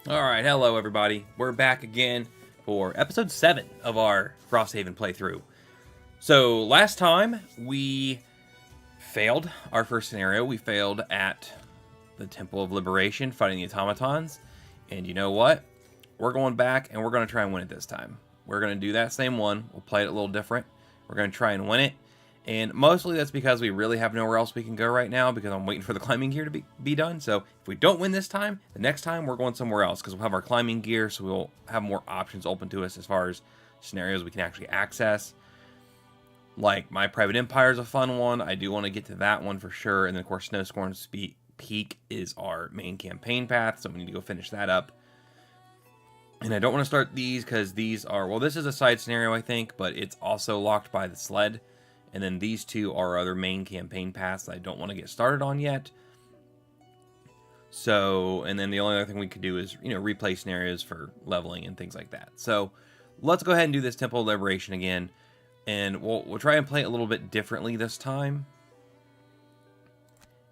Alright, hello everybody. We're back again for episode 7 of our Frosthaven playthrough. So, last time we failed our first scenario. We failed at the Temple of Liberation, fighting the Automatons. And you know what? We're going back and we're going to try and win it this time. We're going to do that same one. We'll play it a little different. We're going to try and win it. And mostly that's because we really have nowhere else we can go right now because I'm waiting for the climbing gear to be done. So if we don't win this time, the next time we're going somewhere else because we'll have our climbing gear, so we'll have more options open to us as far as scenarios we can actually access. Like My Private Empire is a fun one. I do want to get to that one for sure. And then of course Snowstorm's Peak is our main campaign path, so we need to go finish that up. And I don't want to start these because these are, well, this is a side scenario I think, but it's also locked by the sled. And then these two are other main campaign paths that I don't want to get started on yet. So, and then the only other thing we could do is, replay scenarios for leveling and things like that. So, let's go ahead and do this Temple of Liberation again. And we'll try and play it a little bit differently this time.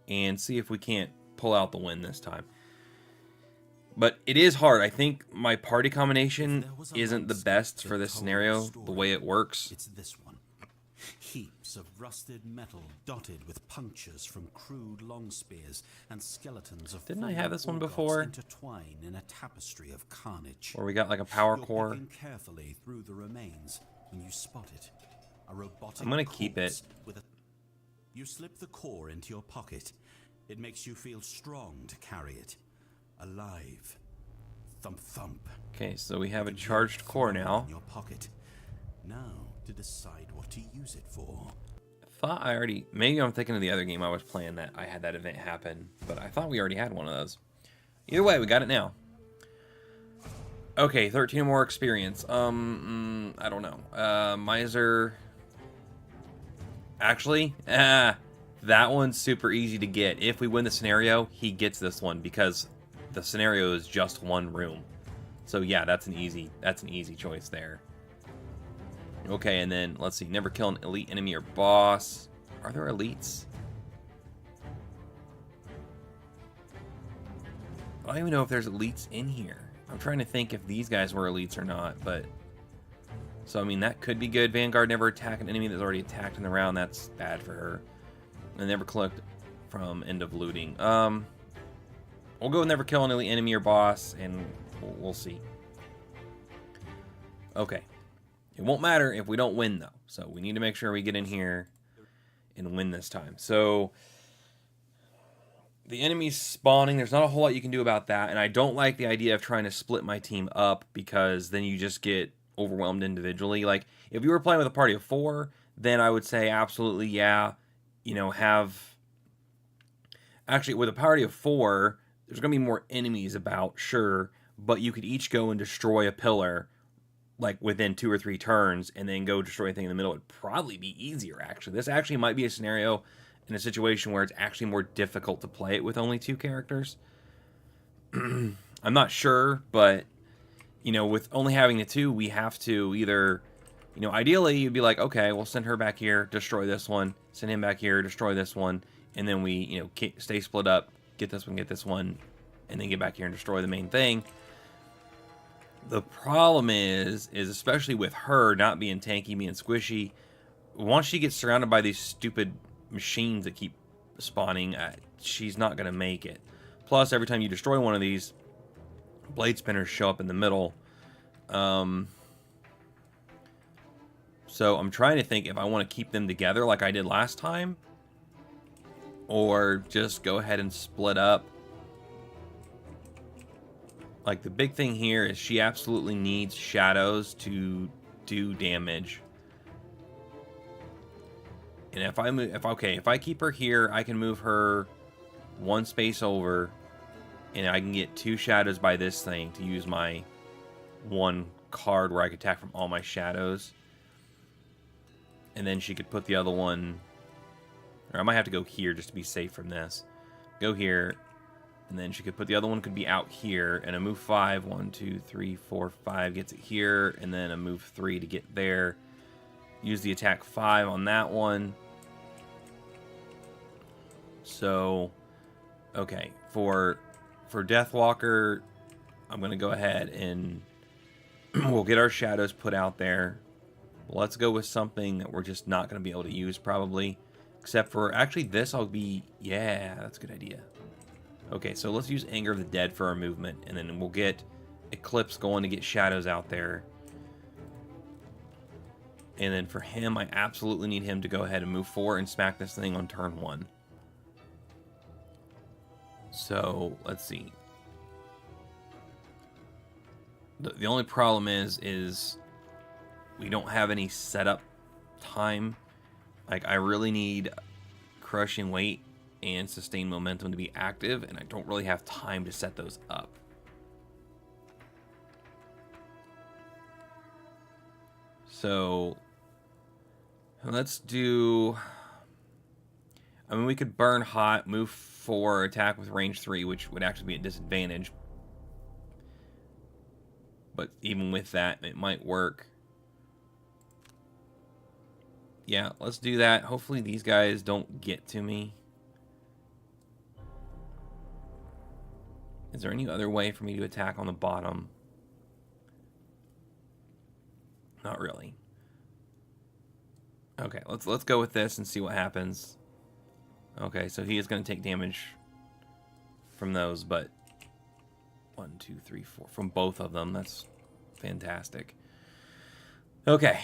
And see if we can't pull out the win this time. But it is hard. I think my party combination isn't the best for this scenario, the way it works. It's this one. Heaps of rusted metal dotted with punctures from crude long spears and skeletons of Didn't I have this one before? Intertwine in a tapestry of carnage. Where we got like a power You're core. picking carefully through the remains when you spot it. A robotic I'm gonna keep it. You slip the core into your pocket. It makes you feel strong to carry it. Alive. Thump thump. Okay, so we have a charged core now. In your pocket. Now to decide what to use it for. I thought I already, maybe I'm thinking of the other game I was playing that I had that event happen, but I thought we already had one of those. Either way, we got it now. Okay, 13 or more experience. I don't know. Miser. Actually, that one's super easy to get. If we win the scenario, he gets this one because the scenario is just one room. So yeah, that's an easy choice there. Okay, and then let's see. Never kill an elite enemy or boss. Are there elites? I don't even know if there's elites in here. I'm trying to think if these guys were elites or not, but... So, I mean, that could be good. Vanguard never attack an enemy that's already attacked in the round. That's bad for her. And never collect from end of looting. We'll go with never kill an elite enemy or boss, and we'll see. Okay. It won't matter if we don't win, though. So we need to make sure we get in here and win this time. So the enemy's spawning. There's not a whole lot you can do about that. And I don't like the idea of trying to split my team up because then you just get overwhelmed individually. Like, if you were playing with a party of 4, then I would say absolutely, yeah, have... Actually, with a party of 4, there's going to be more enemies about, sure, but you could each go and destroy a pillar like within 2 or 3 turns and then go destroy anything in the middle. It'd probably be easier, actually. This actually might be a scenario in a situation where it's actually more difficult to play it with only 2 characters. I'm not sure, but with only having the 2, we have to either, ideally you'd be like, okay, we'll send her back here, destroy this one, send him back here, destroy this one, and then we, stay split up, get this one, and then get back here and destroy the main thing. The problem is especially with her not being tanky, being squishy, once she gets surrounded by these stupid machines that keep spawning, she's not going to make it. Plus, every time you destroy one of these, blade spinners show up in the middle. So I'm trying to think if I want to keep them together like I did last time, or just go ahead and split up. Like, the big thing here is she absolutely needs shadows to do damage. And if I keep her here, I can move her 1 space over, and I can get 2 shadows by this thing to use my 1 card where I can attack from all my shadows. And then she could put the other one, or I might have to go here just to be safe from this. Go here. And then she could put the other one could be out here, and a move 5, 1, 2, 3, 4, 5 gets it here, and then a move 3 to get there. Use the attack 5 on that one. So, okay, for Deathwalker, I'm going to go ahead and we'll get our shadows put out there. Let's go with something that we're just not going to be able to use probably. Except for, actually this I'll be, yeah, that's a good idea. Okay, so let's use Anger of the Dead for our movement. And then we'll get Eclipse going to get shadows out there. And then for him, I absolutely need him to go ahead and move forward and smack this thing on turn 1. So, let's see. The only problem is we don't have any setup time. Like, I really need Crushing Weight and Sustain Momentum to be active, and I don't really have time to set those up. So, let's do... I mean, we could Burn Hot, move 4, attack with range 3, which would actually be a disadvantage. But even with that, it might work. Yeah, let's do that. Hopefully these guys don't get to me. Is there any other way for me to attack on the bottom? Not really. Okay, let's go with this and see what happens. Okay, so he is going to take damage from those, but 1, 2, 3, 4 from both of them. That's fantastic. Okay.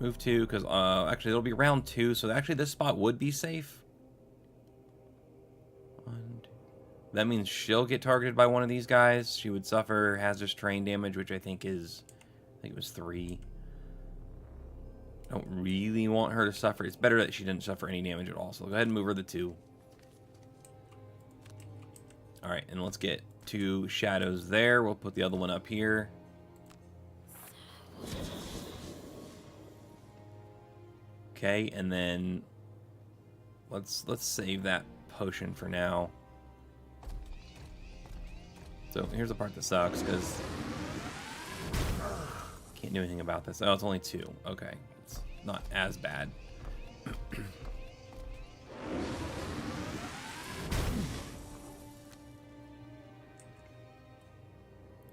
Move 2, because actually it'll be round 2, so actually this spot would be safe. 1, 2. That means she'll get targeted by one of these guys. She would suffer hazardous terrain damage, which I think is, it was 3. I don't really want her to suffer. It's better that she didn't suffer any damage at all. So go ahead and move her the 2. Alright, and let's get 2 shadows there. We'll put the other one up here. Okay, and then let's save that potion for now. So here's the part that sucks, because can't do anything about this. Oh, it's only 2. Okay, it's not as bad.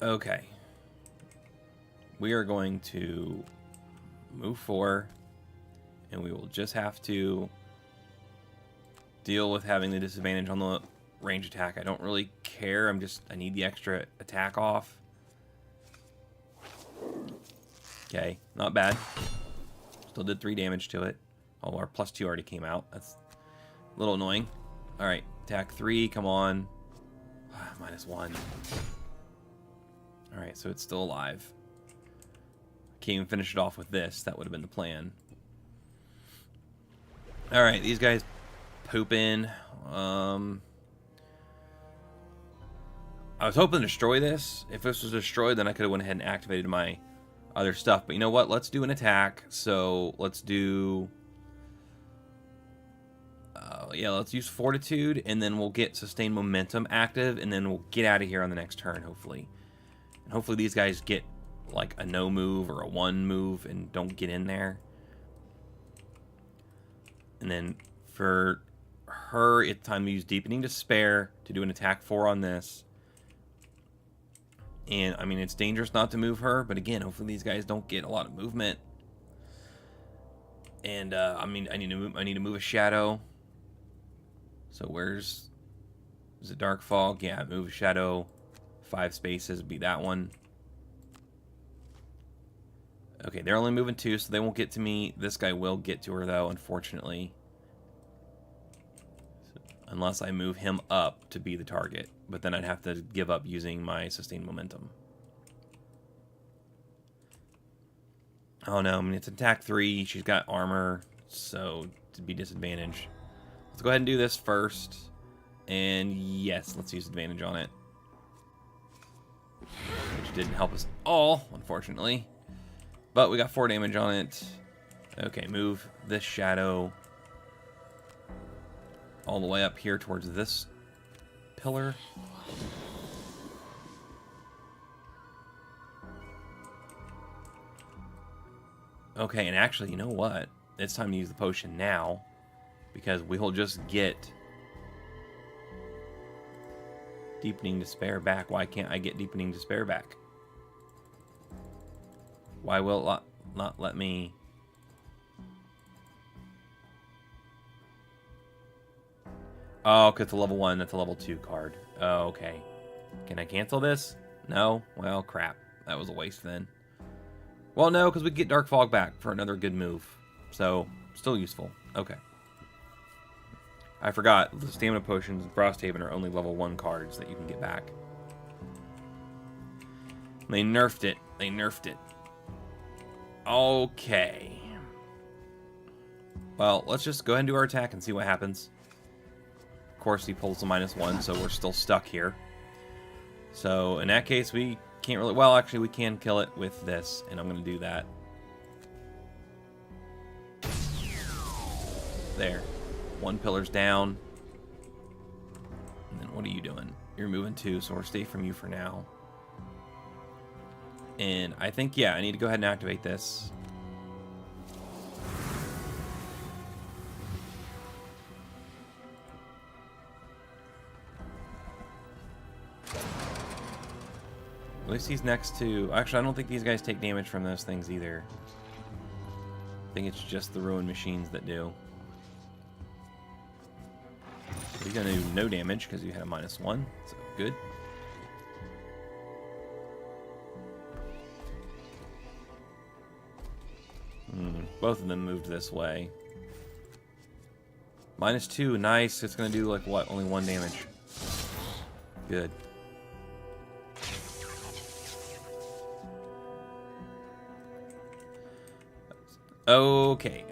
Okay. We are going to move 4, and we will just have to deal with having the disadvantage on the range attack. I don't really care. I need the extra attack off. Okay, not bad. Still did 3 damage to it. Oh, our +2 already came out. That's a little annoying. Alright, attack 3, come on. -1. Alright, so it's still alive. Can't even finish it off with this. That would have been the plan. Alright, these guys poop in. I was hoping to destroy this. If this was destroyed, then I could have went ahead and activated my other stuff. But you know what? Let's do an attack. So let's do... yeah, let's use Fortitude, and then we'll get Sustained Momentum active, and then we'll get out of here on the next turn, hopefully. And hopefully these guys get like a no move or a 1 move and don't get in there. And then for her, it's time to use Deepening Despair to do an attack 4 on this. And I mean, it's dangerous not to move her, but again, hopefully these guys don't get a lot of movement. And I mean, I need to move a shadow. So where's, is it Dark Fog? Yeah, move a shadow 5 spaces, be that one. Okay, they're only moving 2, so they won't get to me. This guy will get to her, though, unfortunately. Unless I move him up to be the target. But then I'd have to give up using my Sustained Momentum. Oh, no. I mean, it's attack 3. She's got armor, so to be disadvantaged. Let's go ahead and do this first. And yes, let's use advantage on it. Which didn't help us all, unfortunately. But we got 4 damage on it. Okay, move this shadow all the way up here towards this pillar. Okay, and actually, you know what? It's time to use the potion now, because we'll just get Deepening Despair back. Why can't I get Deepening Despair back? Why will it not let me... Oh, because it's a level 1, that's a level 2 card. Oh, okay. Can I cancel this? No? Well, crap. That was a waste then. Well, no, because we get Dark Fog back for another good move. So, still useful. Okay. I forgot, the Stamina Potions in Frosthaven are only level 1 cards that you can get back. They nerfed it. They nerfed it. Okay. Well, let's just go ahead and do our attack and see what happens. Of course, he pulls the -1, so we're still stuck here. So, in that case, we can't really... Well, actually, we can kill it with this, and I'm going to do that. There. 1 pillar's down. And then what are you doing? You're moving 2, so we'll stay from you for now. And I think, yeah, I need to go ahead and activate this. At least he's next to... Actually, I don't think these guys take damage from those things either. I think it's just the Ruin Machines that do. He's going to do no damage because you had a -1, so good. Both of them moved this way. -2, nice. It's going to do, like, what? Only 1 damage. Good. Okay,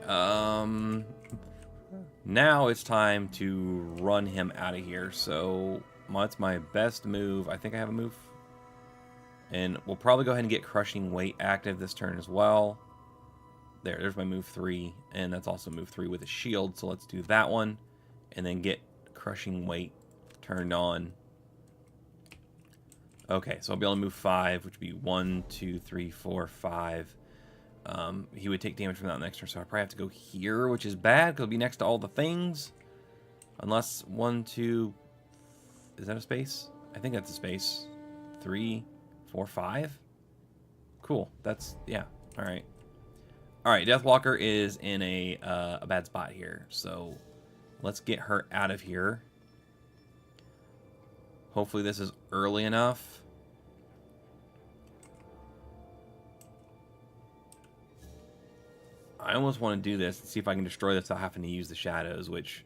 now it's time to run him out of here, so what's my best move? I think I have a move. And we'll probably go ahead and get Crushing Weight active this turn as well. There's my move 3, and that's also move 3 with a shield, so let's do that one, and then get Crushing Weight turned on. Okay, so I'll be able to move 5, which would be 1, 2, 3, 4, 5. He would take damage from that next turn, so I probably have to go here, which is bad, because it'll be next to all the things. Unless 1, 2... Is that a space? I think that's a space. 3, 4, 5? Cool. That's... Yeah. Alright. Alright, Deathwalker is in a bad spot here, so let's get her out of here. Hopefully this is early enough. I almost want to do this and see if I can destroy this without having to use the shadows, which,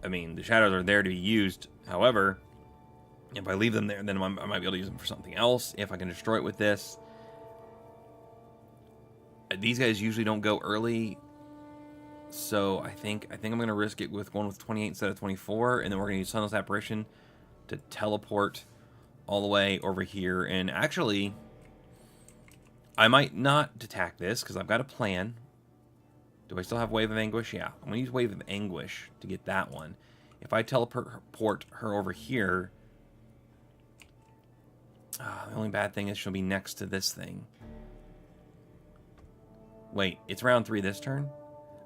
I mean, the shadows are there to be used. However, if I leave them there, then I might be able to use them for something else. If I can destroy it with this. These guys usually don't go early, so I think I'm going to risk it with going with 28 instead of 24, and then we're going to use Sunless Apparition to teleport all the way over here. And actually, I might not attack this, because I've got a plan. Do I still have Wave of Anguish? Yeah. I'm going to use Wave of Anguish to get that one. If I teleport her over here... the only bad thing is she'll be next to this thing. Wait, it's round 3 this turn?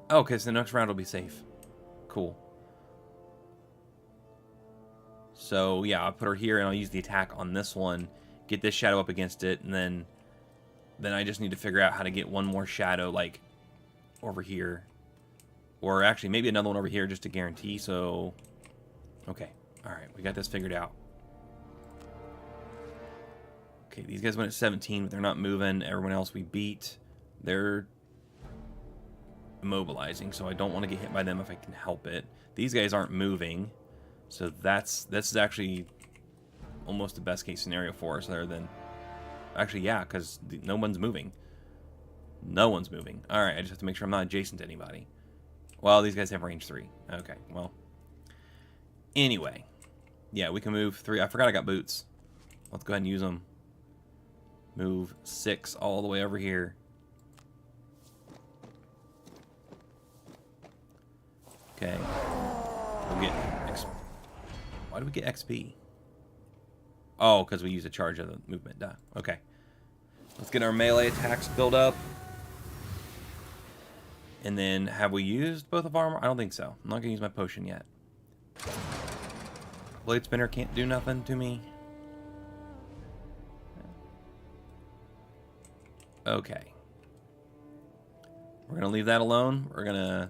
Oh, okay, so the next round will be safe. Cool. So, yeah, I'll put her here, and I'll use the attack on this one. Get this shadow up against it, and then I just need to figure out how to get one more shadow, like, over here. Or actually, maybe another one over here just to guarantee, so... Okay, alright, we got this figured out. Okay, these guys went at 17, but they're not moving. Everyone else we beat. They're immobilizing, so I don't want to get hit by them if I can help it. These guys aren't moving, so this is actually almost the best case scenario for us, other than... Actually, yeah, because no one's moving. No one's moving. Alright, I just have to make sure I'm not adjacent to anybody. Well, these guys have range 3. Okay, well. Anyway. Yeah, we can move 3. I forgot I got boots. Let's go ahead and use them. Move 6 all the way over here. Okay. We'll get XP. Why do we get XP? Oh, because we use a charge of the movement. Duh. Okay. Let's get our melee attacks built up. And then, have we used both of our armor? I don't think so. I'm not going to use my potion yet. Blade Spinner can't do nothing to me. Okay. We're going to leave that alone. We're going to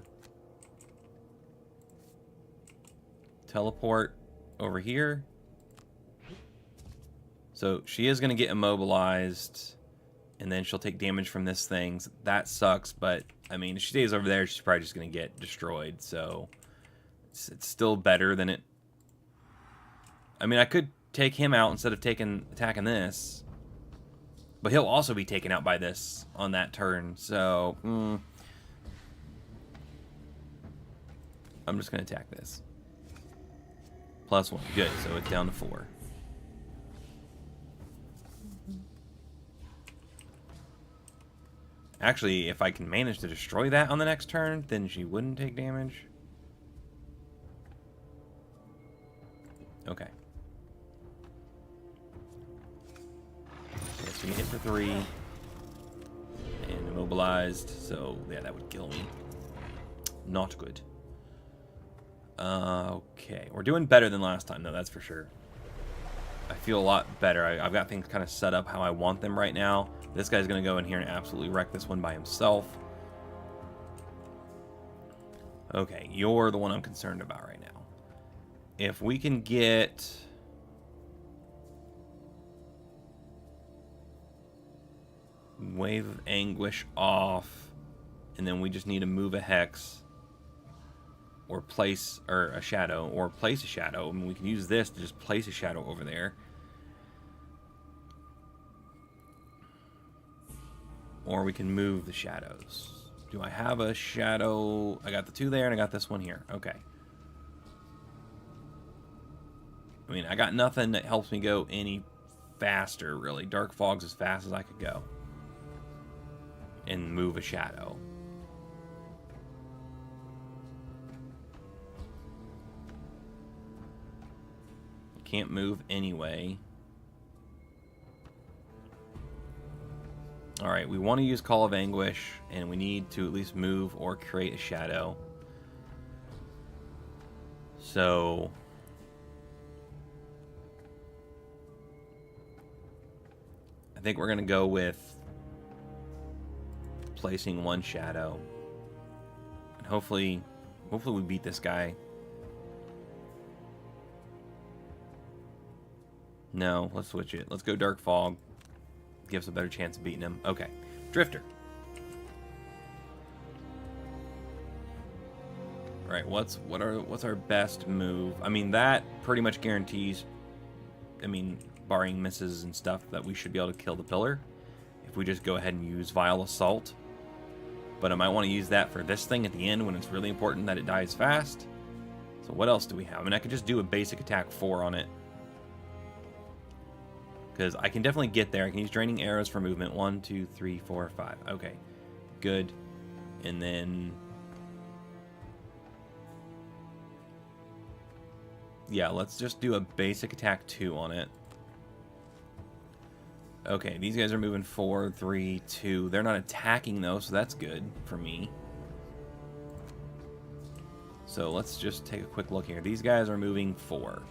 teleport over here. So she is going to get immobilized, and then she'll take damage from this thing. So that sucks, but I mean, if she stays over there, she's probably just going to get destroyed. So it's still better than it. I mean, I could take him out instead of attacking this, but he'll also be taken out by this on that turn. So I'm just going to attack this. +1. Good. So it's down to 4. Actually, if I can manage to destroy that on the next turn, then she wouldn't take damage. Okay. So we hit for 3. And immobilized. So, yeah, that would kill me. Not good. Okay. We're doing better than last time, though, that's for sure. I feel a lot better. I've got things kind of set up how I want them right now. This guy's going to go in here and absolutely wreck this one by himself. Okay, you're the one I'm concerned about right now. If we can get... Wave of Anguish off, and then we just need to move a Hex, or place a shadow. I mean, we can use this to just place a shadow over there. Or we can move the shadows. Do I have a shadow? I got the 2 there, and I got this one here. Okay. I mean, I got nothing that helps me go any faster, really. Dark Fog's as fast as I could go. And move a shadow. Can't move anyway. Alright, we want to use Call of Anguish, and we need to at least move or create a shadow. So... I think we're going to go with placing 1 shadow. And hopefully we beat this guy. No, let's switch it. Let's go Dark Fog. Give us a better chance of beating him. Okay. Drifter. Alright, what's our best move? I mean, that pretty much guarantees, I mean, barring misses and stuff, that we should be able to kill the pillar. If we just go ahead and use Vile Assault. But I might want to use that for this thing at the end when it's really important that it dies fast. So what else do we have? I mean, I could just do a basic attack 4 on it. Because I can definitely get there. I can use Draining Arrows for movement. 1, 2, 3, 4, 5. Okay. Good. And then... yeah, let's just do a basic attack 2 on it. Okay, these guys are moving 4, 3, 2. They're not attacking, though, so that's good for me. So let's just take a quick look here. These guys are moving 4.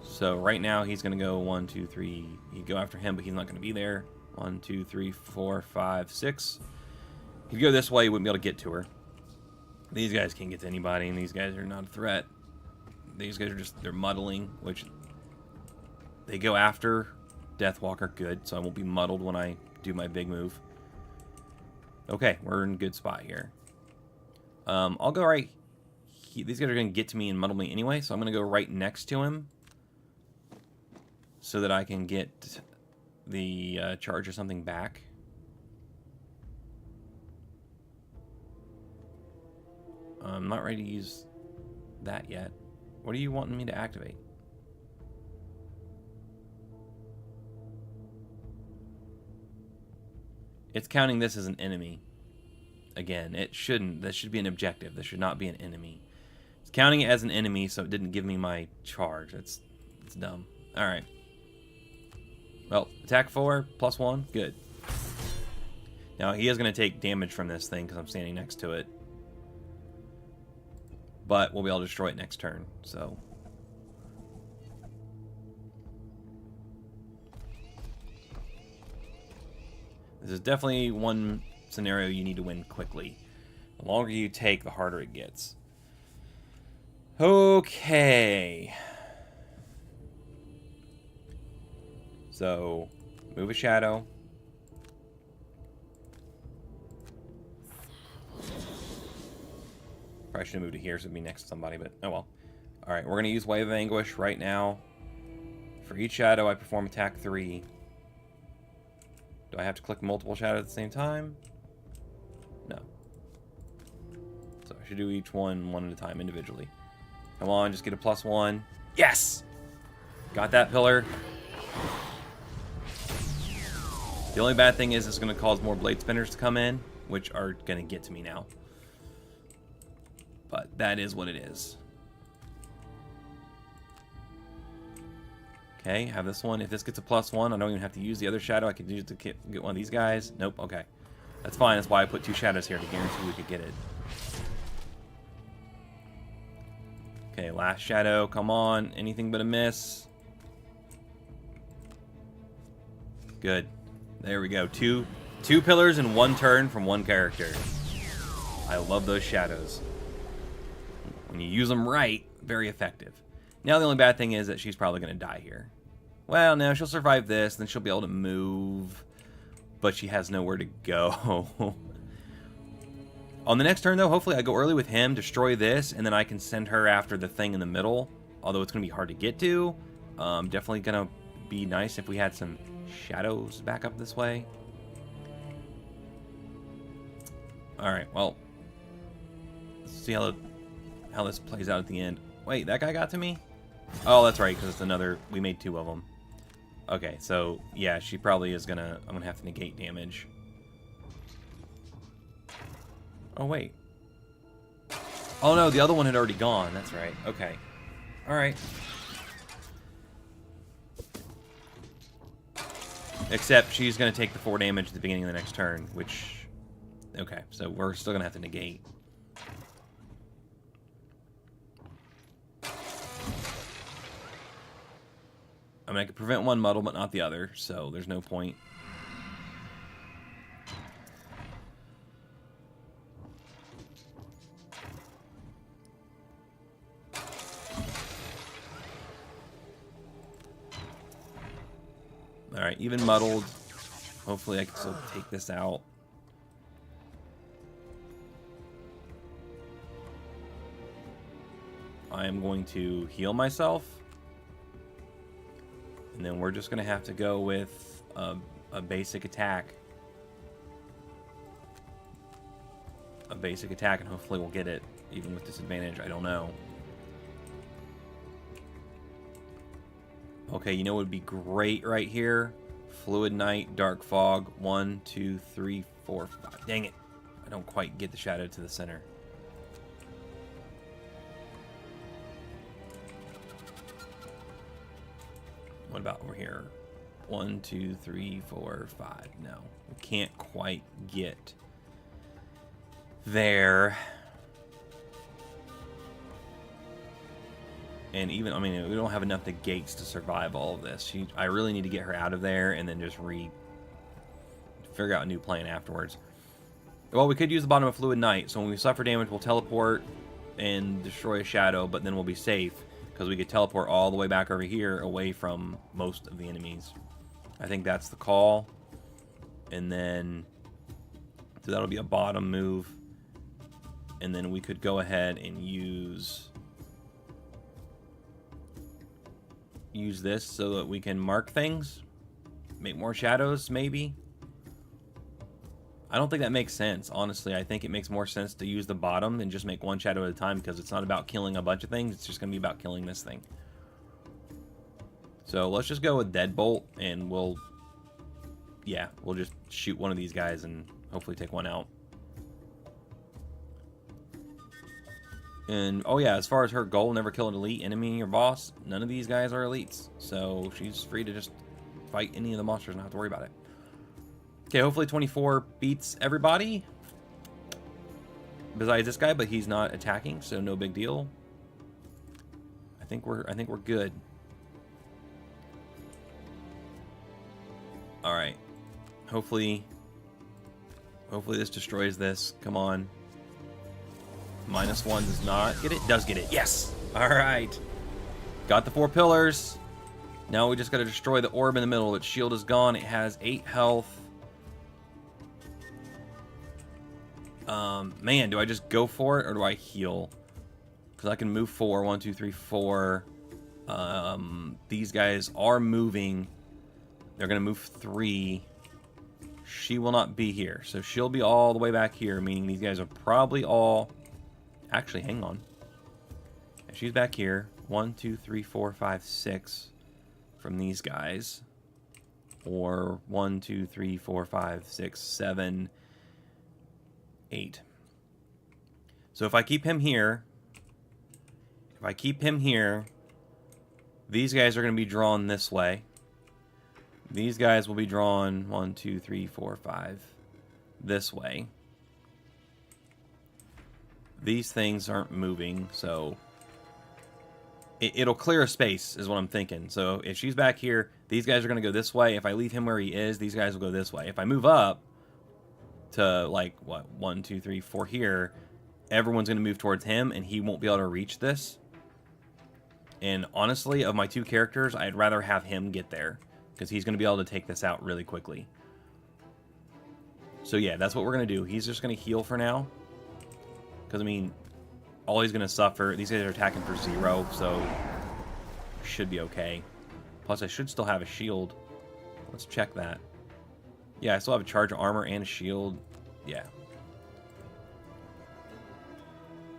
So right now he's going to go 1, 2, 3. He'd go after him, but he's not going to be there. 1, 2, 3, 4, 5, 6. He'd go this way, he wouldn't be able to get to her. These guys can't get to anybody, and these guys are not a threat. These guys are just, they're muddling, which they go after Deathwalker. Good, so I won't be muddled when I do my big move. Okay, we're in a good spot here. I'll go right... these guys are going to get to me and muddle me anyway, so I'm going to go right next to him, so that I can get the charge or something back. I'm not ready to use that yet. What are you wanting me to activate? It's counting this as an enemy. Again, it shouldn't. This should be an objective. This should not be an enemy. It's counting it as an enemy, so it didn't give me my charge. It's dumb. Alright. Well, attack 4, +1, good. Now, he is going to take damage from this thing because I'm standing next to it. But we'll be able to destroy it next turn, so... This is definitely one scenario you need to win quickly. The longer you take, the harder it gets. Okay. So, move a shadow. Probably should have moved to here so it'd be next to somebody, but oh well. Alright, we're going to use Wave of Anguish right now. For each shadow, I perform attack 3. Do I have to click multiple shadows at the same time? No. So I should do each one at a time individually. Come on, just get a +1. Yes! Got that pillar. The only bad thing is it's going to cause more blade spinners to come in, which are going to get to me now. But that is what it is. Okay, have this one. If this gets a +1, I don't even have to use the other shadow. I could use it to get one of these guys. Nope, okay. That's fine. That's why I put 2 shadows here to guarantee we could get it. Okay, last shadow. Come on. Anything but a miss. Good. There we go. Two pillars in 1 turn from 1 character. I love those shadows. When you use them right, very effective. Now the only bad thing is that she's probably going to die here. Well, no, she'll survive this, then she'll be able to move. But she has nowhere to go. On the next turn, though, hopefully I go early with him, destroy this, and then I can send her after the thing in the middle. Although it's going to be hard to get to. Definitely going to be nice if we had some shadows back up this way. Alright, well. Let's see how this plays out at the end. Wait, that guy got to me? Oh, that's right, because it's another... We made 2 of them. Okay, so, yeah, she probably is gonna... I'm gonna have to negate damage. Oh, wait. Oh, no, the other one had already gone. That's right. Okay. Alright. Except she's gonna take the 4 damage at the beginning of the next turn, which... Okay, so we're still gonna have to negate. I mean, I could prevent one muddle, but not the other, so there's no point. Alright, even muddled. Hopefully I can still take this out. I am going to heal myself. And then we're just going to have to go with a basic attack. A basic attack, and hopefully we'll get it, even with disadvantage. I don't know. Okay, you know what would be great right here? Fluid Night, Dark Fog. 1, 2, 3, 4, 5. Dang it. I don't quite get the shadow to the center. What about over here? 1, 2, 3, 4, 5. No, we can't quite get there. And even, I mean, we don't have enough negates to survive all of this. I really need to get her out of there and then just figure out a new plan afterwards. Well, we could use the bottom of Fluid Night. So when we suffer damage, we'll teleport and destroy a shadow, but then we'll be safe. Because we could teleport all the way back over here away from most of the enemies. I think that's the call. And then... So that'll be a bottom move. And then we could go ahead and use this so that we can mark things. Make more shadows, maybe. I don't think that makes sense, honestly. I think it makes more sense to use the bottom and just make 1 shadow at a time, because it's not about killing a bunch of things. It's just going to be about killing this thing. So let's just go with Deadbolt, and we'll just shoot one of these guys and hopefully take one out. And, oh yeah, as far as her goal, never kill an elite enemy or boss, none of these guys are elites. So she's free to just fight any of the monsters and not have to worry about it. Okay, hopefully 24 beats everybody. Besides this guy, but he's not attacking, so no big deal. I think we're good. Alright. Hopefully Hopefully this destroys this. Come on. -1 does not get it. Does get it. Yes! Alright. Got the 4 pillars. Now we just got to destroy the orb in the middle. Its shield is gone. It has 8 health. Man, do I just go for it or do I heal? Because I can move 4. 1, 2, 3, 4. These guys are moving. They're going to move 3. She will not be here. So she'll be all the way back here, meaning these guys are probably all... Actually, hang on. She's back here. 1, 2, 3, 4, 5, 6 from these guys. Or 1, 2, 3, 4, 5, 6, 7, 8. So if I keep him here, these guys are going to be drawn this way. These guys will be drawn 1, 2, 3, 4, 5 this way. These things aren't moving, so it'll clear a space is what I'm thinking. So if she's back here, these guys are going to go this way. If I leave him where he is, these guys will go this way. If I move up to like what 1, 2, 3, 4 here, everyone's going to move towards him and he won't be able to reach this. And honestly, of my 2 characters, I'd rather have him get there because he's going to be able to take this out really quickly. So yeah, that's what we're going to do. He's just going to heal for now. Because, I mean, all he's going to suffer... These guys are attacking for 0, so... Should be okay. Plus, I should still have a shield. Let's check that. Yeah, I still have a charge of armor and a shield. Yeah.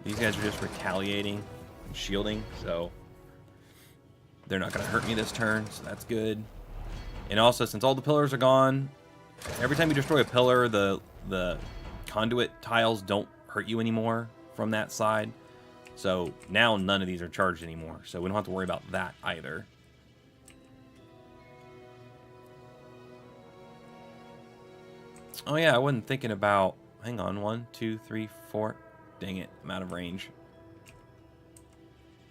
These guys are just retaliating and shielding, so... They're not going to hurt me this turn, so that's good. And also, since all the pillars are gone, every time you destroy a pillar, the conduit tiles don't hurt you anymore from that side. So now none of these are charged anymore, so we don't have to worry about that either. Oh yeah, I wasn't thinking about... Hang on, 1, 2, 3, 4. Dang it, I'm out of range.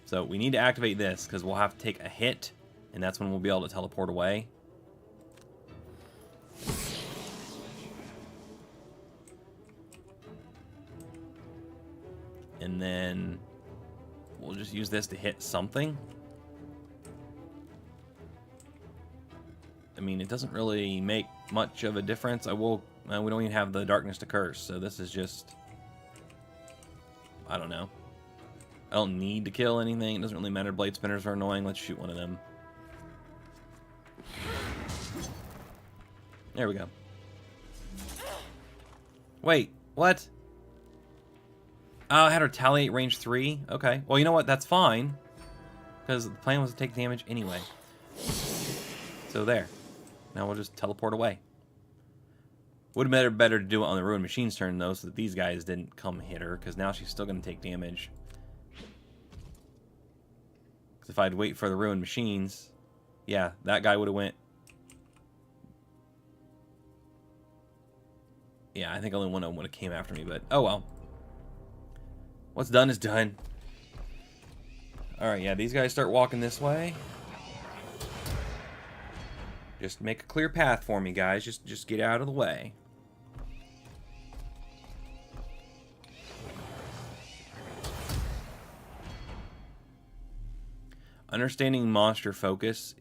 So we need to activate this because we'll have to take a hit, and that's when we'll be able to teleport away. And then we'll just use this to hit something. I mean, it doesn't really make much of a difference. We don't even have the darkness to curse, so this is just... I don't know. I don't need to kill anything. It doesn't really matter. Blade spinners are annoying. Let's shoot one of them. There we go. Wait, what? Oh, I had her retaliate range 3. Okay. Well, you know what? That's fine. Because the plan was to take damage anyway. So there. Now we'll just teleport away. Would have been better to do it on the Ruined Machine's turn, though, so that these guys didn't come hit her. Because now she's still going to take damage. Because if I'd wait for the Ruined Machines... Yeah, that guy would have went... Yeah, I think only one of them would have came after me, but... Oh, well. What's done is done. Alright, yeah, these guys start walking this way. Just make a clear path for me, guys. Just get out of the way. Understanding monster focus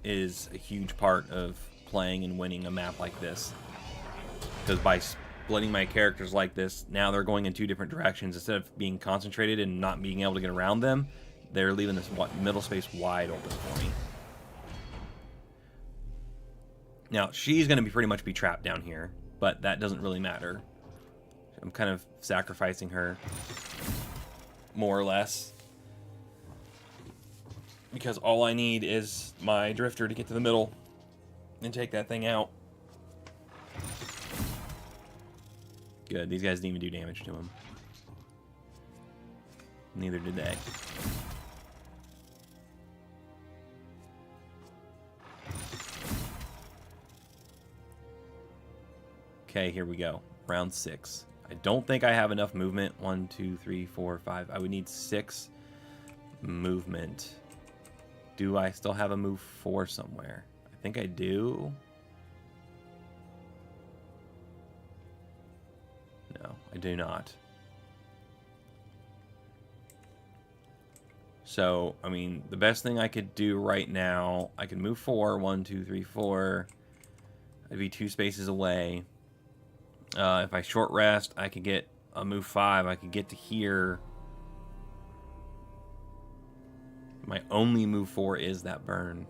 is a huge part of playing and winning a map like this. Because by splitting my characters like this, now they're going in 2 different directions. Instead of being concentrated and not being able to get around them, they're leaving this middle space wide open for me. Now, she's going to pretty much be trapped down here, but that doesn't really matter. I'm kind of sacrificing her, more or less. Because all I need is my drifter to get to the middle and take that thing out. Good, these guys didn't even do damage to him. Neither did they. Okay, here we go. Round 6. I don't think I have enough movement. 1, 2, 3, 4, 5. I would need 6 movement. Do I still have a move 4 somewhere? I think I do. No, I do not. So, I mean, the best thing I could do right now, I could move 4. 1, 2, 3, 4. I'd be 2 spaces away. If I short rest, I could get a move 5. I could get to here. My only move 4 is that burn.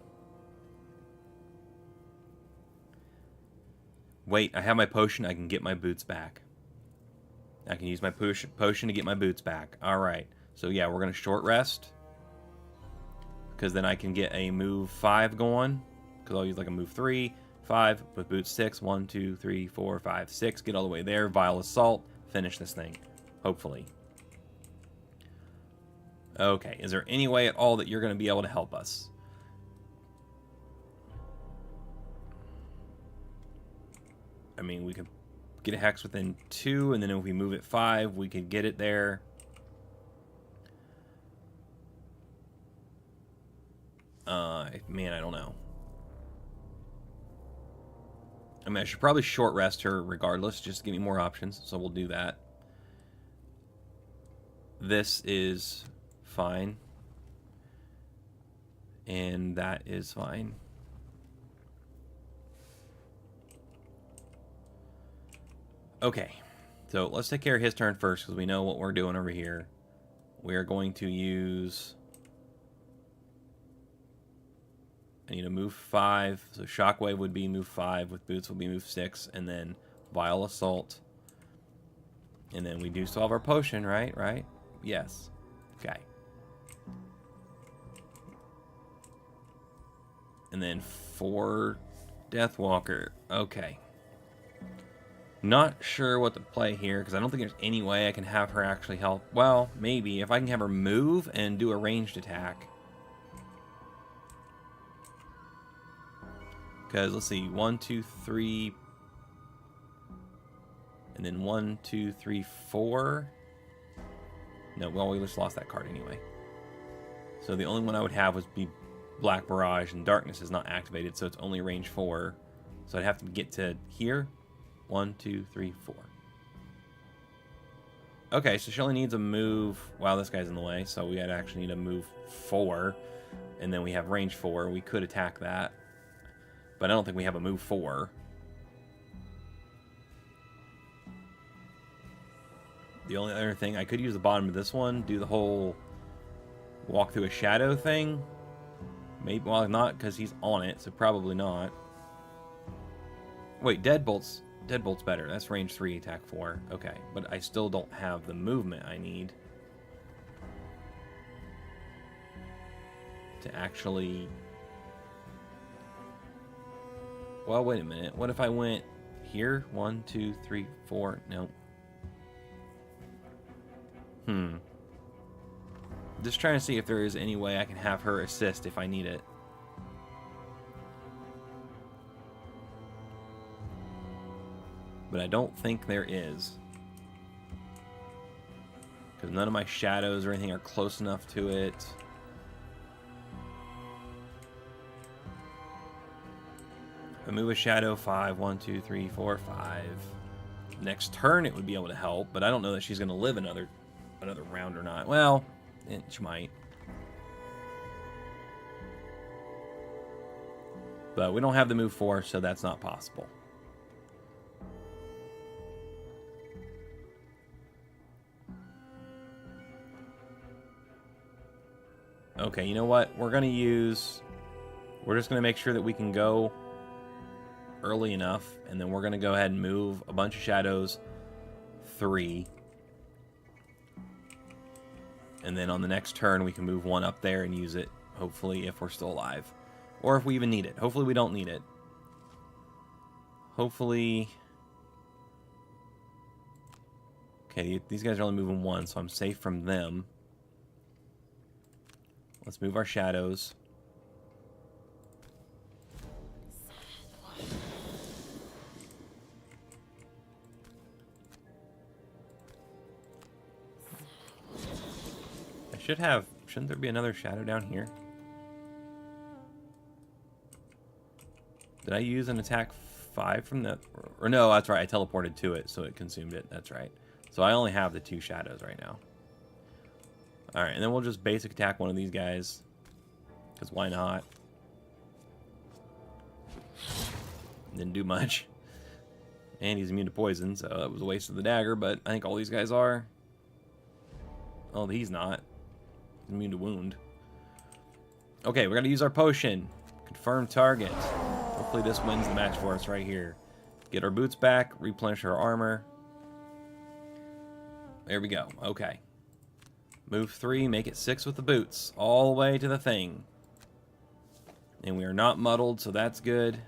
Wait, I have my potion. I can get my boots back. I can use my potion to get my boots back. Alright. So yeah, we're going to short rest. Because then I can get a move 5 going. Because I'll use like a move 3, 5, with boots 6. 1, 2, 3, 4, 5, 6. Get all the way there. Vile Assault. Finish this thing. Hopefully. Okay, is there any way at all that you're going to be able to help us? I mean, we could get a hex within 2, and then if we move it 5, we could get it there. Man, I don't know. I mean, I should probably short rest her regardless, just to give me more options, so we'll do that. This is fine. And that is fine. Okay, so let's take care of his turn first, because we know what we're doing over here. We are going to use... I need to move 5, so Shockwave would be move 5, with Boots will be move 6, and then Vile Assault. And then we do still have our potion, right? Right? Yes. Okay. And then 4 Deathwalker. Okay. Not sure what to play here, because I don't think there's any way I can have her actually help. Well, maybe. If I can have her move and do a ranged attack. Because, let's see, 1, 2, 3, and then 1, 2, 3, 4. No, well, we just lost that card anyway. So the only one I would have would be Black Barrage, and Darkness is not activated, so it's only range 4. So I'd have to get to here. 1, 2, 3, 4. Okay, so she only needs a move. Wow, this guy's in the way, so we actually need a move 4. And then we have range 4. We could attack that. But I don't think we have a move 4. The only other thing, I could use the bottom of this one, do the whole walk through a shadow thing. Maybe, well, not, because he's on it, so probably not. Wait, Deadbolt's better. That's range 3, attack 4. Okay, but I still don't have the movement I need to actually... Well, wait a minute. What if I went here? 1, 2, 3, 4. No. Just trying to see if there is any way I can have her assist if I need it. But I don't think there is. Because none of my shadows or anything are close enough to it. If I move a shadow 5, 1, 2, 3, 4, 5. Next turn it would be able to help, but I don't know that she's going to live another round or not. Well, she might. But we don't have the move 4, so that's not possible. Okay, you know what? We're just going to make sure that we can go early enough, and then we're going to go ahead and move a bunch of shadows 3. And then on the next turn, we can move 1 up there and use it, hopefully, if we're still alive. Or if we even need it. Hopefully we don't need it. Hopefully... Okay, these guys are only moving 1, so I'm safe from them. Let's move our shadows. Shouldn't there be another shadow down here? Did I use an attack 5 from that. Or no, that's right. I teleported to it, so it consumed it. That's right. So I only have the 2 shadows right now. Alright, and then we'll just basic attack one of these guys. Because why not? Didn't do much. And he's immune to poison, so that was a waste of the dagger, but I think all these guys are. Oh, he's not. He's immune to wound. Okay, we're going to use our potion. Confirm target. Hopefully this wins the match for us right here. Get our boots back, replenish our armor. There we go. Okay. Move 3, make it 6 with the boots. All the way to the thing. And we are not muddled, so that's good.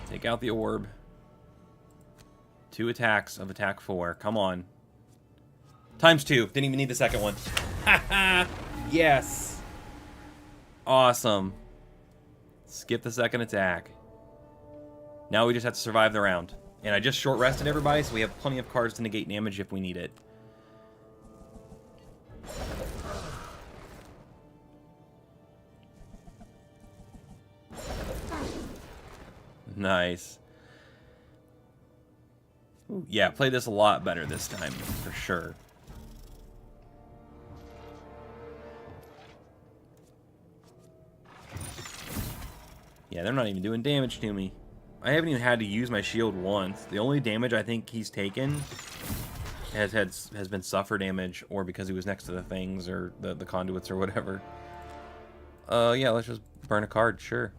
Take out the orb. 2 attacks of attack 4. Come on. Times 2. Didn't even need the second one. Haha! Yes! Awesome. Skip the second attack. Now we just have to survive the round. And I just short rested everybody, so we have plenty of cards to negate damage if we need it. Nice. Ooh, yeah, play this a lot better this time, for sure. Yeah, they're not even doing damage to me. I haven't even had to use my shield once. The only damage I think he's taken has been suffer damage, or because he was next to the things, or the conduits, or whatever. Yeah, let's just burn a card, sure.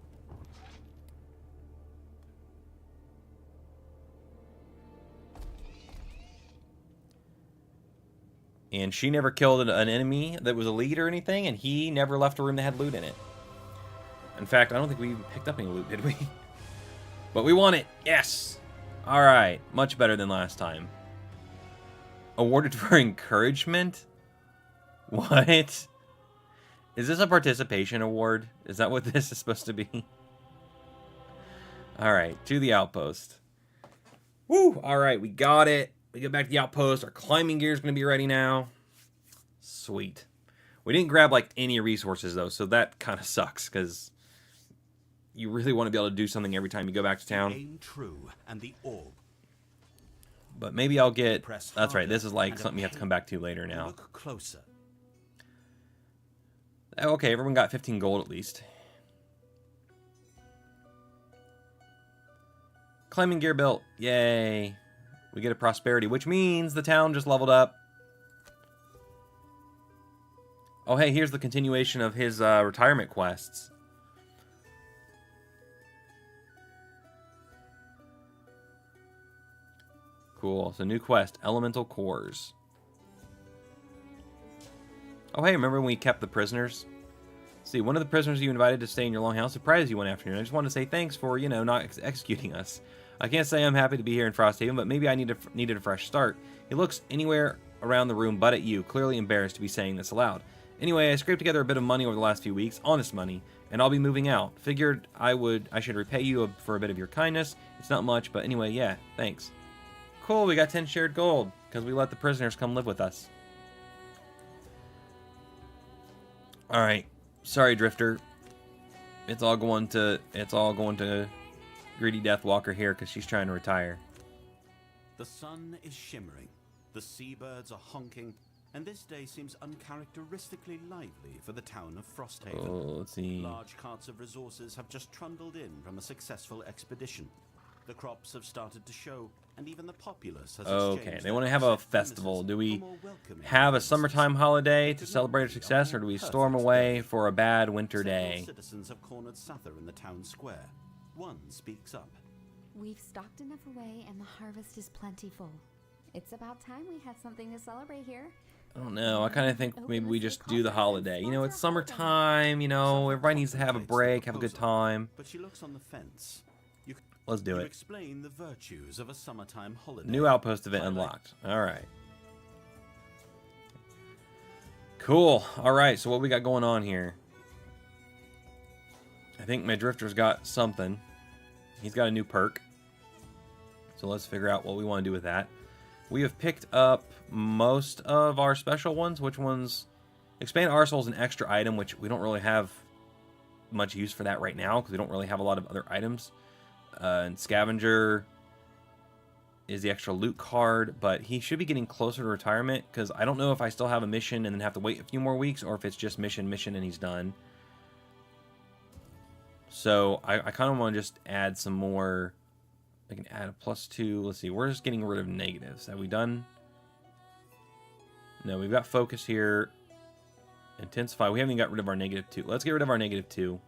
And she never killed an enemy that was a lead or anything, and he never left a room that had loot in it. In fact, I don't think we even picked up any loot, did we? But we won it! Yes! Alright, much better than last time. Awarded for encouragement? What? Is this a participation award? Is that what this is supposed to be? Alright, to the outpost. Woo! Alright, we got it. We get back to the outpost. Our climbing gear is going to be ready now. Sweet. We didn't grab, like, any resources, though, so that kind of sucks, because you really want to be able to do something every time you go back to town. Aim true and the orb. But maybe I'll get... That's right, this is like something you have to come back to later now. Look closer. Okay, everyone got 15 gold at least. Climbing gear built. Yay. We get a prosperity, which means the town just leveled up. Oh, hey, here's the continuation of his retirement quests. Cool. So, new quest, Elemental Cores. Oh, hey, remember when we kept the prisoners? See, one of the prisoners you invited to stay in your longhouse surprised you one afternoon. I just wanted to say thanks for, you know, not executing us. I can't say I'm happy to be here in Frosthaven, but maybe I needed a fresh start. He looks anywhere around the room but at you, clearly embarrassed to be saying this aloud. Anyway, I scraped together a bit of money over the last few weeks, honest money, and I'll be moving out. Figured I should repay you for a bit of your kindness. It's not much, but anyway, yeah, thanks. Cool, we got 10 shared gold, because we let the prisoners come live with us. Alright, sorry, Drifter. It's all going to Greedy Deathwalker here, because she's trying to retire. The sun is shimmering, the seabirds are honking, and this day seems uncharacteristically lively for the town of Frosthaven. Oh, let's see. Large carts of resources have just trundled in from a successful expedition. The crops have started to show, and even the populace has Okay, they want to have a festival. Do we have a summertime holiday to celebrate our success, or do we storm away for a bad winter day? Citizens have cornered Sather in the town square. One speaks up. We've stocked enough away, and the harvest is plentiful. It's about time we had something to celebrate here. I don't know. I kind of think maybe we just do the holiday. You know, it's summertime, you know, everybody needs to have a break, have a good time. But she looks on the fence. Let's do it. Explain the virtues of a summertime holiday. New outpost event unlocked. All right. Cool. All right, so what we got going on here? I think my Drifter's got something. He's got a new perk. So let's figure out what we want to do with that. We have picked up most of our special ones. Which ones? Expand Arsenal is an extra item, which we don't really have much use for that right now because we don't really have a lot of other items. And Scavenger is the extra loot card, but he should be getting closer to retirement because I don't know if I still have a mission and then have to wait a few more weeks or if it's just mission, and he's done. So I kind of want to just add some more. I can add a +2. Let's see. We're just getting rid of negatives. Have we done? No, we've got focus here. Intensify. We haven't even got rid of our -2. Let's get rid of our -2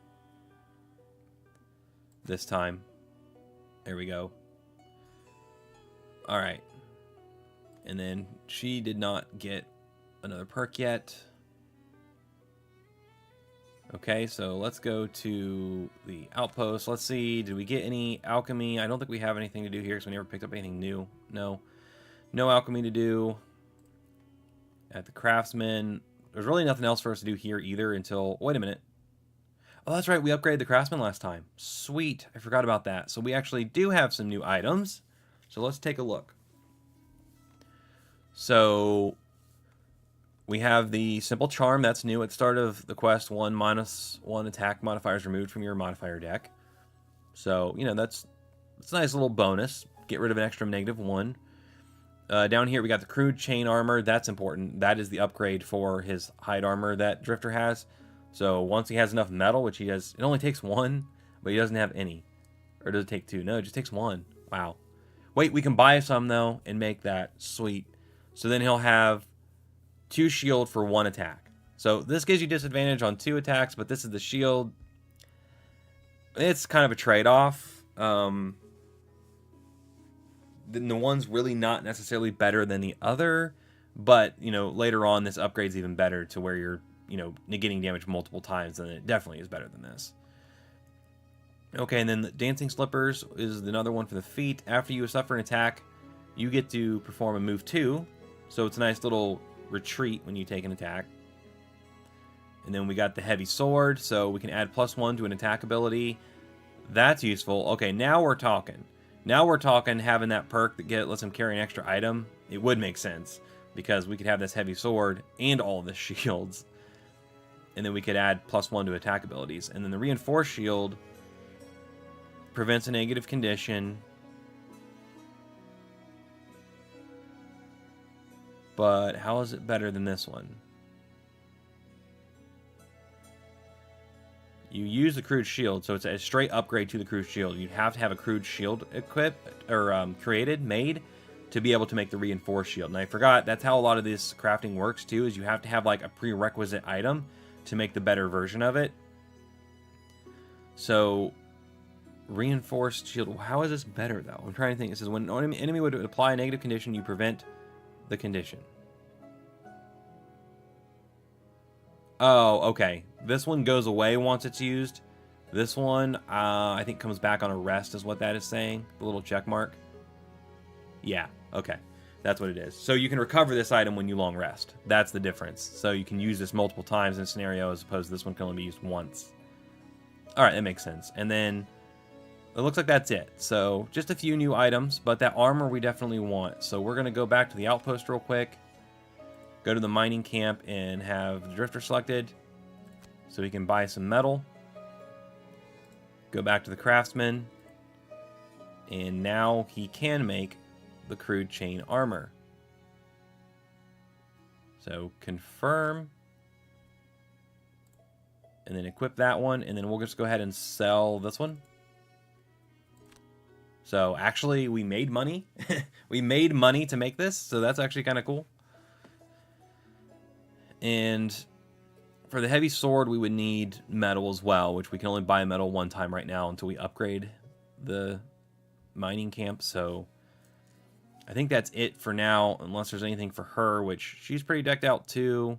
this time. There we go. All right. And then she did not get another perk yet. Okay, so let's go to the outpost. Let's see, did we get any alchemy? I don't think we have anything to do here because we never picked up anything new. No. No alchemy to do. At the craftsman, there's really nothing else for us to do here either until... Wait a minute. Oh, that's right, we upgraded the craftsman last time. Sweet, I forgot about that. So we actually do have some new items. So let's take a look. So we have the simple charm that's new at the start of the quest. -1 attack modifiers removed from your modifier deck. So, you know, that's a nice little bonus. Get rid of an extra -1. Down here we got the crude chain armor. That's important. That is the upgrade for his hide armor that Drifter has. So once he has enough metal, which he has, it only takes 1, but he doesn't have any. Or does it take 2? No, it just takes 1. Wow. Wait, we can buy some though and make that. Sweet. So then he'll have 2 shield for 1 attack. So this gives you disadvantage on 2 attacks, but this is the shield. It's kind of a trade-off. The one's really not necessarily better than the other, but, you know, later on this upgrade's even better to where you're, you know, negating damage multiple times, and it definitely is better than this. Okay, and then the Dancing Slippers is another one for the feet. After you suffer an attack, you get to perform a move 2, so it's a nice little retreat when you take an attack. And then we got the Heavy Sword, so we can add +1 to an attack ability. That's useful. Okay, now we're talking. Now we're talking having that perk that lets him carry an extra item. It would make sense, because we could have this Heavy Sword and all of the shields. And then we could add +1 to attack abilities. And then the Reinforced Shield prevents a negative condition. But how is it better than this one? You use the crude shield, so it's a straight upgrade to the crude shield. You'd have to have a crude shield equipped or made to be able to make the reinforced shield. And I forgot, that's how a lot of this crafting works too, is you have to have like a prerequisite item to make the better version of it. So reinforced shield, how is this better though? I'm trying to think. It says when an enemy would apply a negative condition, you prevent the condition. Oh, okay. This one goes away once it's used. This one, I think comes back on a rest is what that is saying. The little check mark. Yeah, okay. That's what it is. So you can recover this item when you long rest. That's the difference. So you can use this multiple times in a scenario as opposed to this one can only be used once. Alright, that makes sense. And then it looks like that's it. So just a few new items, but that armor we definitely want. So we're going to go back to the outpost real quick. Go to the mining camp and have the Drifter selected so we can buy some metal. Go back to the craftsman. And now he can make the crude chain armor. So confirm. And then equip that one. And then we'll just go ahead and sell this one. So actually we made money. We made money to make this. So that's actually kind of cool. And for the heavy sword, we would need metal as well, which we can only buy metal one time right now until we upgrade the mining camp. So I think that's it for now, unless there's anything for her, which she's pretty decked out too.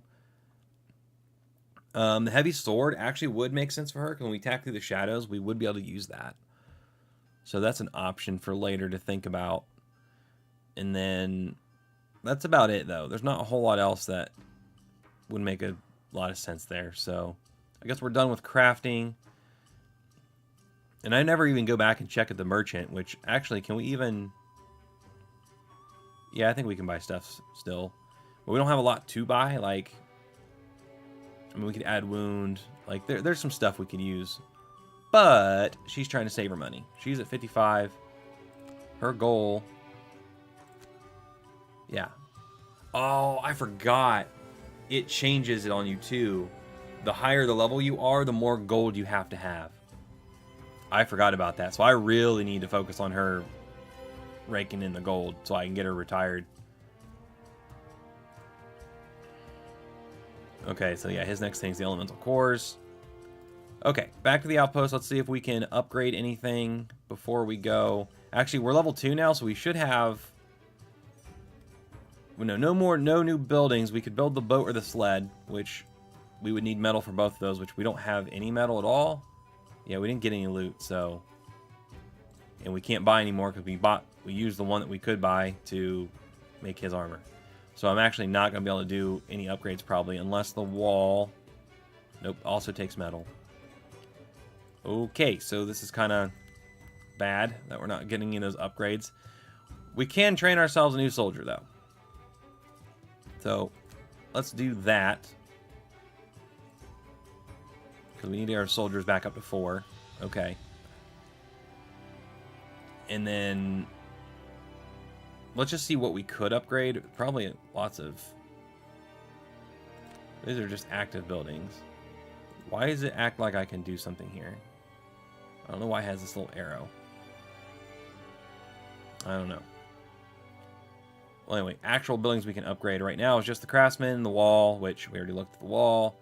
The heavy sword actually would make sense for her, because when we attack through the shadows, we would be able to use that. So that's an option for later to think about. And then that's about it, though. There's not a whole lot else that would make a lot of sense there. So I guess we're done with crafting. And I never even go back and check at the merchant, which actually, can we even... Yeah, I think we can buy stuff still. But we don't have a lot to buy. Like, I mean, we could add wound. Like, there's some stuff we could use. But she's trying to save her money. She's at 55. Her goal... Yeah. Oh, I forgot. It changes it on you, too. The higher the level you are, the more gold you have to have. I forgot about that. So I really need to focus on her raking in the gold so I can get her retired. Okay, so yeah, his next thing is the elemental cores. Okay, back to the outpost. Let's see if we can upgrade anything before we go. Actually, we're level 2 now, so we should have... No new buildings. We could build the boat or the sled, which we would need metal for both of those, which we don't have any metal at all. Yeah, we didn't get any loot, so... And we can't buy anymore because we used the one that we could buy to make his armor. So I'm actually not going to be able to do any upgrades probably, unless the wall... Nope, also takes metal. Okay, so this is kind of bad that we're not getting any of those upgrades. We can train ourselves a new soldier, though. So, let's do that. Because we need to get our soldiers back up to 4. Okay. And then... Let's just see what we could upgrade. Probably lots of... These are just active buildings. Why does it act like I can do something here? I don't know why it has this little arrow. I don't know. Well, anyway, actual buildings we can upgrade right now is just the craftsman, the wall, which we already looked at the wall.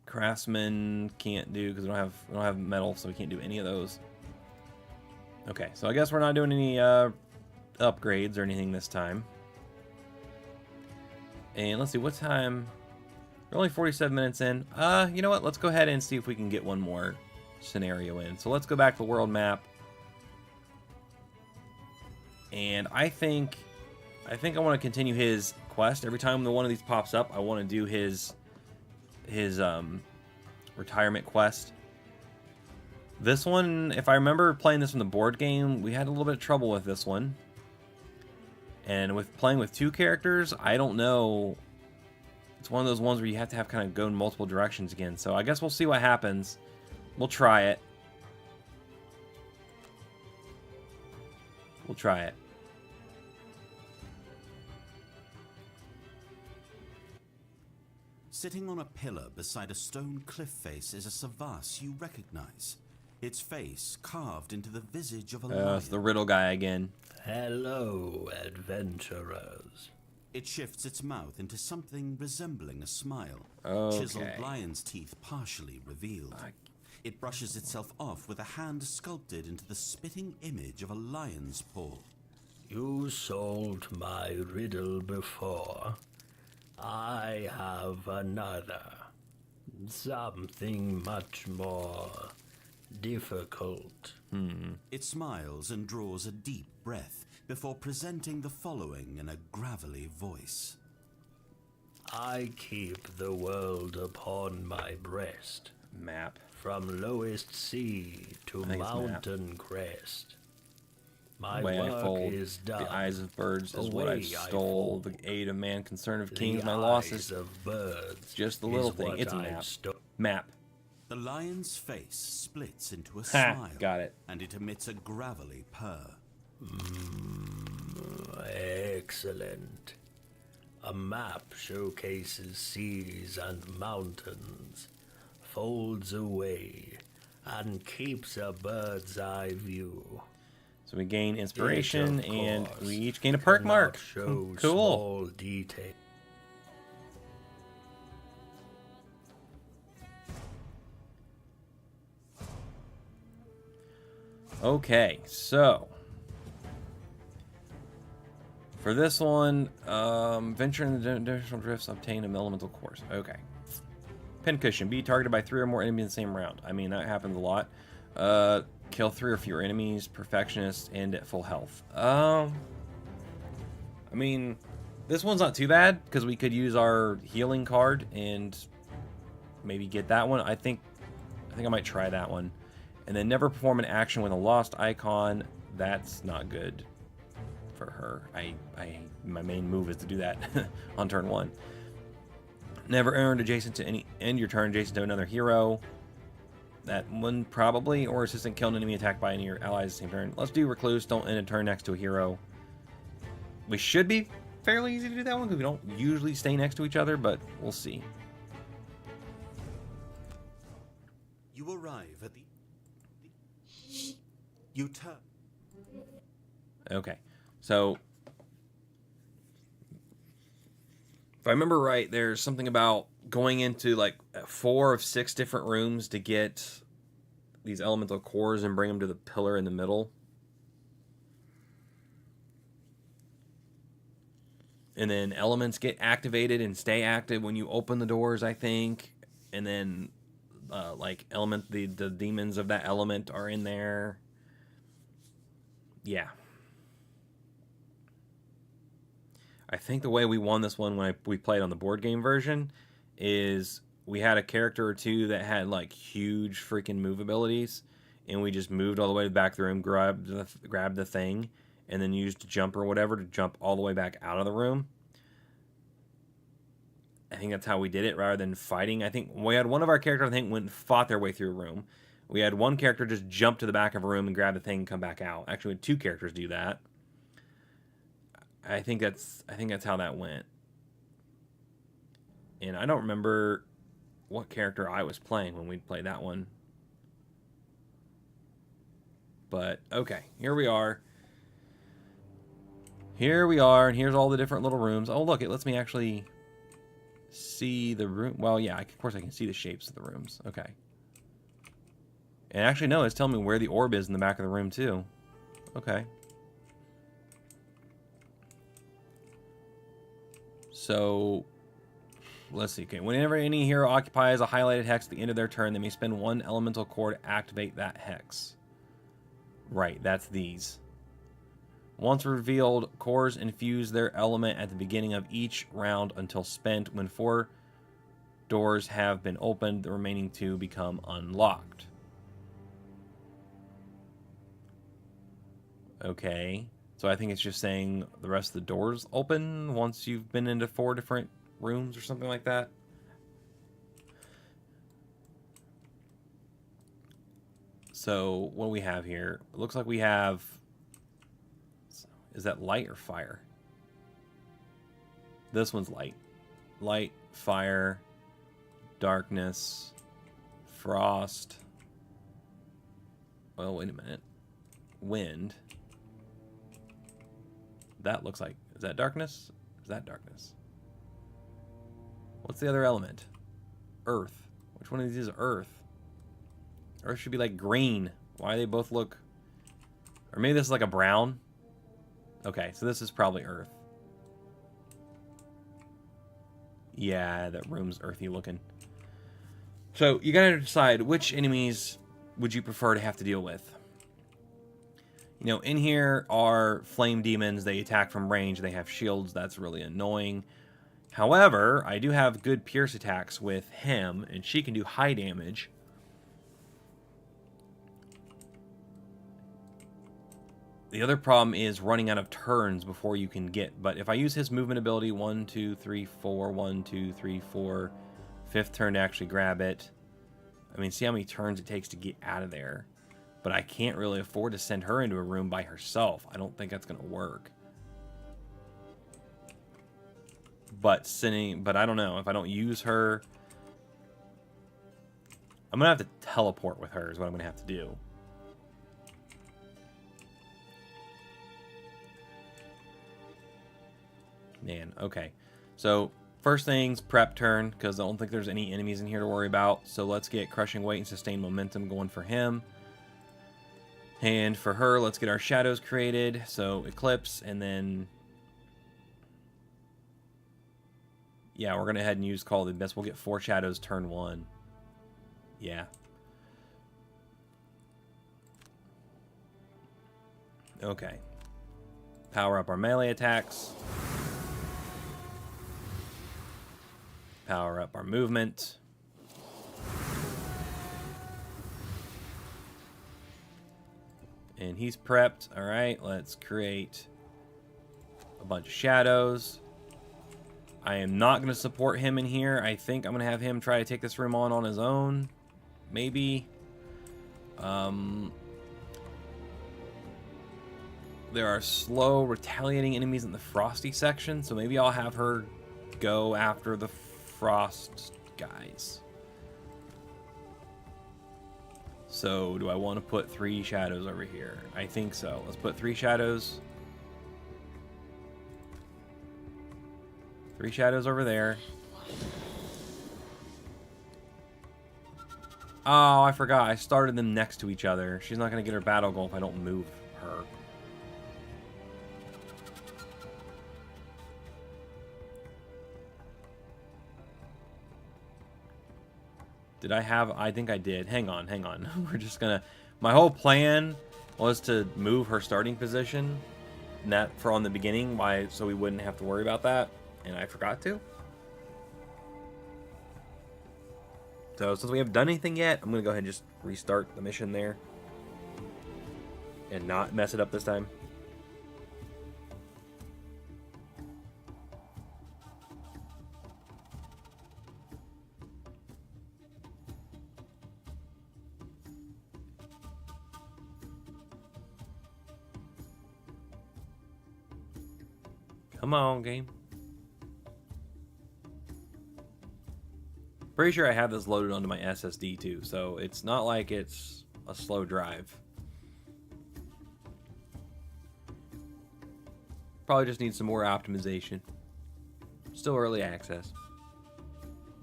Craftsman can't do because we don't have metal, so we can't do any of those. Okay, so I guess we're not doing any upgrades or anything this time. And let's see, what time? We're only 47 minutes in. You know what? Let's go ahead and see if we can get one more scenario in. So let's go back to the world map. And I think I want to continue his quest. Every time one of these pops up, I want to do his retirement quest. This one, if I remember playing this in the board game, we had a little bit of trouble with this one. And with playing with 2 characters, I don't know. It's one of those ones where you have to kind of go in multiple directions again. So I guess we'll see what happens. We'll try it. We'll try it. Sitting on a pillar beside a stone cliff face is a Savas you recognize. Its face carved into the visage of a lion. It's the riddle guy again. Hello, adventurers. It shifts its mouth into something resembling a smile. Okay. Chiseled lion's teeth partially revealed. It brushes itself off with a hand sculpted into the spitting image of a lion's paw. You solved my riddle before. I have another. Something much more difficult. It smiles and draws a deep breath before presenting the following in a gravelly voice. I keep the world upon my breast, Map. from lowest sea to I think it's mountain crest. My The way I work fold is done. the eyes of birds is what I Away I stole. The fold. aid of man, concern of The kings, my eyes losses. of birds Just the little is thing. what It's a I've map. sto- Map. The lion's face splits into a Ha! smile. Got it. And it emits a gravelly purr. Excellent. A map showcases seas and mountains, folds away, and keeps a bird's eye view. So we gain inspiration, It, of and course, we each gain a perk cannot mark. Show Cool. small detail. Okay, so for this one, venture in the dimensional drifts, obtain an elemental course. Okay. Pincushion. Be targeted by 3 or more enemies in the same round. I mean, that happens a lot. Kill 3 or fewer enemies. Perfectionist. And at full health. I mean, this one's not too bad because we could use our healing card and maybe get that one. I think I might try that one. And then never perform an action with a lost icon. That's not good for her. My main move is to do that on turn 1. Never earned adjacent to any end your turn adjacent to another hero. That one probably, or assistant kill an enemy attacked by any of your allies the same turn. Let's do Recluse. Don't end a turn next to a hero. We should be fairly easy to do that one because we don't usually stay next to each other, but we'll see. You arrive at the you turn. Okay, so if I remember right, there's something about going into like 4 of 6 different rooms to get these elemental cores and bring them to the pillar in the middle. And then elements get activated and stay active when you open the doors, I think. And then like the demons of that element are in there. Yeah. I think the way we won this one when we played on the board game version is we had a character or two that had like huge freaking move abilities, and we just moved all the way to the back of the room, grabbed the thing, and then used a jump or whatever to jump all the way back out of the room. I think that's how we did it rather than fighting. I think we had one of our characters, I think, went and fought their way through a room. We had one character just jump to the back of a room and grab the thing and come back out. Actually, we had 2 characters do that. I think that's how that went. And I don't remember what character I was playing when we played that one. But okay, here we are. Here we are, and here's all the different little rooms. Oh, look, it lets me actually see the room. Well, yeah, of course I can see the shapes of the rooms. Okay. And actually, no, it's telling me where the orb is in the back of the room, too. Okay. So, let's see. Okay, whenever any hero occupies a highlighted hex at the end of their turn, they may spend 1 elemental core to activate that hex. Right, that's these. Once revealed, cores infuse their element at the beginning of each round until spent. When 4 doors have been opened, the remaining 2 become unlocked. Okay, so I think it's just saying the rest of the doors open once you've been into 4 different rooms or something like that. So what do we have here? It looks like we have... Is that light or fire? This one's light. Light, fire, darkness, frost. Well, wait a minute. Wind. That looks like... Is that darkness? Is that darkness? What's the other element? Earth. Which one of these is Earth? Earth should be like green. Why do they both look... Or maybe this is like a brown. Okay, so this is probably Earth. Yeah, that room's earthy looking. So you gotta decide which enemies would you prefer to have to deal with. You know, in here are flame demons. They attack from range. They have shields. That's really annoying. However, I do have good pierce attacks with him, and she can do high damage. The other problem is running out of turns before you can get. But if I use his movement ability, 1, 2, 3, 4, 1, 2, 3, 4, 5th turn to actually grab it. I mean, see how many turns it takes to get out of there. But I can't really afford to send her into a room by herself. I don't think that's going to work. But I don't know. If I don't use her, I'm going to have to teleport with her is what I'm going to have to do. Man, okay. So, first things, prep turn, because I don't think there's any enemies in here to worry about. So let's get Crushing Weight and Sustained Momentum going for him. And for her, let's get our shadows created. So, Eclipse, and then... Yeah, we're going to head and use Call of the Abyss. We'll get 4 shadows turn 1. Yeah. Okay. Power up our melee attacks. Power up our movement. And he's prepped. Alright, let's create a bunch of shadows. I am not going to support him in here. I think I'm going to have him try to take this room on his own. Maybe. There are slow, retaliating enemies in the Frosty section, so maybe I'll have her go after the Frost guys. So, do I want to put 3 shadows over here? I think so. Let's put 3 shadows. 3 shadows over there. Oh, I forgot. I started them next to each other. She's not going to get her battle goal if I don't move her. Did I have... I think I did. Hang on, hang on. We're just going to... My whole plan was to move her starting position. And that for on the beginning, so we wouldn't have to worry about that. And I forgot to. So since we haven't done anything yet, I'm going to go ahead and just restart the mission there. And not mess it up this time. Come on, game. Pretty sure I have this loaded onto my SSD too, so it's not like it's a slow drive. Probably just need some more optimization. Still early access.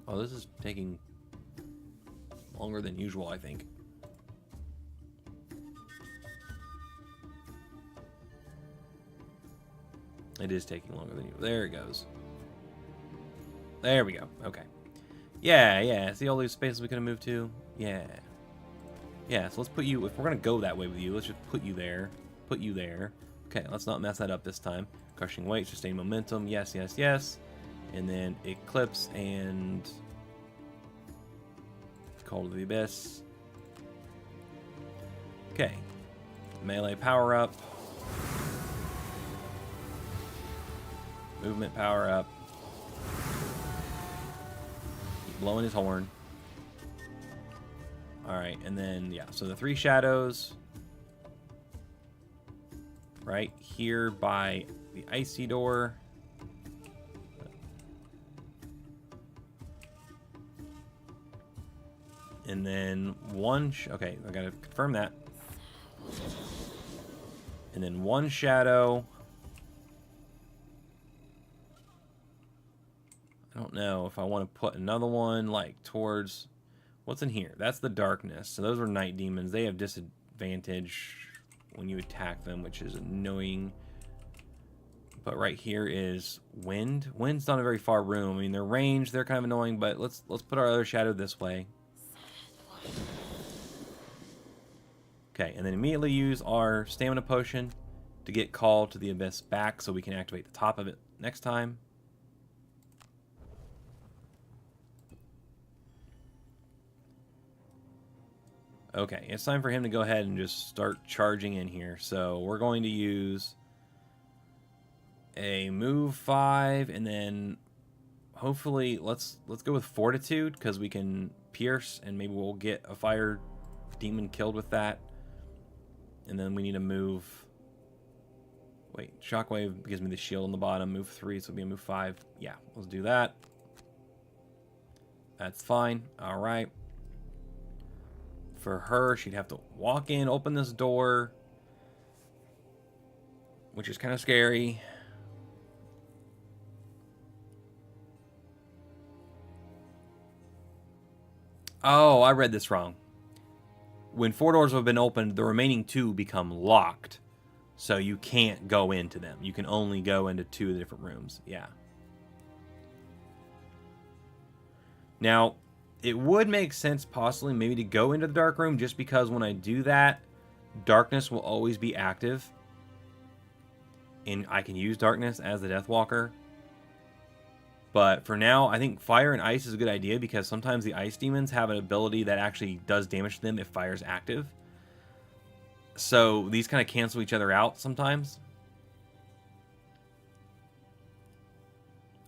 Oh, this is taking longer than usual, I think. It is taking longer than usual. There it goes. There we go. Okay. Yeah, yeah. See all these spaces we could have moved to? Yeah. Yeah, so let's put you... If we're going to go that way with you, let's just put you there. Put you there. Okay, let's not mess that up this time. Crushing weight, sustain momentum. Yes, yes, yes. And then Eclipse and... Call to the Abyss. Okay. Melee power up. Movement power up. Keep blowing his horn. Alright, and then, yeah, so the 3 shadows. Right here by the icy door. And then one... okay, I gotta confirm that. And then 1 shadow... I don't know if I want to put another one like towards what's in here. That's the darkness. So those are night demons. They have disadvantage when you attack them, which is annoying. But right here is wind. Wind's not a very far room. I mean, their range, they're kind of annoying, but let's put our other shadow this way. Okay, and then immediately use our stamina potion to get Call to the Abyss back so we can activate the top of it next time. Okay, it's time for him to go ahead and just start charging in here. So we're going to use a move 5, and then hopefully let's go with Fortitude, because we can pierce, and maybe we'll get a fire demon killed with that. And then we need to move... Wait, Shockwave gives me the shield on the bottom. Move 3, so it'll be a move 5. Yeah, let's do that. That's fine. All right. For her, she'd have to walk in, open this door, which is kind of scary. Oh, I read this wrong. When 4 doors have been opened, the remaining 2 become locked. So you can't go into them. You can only go into 2 of the different rooms. Yeah. Now, it would make sense possibly maybe to go into the dark room, just because when I do that, darkness will always be active. And I can use darkness as the Deathwalker. But for now, I think fire and ice is a good idea, because sometimes the ice demons have an ability that actually does damage to them if fire is active. So these kind of cancel each other out sometimes.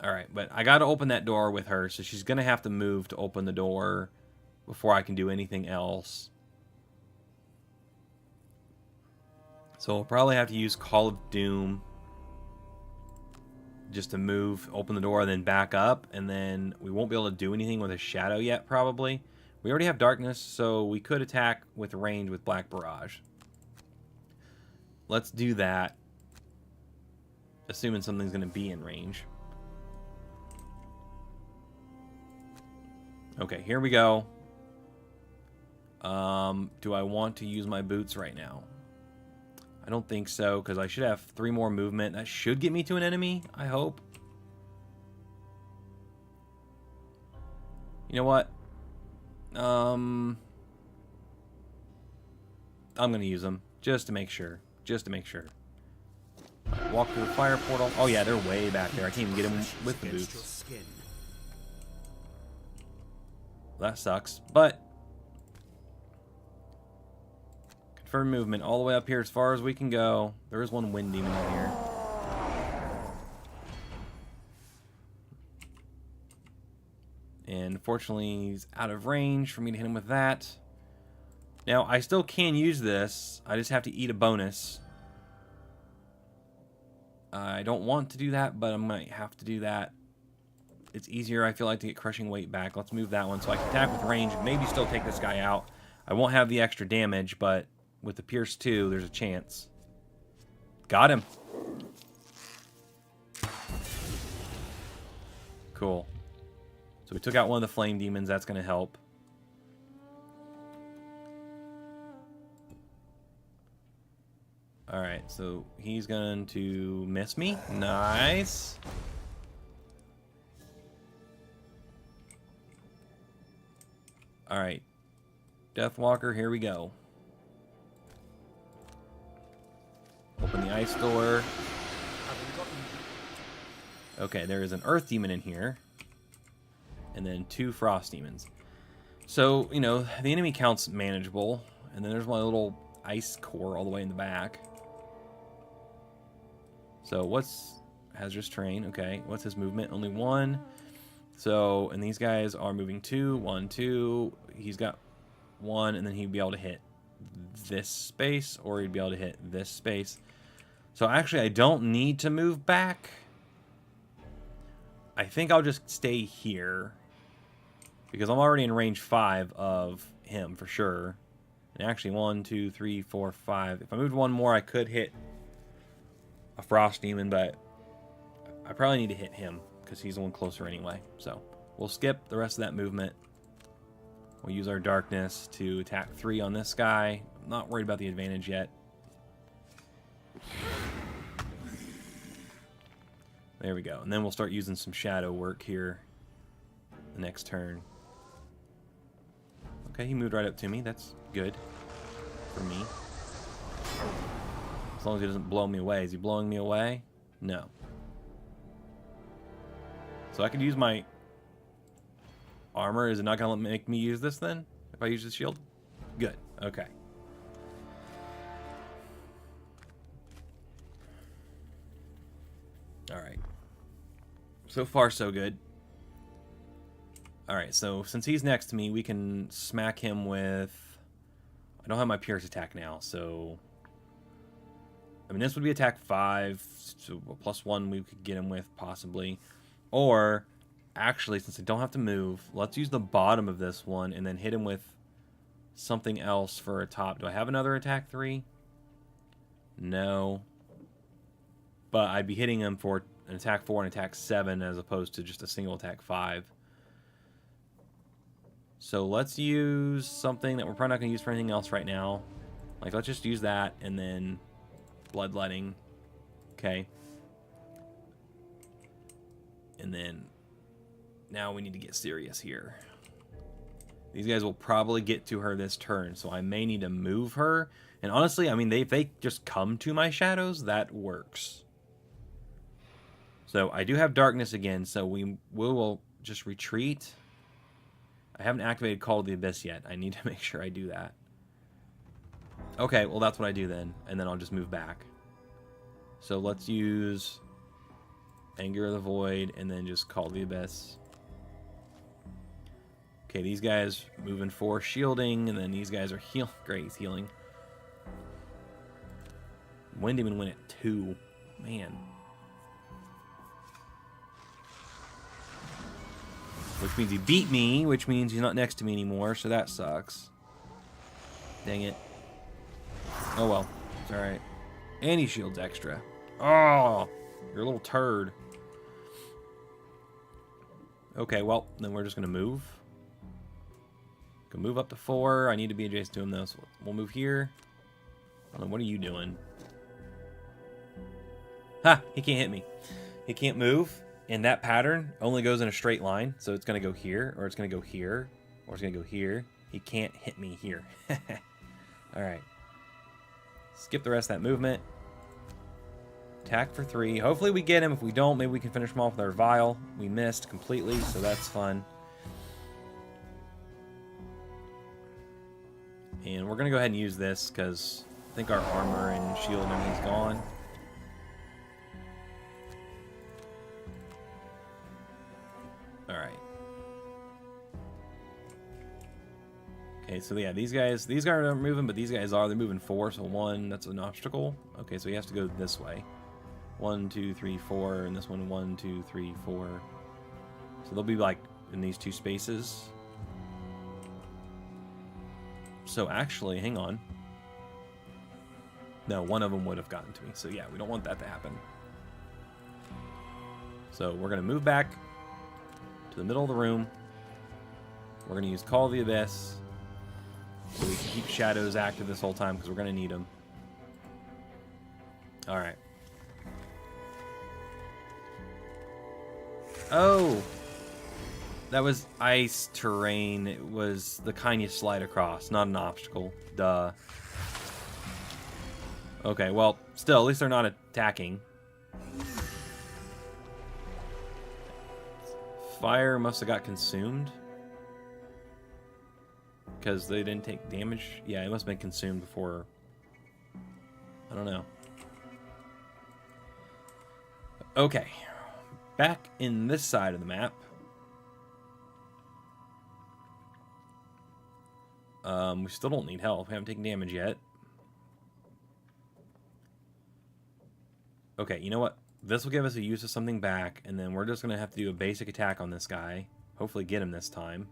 Alright, but I gotta open that door with her, so she's gonna have to move to open the door before I can do anything else. So we'll probably have to use Call of Doom just to move, open the door, and then back up, and then we won't be able to do anything with a shadow yet, probably. We already have darkness, so we could attack with range with Black Barrage. Let's do that, assuming something's going to be in range. Okay, here we go. Do I want to use my boots right now? I don't think so, because I should have 3 more movement. That should get me to an enemy, I hope. You know what? I'm going to use them, just to make sure. Just to make sure. Walk through the fire portal. Oh yeah, they're way back there. I can't even get them with the boots. That sucks, but... Confirm movement all the way up here as far as we can go. There is one wind demon in here. And unfortunately, he's out of range for me to hit him with that. Now, I still can use this. I just have to eat a bonus. I don't want to do that, but I might have to do that. It's easier, I feel like, to get crushing weight back. Let's move that one so I can attack with range. Maybe still take this guy out. I won't have the extra damage, but with the Pierce 2, there's a chance. Got him. Cool. So we took out one of the flame demons. That's going to help. Alright, so he's going to miss me. Nice. Alright. Deathwalker, here we go. Open the ice door. Okay, there is an earth demon in here. And then 2 frost demons. So, you know, the enemy count's manageable. And then there's my little ice core all the way in the back. So what's hazardous terrain? Okay, what's his movement? Only 1. So, and these guys are moving 2, 1, 2. He's got 1, and then he'd be able to hit this space, or he'd be able to hit this space. So actually, I don't need to move back. I think I'll just stay here, because I'm already in range 5 of him for sure. And actually, 1, 2, 3, 4, 5. If I moved 1 more, I could hit a frost demon, but I probably need to hit him because he's the one closer anyway. So we'll skip the rest of that movement. We'll use our darkness to attack 3 on this guy. I'm not worried about the advantage yet. There we go. And then we'll start using some shadow work here the next turn. Okay, he moved right up to me. That's good for me. As long as he doesn't blow me away. Is he blowing me away? No. So I could use my armor. Is it not going to make me use this then? If I use the shield? Good. Okay. Alright. So far, so good. Alright, so since he's next to me, we can smack him with... I don't have my Pierce attack now, so... I mean, this would be attack 5, so +1 we could get him with, possibly. Or, actually, since I don't have to move, let's use the bottom of this one and then hit him with something else for a top. Do I have another attack 3? No. But I'd be hitting him for an attack 4 and attack 7 as opposed to just a single attack 5. So let's use something that we're probably not going to use for anything else right now. Like, let's just use that and then bloodletting. Okay. And then now we need to get serious here. These guys will probably get to her this turn, so I may need to move her. And honestly, I mean, if they just come to my shadows, that works. So I do have darkness again, so we will just retreat. I haven't activated Call of the Abyss yet. I need to make sure I do that. Okay, well that's what I do then, and then I'll just move back. So let's use Anger of the Void, and then just Call the Abyss. Okay, these guys moving 4, shielding, and then these guys are heal. Great, he's healing. Wind Demon win at 2. Man. Which means he beat me, which means he's not next to me anymore, so that sucks. Dang it. Oh well, it's alright. And he shields extra. Oh, you're a little turd. Okay, well, then we're just going to move. Can move up to 4. I need to be adjacent to him, though, so we'll move here. What are you doing? Ha! He can't hit me. He can't move, and that pattern only goes in a straight line, so it's going to go here, or it's going to go here, or it's going to go here. He can't hit me here. Alright. Skip the rest of that movement. Attack for 3. Hopefully we get him. If we don't, maybe we can finish him off with our Vial. We missed completely, so that's fun. And we're going to go ahead and use this, because I think our armor and shield and everything's gone. Alright. Okay, so yeah, these guys aren't moving, but these guys are. They're moving 4, so 1, that's an obstacle. Okay, so he has to go this way. 1, 2, 3, 4, and this one 1, 2, 3, 4. So they'll be like in these 2 spaces. So actually, hang on. No, one of them would have gotten to me. So yeah, we don't want that to happen. So we're going to move back to the middle of the room. We're going to use Call of the Abyss, so we can keep shadows active this whole time, because we're going to need them. Alright. Oh! That was ice terrain. It was the kind you slide across, not an obstacle. Duh. Okay, well, still, at least they're not attacking. Fire must have got consumed. Because they didn't take damage. Yeah, it must have been consumed before. I don't know. Okay. Back in this side of the map. We still don't need help. We haven't taken damage yet. Okay, you know what? This will give us a use of something back, and then we're just going to have to do a basic attack on this guy. Hopefully get him this time.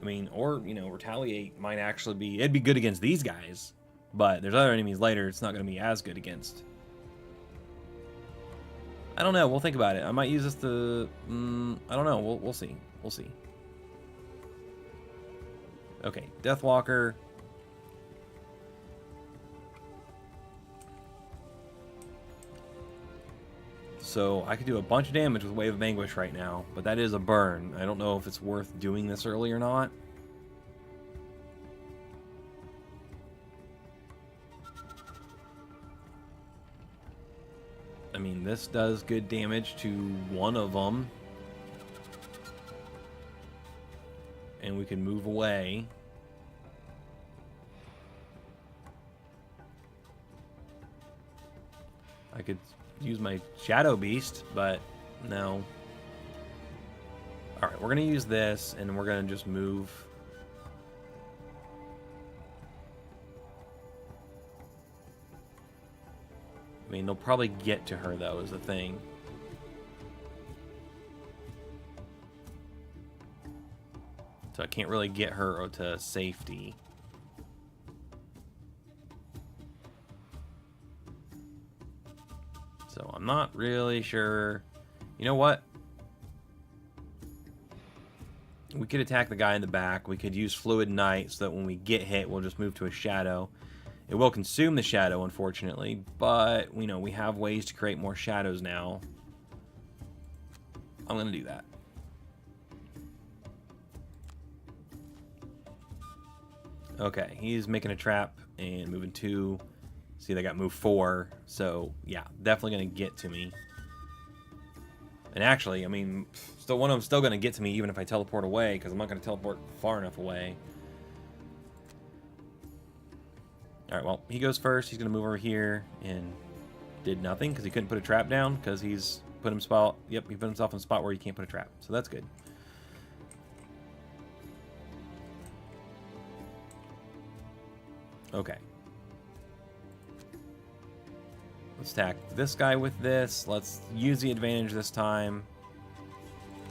I mean, or, you know, Retaliate might actually be... It'd be good against these guys, but there's other enemies later it's not going to be as good against. I don't know. We'll think about it. I might use this to... I don't know. We'll see. We'll see. Okay, Deathwalker. So I could do a bunch of damage with Wave of Anguish right now, but that is a burn. I don't know if it's worth doing this early or not. I mean, this does good damage to one of them. And we can move away. I could use my Shadow Beast, but no. Alright, we're going to use this, and we're going to just move. I mean, they'll probably get to her, though, is the thing. So I can't really get her to safety. So I'm not really sure. You know what? We could attack the guy in the back. We could use Fluid Knight so that when we get hit, we'll just move to a shadow. It will consume the shadow, unfortunately, but you know, we have ways to create more shadows now. I'm going to do that. Okay, he's making a trap and moving 2. See, they got move 4, so yeah, definitely going to get to me. And actually, I mean, still one of them's still going to get to me even if I teleport away, because I'm not going to teleport far enough away. Alright, well, he goes first. He's going to move over here and did nothing because he couldn't put a trap down because he's put himself... Yep, he put himself in a spot where he can't put a trap. So that's good. Okay. Let's attack this guy with this. Let's use the advantage this time.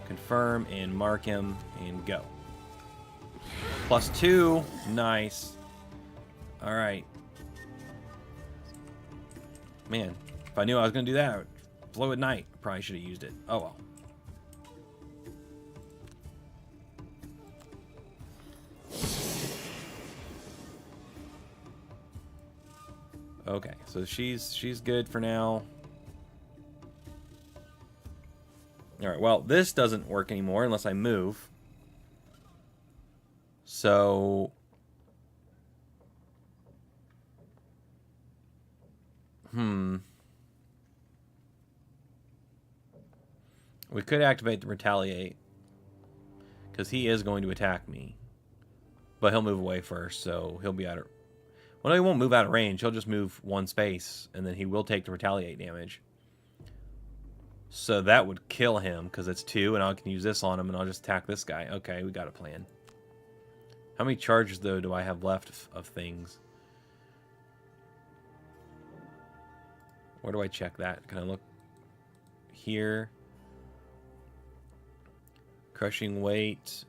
Confirm and mark him and go. +2. Nice. Alright. Man, if I knew I was going to do that, I would flow at night. Probably should have used it. Oh well. Okay, so she's good for now. Alright, well, this doesn't work anymore unless I move. So... We could activate the retaliate. Because he is going to attack me. But he'll move away first, so he'll be out of... Well, no, he won't move out of range. He'll just move one space, and then he will take the retaliate damage. So that would kill him, because it's 2, and I can use this on him, and I'll just attack this guy. Okay, we got a plan. How many charges, though, do I have left of things? Where do I check that? Can I look here? Crushing weight.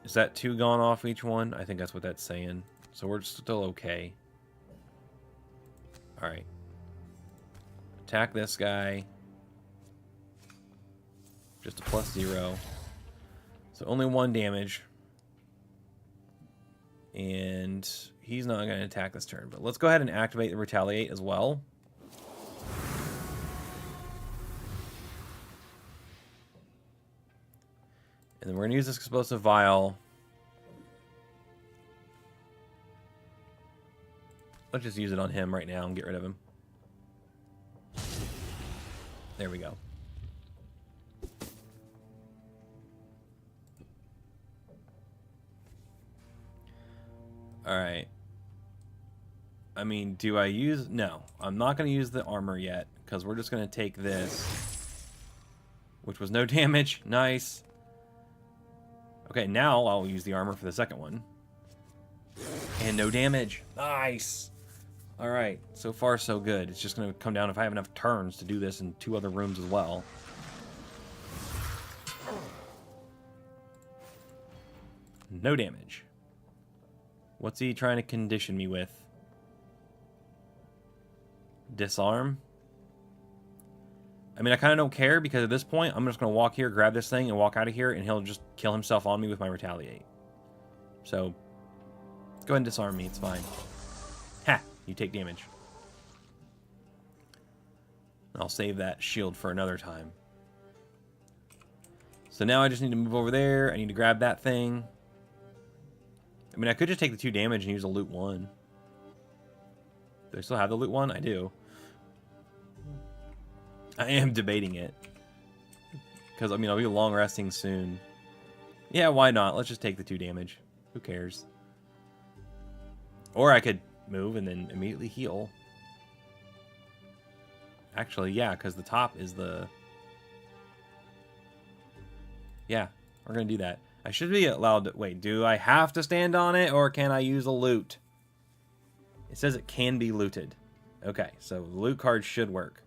Is that 2 gone off each one? I think that's what that's saying. So we're still okay. Alright. Attack this guy. Just a +0. So only 1 damage. And he's not going to attack this turn. But let's go ahead and activate the retaliate as well. And then we're going to use this explosive vial. Let's just use it on him right now and get rid of him. There we go. Alright. I mean, do I use... No, I'm not going to use the armor yet, because we're just going to take this. Which was no damage. Nice. Okay, now I'll use the armor for the second one. And no damage. Nice. Alright, so far so good. It's just going to come down if I have enough turns to do this in 2 other rooms as well. No damage. What's he trying to condition me with? Disarm? I mean, I kind of don't care, because at this point, I'm just going to walk here, grab this thing, and walk out of here, and he'll just kill himself on me with my retaliate. So, go ahead and disarm me. It's fine. Ha! You take damage. I'll save that shield for another time. So now I just need to move over there. I need to grab that thing. I mean, I could just take the 2 damage and use a loot 1. Do I still have the loot 1? I do. I am debating it. Because, I mean, I'll be long resting soon. Yeah, why not? Let's just take the 2 damage. Who cares? Or I could move and then immediately heal. Actually, yeah, because the top is the... Yeah, we're going to do that. I should be allowed to... Wait, do I have to stand on it, or can I use a loot? It says it can be looted. Okay, so the loot card should work.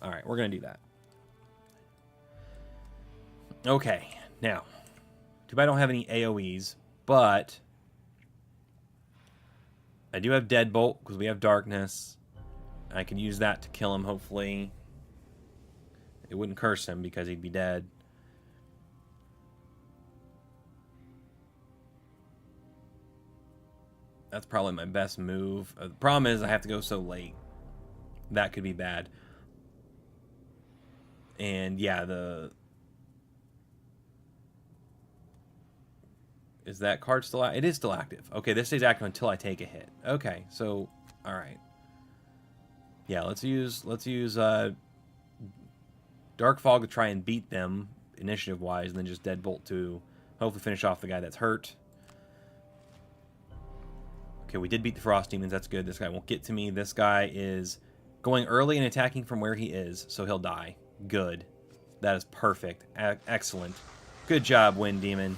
Alright, we're going to do that. Okay, now. Too bad I don't have any AoEs, but... I do have Deadbolt, because we have Darkness. I can use that to kill him, hopefully. It wouldn't curse him, because he'd be dead. That's probably my best move. The problem is I have to go so late. That could be bad. And yeah, is that card still active? It is still active. Okay, this stays active until I take a hit. Okay, so all right. Yeah, let's use Dark Fog to try and beat them initiative wise, and then just Deadbolt to hopefully finish off the guy that's hurt. Okay, we did beat the Frost Demons. That's good. This guy won't get to me. This guy is going early and attacking from where he is, so he'll die. Good. That is perfect. Excellent. Good job, Wind Demon.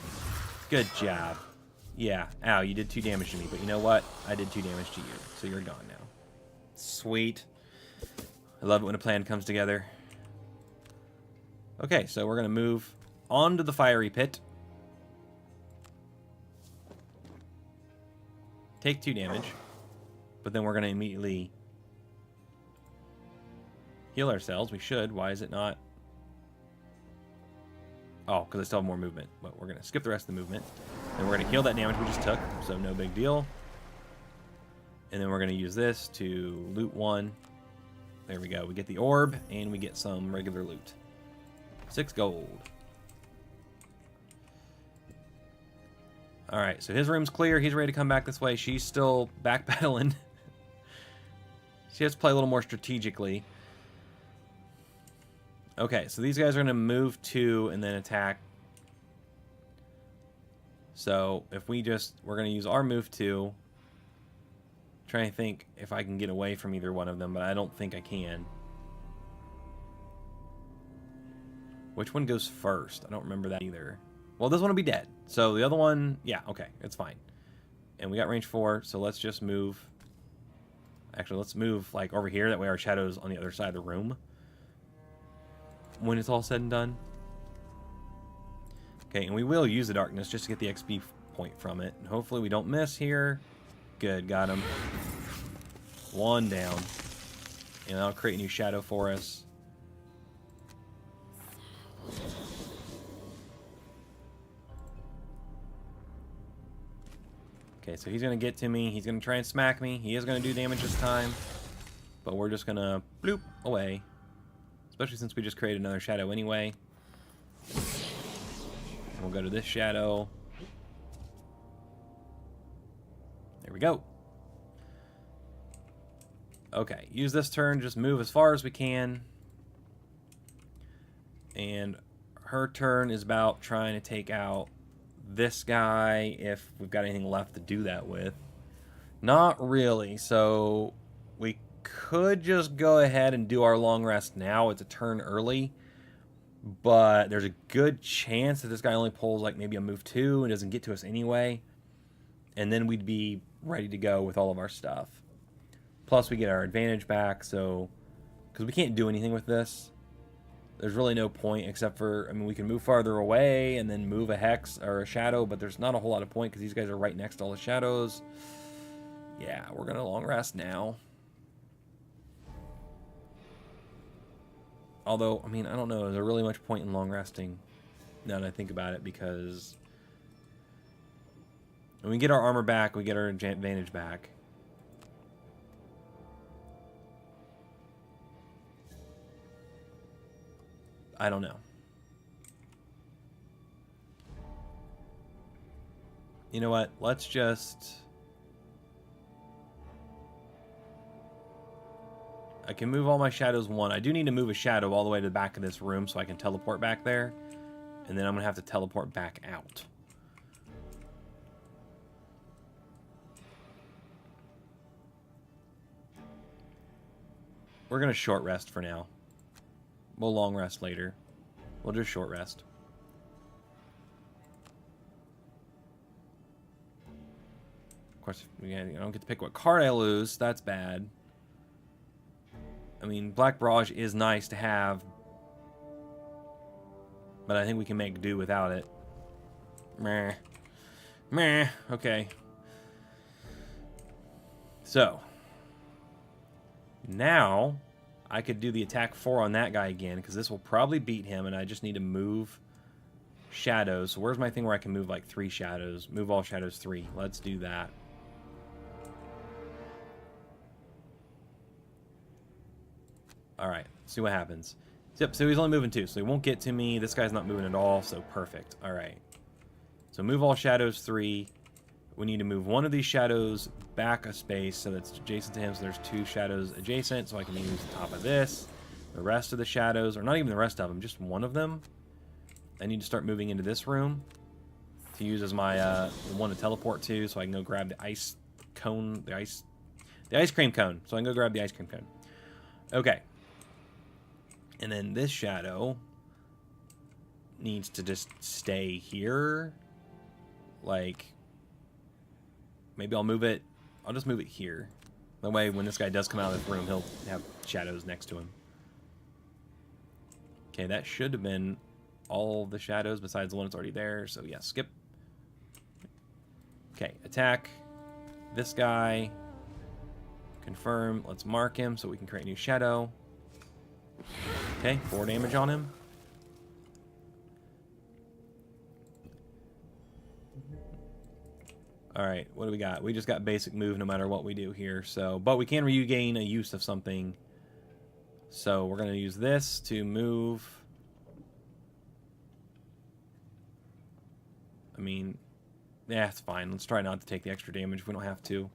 Good job. Yeah. Ow, you did 2 damage to me, but you know what? I did 2 damage to you, so you're gone now. Sweet. I love it when a plan comes together. Okay, so we're going to move onto the fiery pit. Take 2 damage, but then we're going to immediately heal ourselves. We should. Why is it not? Oh, because I still have more movement. But we're going to skip the rest of the movement. And we're going to heal that damage we just took, so no big deal. And then we're going to use this to loot 1. There we go. We get the orb, and we get some regular loot. 6 gold. Alright, so his room's clear. He's ready to come back this way. She's still backpedaling. She has to play a little more strategically. Okay, so these guys are going to move 2 and then attack. So if we're going to use our move 2. Trying to think if I can get away from either one of them, but I don't think I can. Which one goes first? I don't remember that either. Well, this one will be dead. So the other one, yeah, okay, it's fine. And we got range 4, so let's just move. Actually, let's move like over here. That way our shadow's on the other side of the room when it's all said and done. Okay, and we will use the darkness just to get the XP point from it. And hopefully we don't miss here. Good, got him. 1 down. And that'll create a new shadow for us. Okay, so he's going to get to me. He's going to try and smack me. He is going to do damage this time. But we're just going to bloop away. Especially since we just created another shadow anyway. We'll go to this shadow. There we go. Okay, use this turn. Just move as far as we can. And her turn is about trying to take out this guy, if we've got anything left to do that with. Not really, so we could just go ahead and do our long rest now. It's a turn early, but there's a good chance that this guy only pulls like maybe a move 2 and doesn't get to us anyway, and then we'd be ready to go with all of our stuff. Plus we get our advantage back, so because we can't do anything with this. There's really no point except for, I mean, we can move farther away and then move a hex or a shadow, but there's not a whole lot of point because these guys are right next to all the shadows. Yeah, we're going to long rest now. Although, I mean, I don't know. Is there really much point in long resting now that I think about it? Because when we get our armor back, we get our advantage back. I don't know. You know what? Let's just... I can move all my shadows 1. I do need to move a shadow all the way to the back of this room so I can teleport back there. And then I'm going to have to teleport back out. We're going to short rest for now. We'll long rest later. We'll just short rest. Of course, I don't get to pick what card I lose. That's bad. I mean, Black Barrage is nice to have, but I think we can make do without it. Meh. Meh. Okay. So, now I could do the attack 4 on that guy again, because this will probably beat him, and I just need to move shadows. So where's my thing where I can move like 3 shadows? Move all shadows 3. Let's do that. Alright, see what happens. Yep, so he's only moving 2, so he won't get to me. This guy's not moving at all, so perfect. Alright. So move all shadows 3. We need to move one of these shadows back a space so that's adjacent to him, so there's 2 shadows adjacent, so I can use the top of this. The rest of the shadows, or not even the rest of them, just one of them. I need to start moving into this room to use as my the one to teleport to, so I can go grab the ice cone, the ice cream cone. So I can go grab the ice cream cone. Okay. And then this shadow needs to just stay here. Like, maybe I'll move it. I'll just move it here. That way, when this guy does come out of this room, he'll have shadows next to him. Okay, that should have been all the shadows besides the one that's already there. So yeah, skip. Okay, attack this guy. Confirm. Let's mark him so we can create a new shadow. Okay, 4 damage on him. Alright, what do we got? We just got basic move no matter what we do here. So, but we can regain a use of something. So we're going to use this to move. I mean, yeah, it's fine. Let's try not to take the extra damage if we don't have to.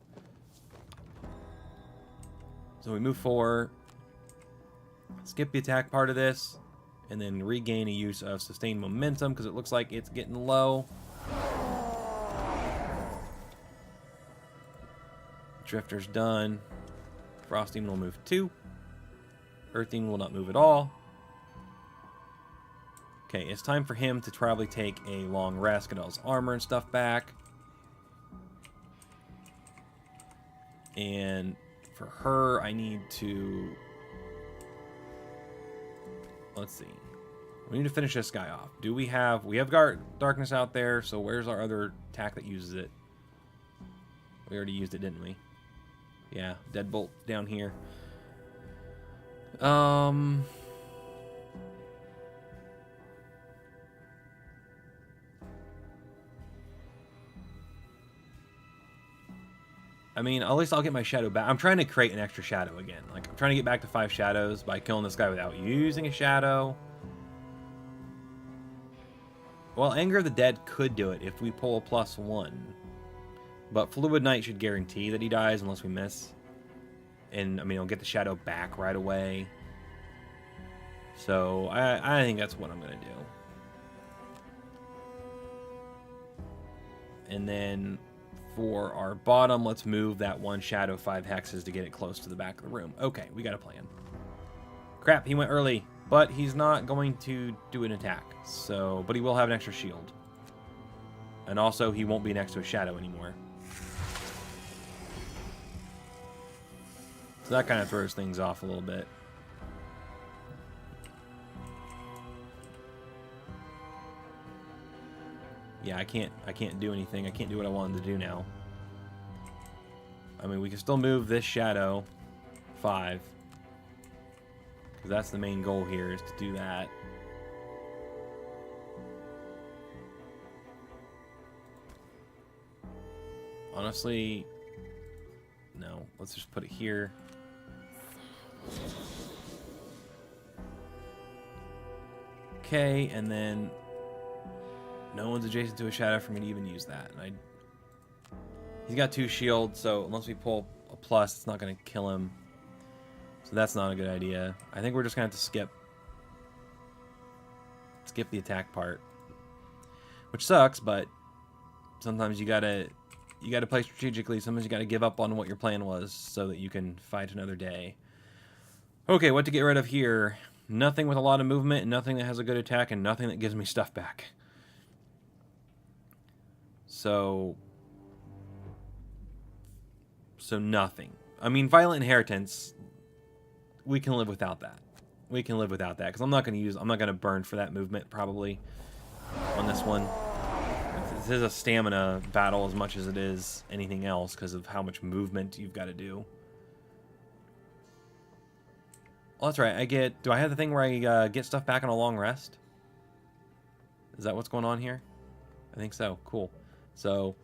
So we move 4. Skip the attack part of this. And then regain a use of sustained momentum because it looks like it's getting low. Drifter's done. Frost Demon will move 2. Earth Demon will not move at all. Okay, it's time for him to probably take a long rest, get all his armor and stuff back. And for her, I need to... Let's see. We need to finish this guy off. Do we have... We have darkness out there, so where's our other attack that uses it? We already used it, didn't we? Yeah, Deadbolt down here. I mean, at least I'll get my shadow back. I'm trying to create an extra shadow again. Like, I'm trying to get back to 5 shadows by killing this guy without using a shadow. Well, Anger of the Dead could do it if we pull a +1. But Fluid Knight should guarantee that he dies unless we miss. And, I mean, I'll get the shadow back right away. So, I think that's what I'm going to do. And then, for our bottom, let's move that one shadow 5 hexes to get it close to the back of the room. Okay, we got a plan. Crap, he went early. But he's not going to do an attack. So, but he will have an extra shield. And also, he won't be next to a shadow anymore. So that kind of throws things off a little bit. Yeah, I can't do anything. I can't do what I wanted to do now. I mean, we can still move this shadow 5. Because that's the main goal here, is to do that. Honestly, no. Let's just put it here. Okay, and then no one's adjacent to a shadow for me to even use that. And he's got 2 shields, so unless we pull a plus, it's not going to kill him. So that's not a good idea. I think we're just going to have to skip the attack part. Which sucks, but sometimes you gotta play strategically. Sometimes you gotta give up on what your plan was so that you can fight another day. Okay, what to get rid of here? Nothing with a lot of movement, nothing that has a good attack, and nothing that gives me stuff back. So nothing. I mean, Violent Inheritance, we can live without that. We can live without that, because I'm not going to burn for that movement, probably, on this one. This is a stamina battle as much as it is anything else, because of how much movement you've got to do. Well, that's right. Do I have the thing where I get stuff back on a long rest? Is that what's going on here? I think so. Cool. So,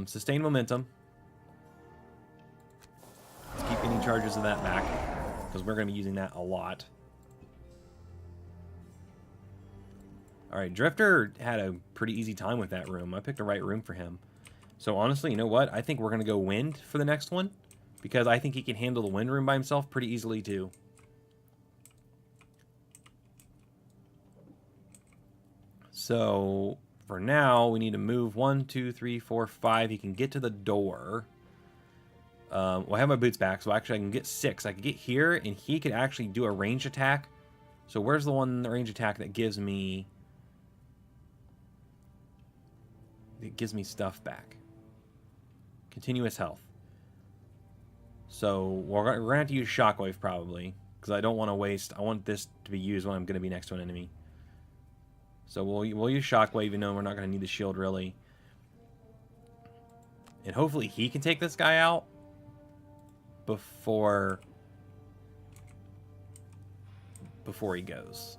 sustain momentum. Let's keep getting charges of that back, because we're going to be using that a lot. Alright, Drifter had a pretty easy time with that room. I picked the right room for him. So honestly, you know what? I think we're going to go Wind for the next one, because I think he can handle the Wind room by himself pretty easily too. So, for now, we need to move 1, 2, 3, 4, 5. He can get to the door. Well, I have my boots back, so actually I can get 6. I could get here, and he could actually do a ranged attack. So where's the one range attack that gives me... It gives me stuff back. Continuous health. So we're going to have to use Shockwave probably, because I don't want to waste... I want this to be used when I'm going to be next to an enemy. So we'll use Shockwave, even though we're not going to need the shield really. And hopefully he can take this guy out before he goes.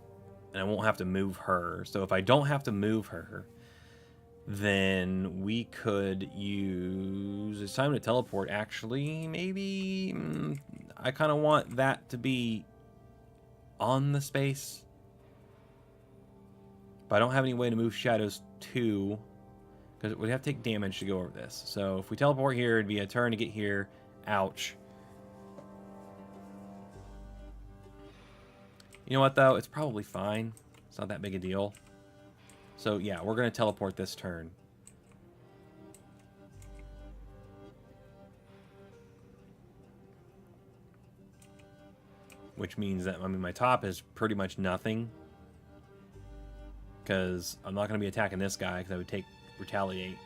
And I won't have to move her. So if I don't have to move her, then we could use... It's time to teleport, actually. Maybe... I kind of want that to be on the space. But I don't have any way to move shadows to... Because we'd have to take damage to go over this. So if we teleport here, it'd be a turn to get here. Ouch. You know what, though? It's probably fine. It's not that big a deal. So, yeah, we're going to teleport this turn. Which means that, I mean, my top is pretty much nothing. Because I'm not going to be attacking this guy, because I would take retaliate.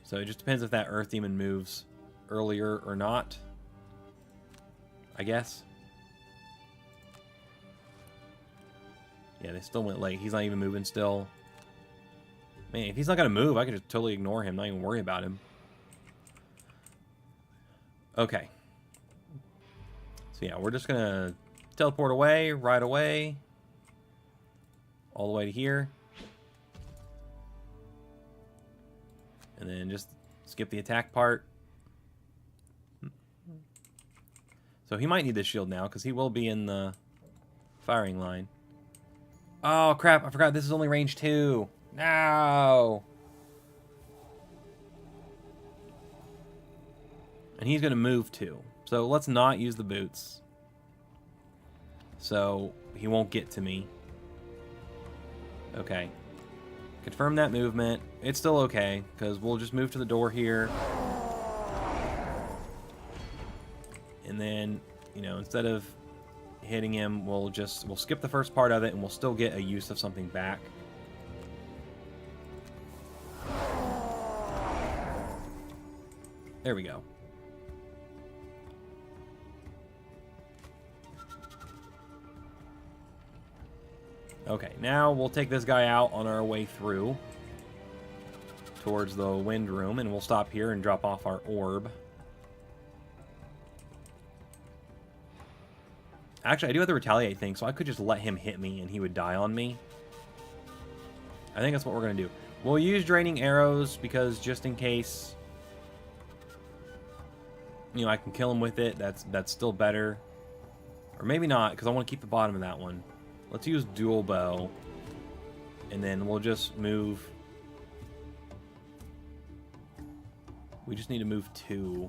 So it just depends if that Earth Demon moves earlier or not, I guess. Yeah, they still went late. He's not even moving still. Man, if he's not going to move, I could just totally ignore him, not even worry about him. Okay. So yeah, we're just going to teleport away, right away. All the way to here. And then just skip the attack part. So he might need this shield now, because he will be in the firing line. Oh, crap. I forgot this is only range 2. No! And he's going to move too. So let's not use the boots. So he won't get to me. Okay. Confirm that movement. It's still okay, because we'll just move to the door here. And then, you know, instead of hitting him, we'll skip the first part of it, and we'll still get a use of something back. There we go. Okay, now we'll take this guy out on our way through towards the wind room, and we'll stop here and drop off our orb. Actually, I do have the retaliate thing, so I could just let him hit me and he would die on me. I think that's what we're going to do. We'll use draining arrows because just in case, you know, I can kill him with it. That's still better. Or maybe not, because I want to keep the bottom of that one. Let's use dual bow. And then we'll just move. We just need to move 2.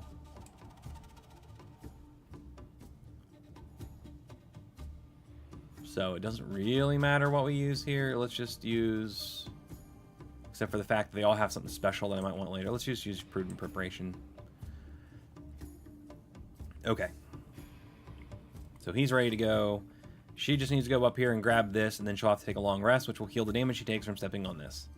So it doesn't really matter what we use here. Let's just use... Except for the fact that they all have something special that I might want later. Let's just use Prudent Preparation. Okay. So he's ready to go. She just needs to go up here and grab this, and then she'll have to take a long rest, which will heal the damage she takes from stepping on this.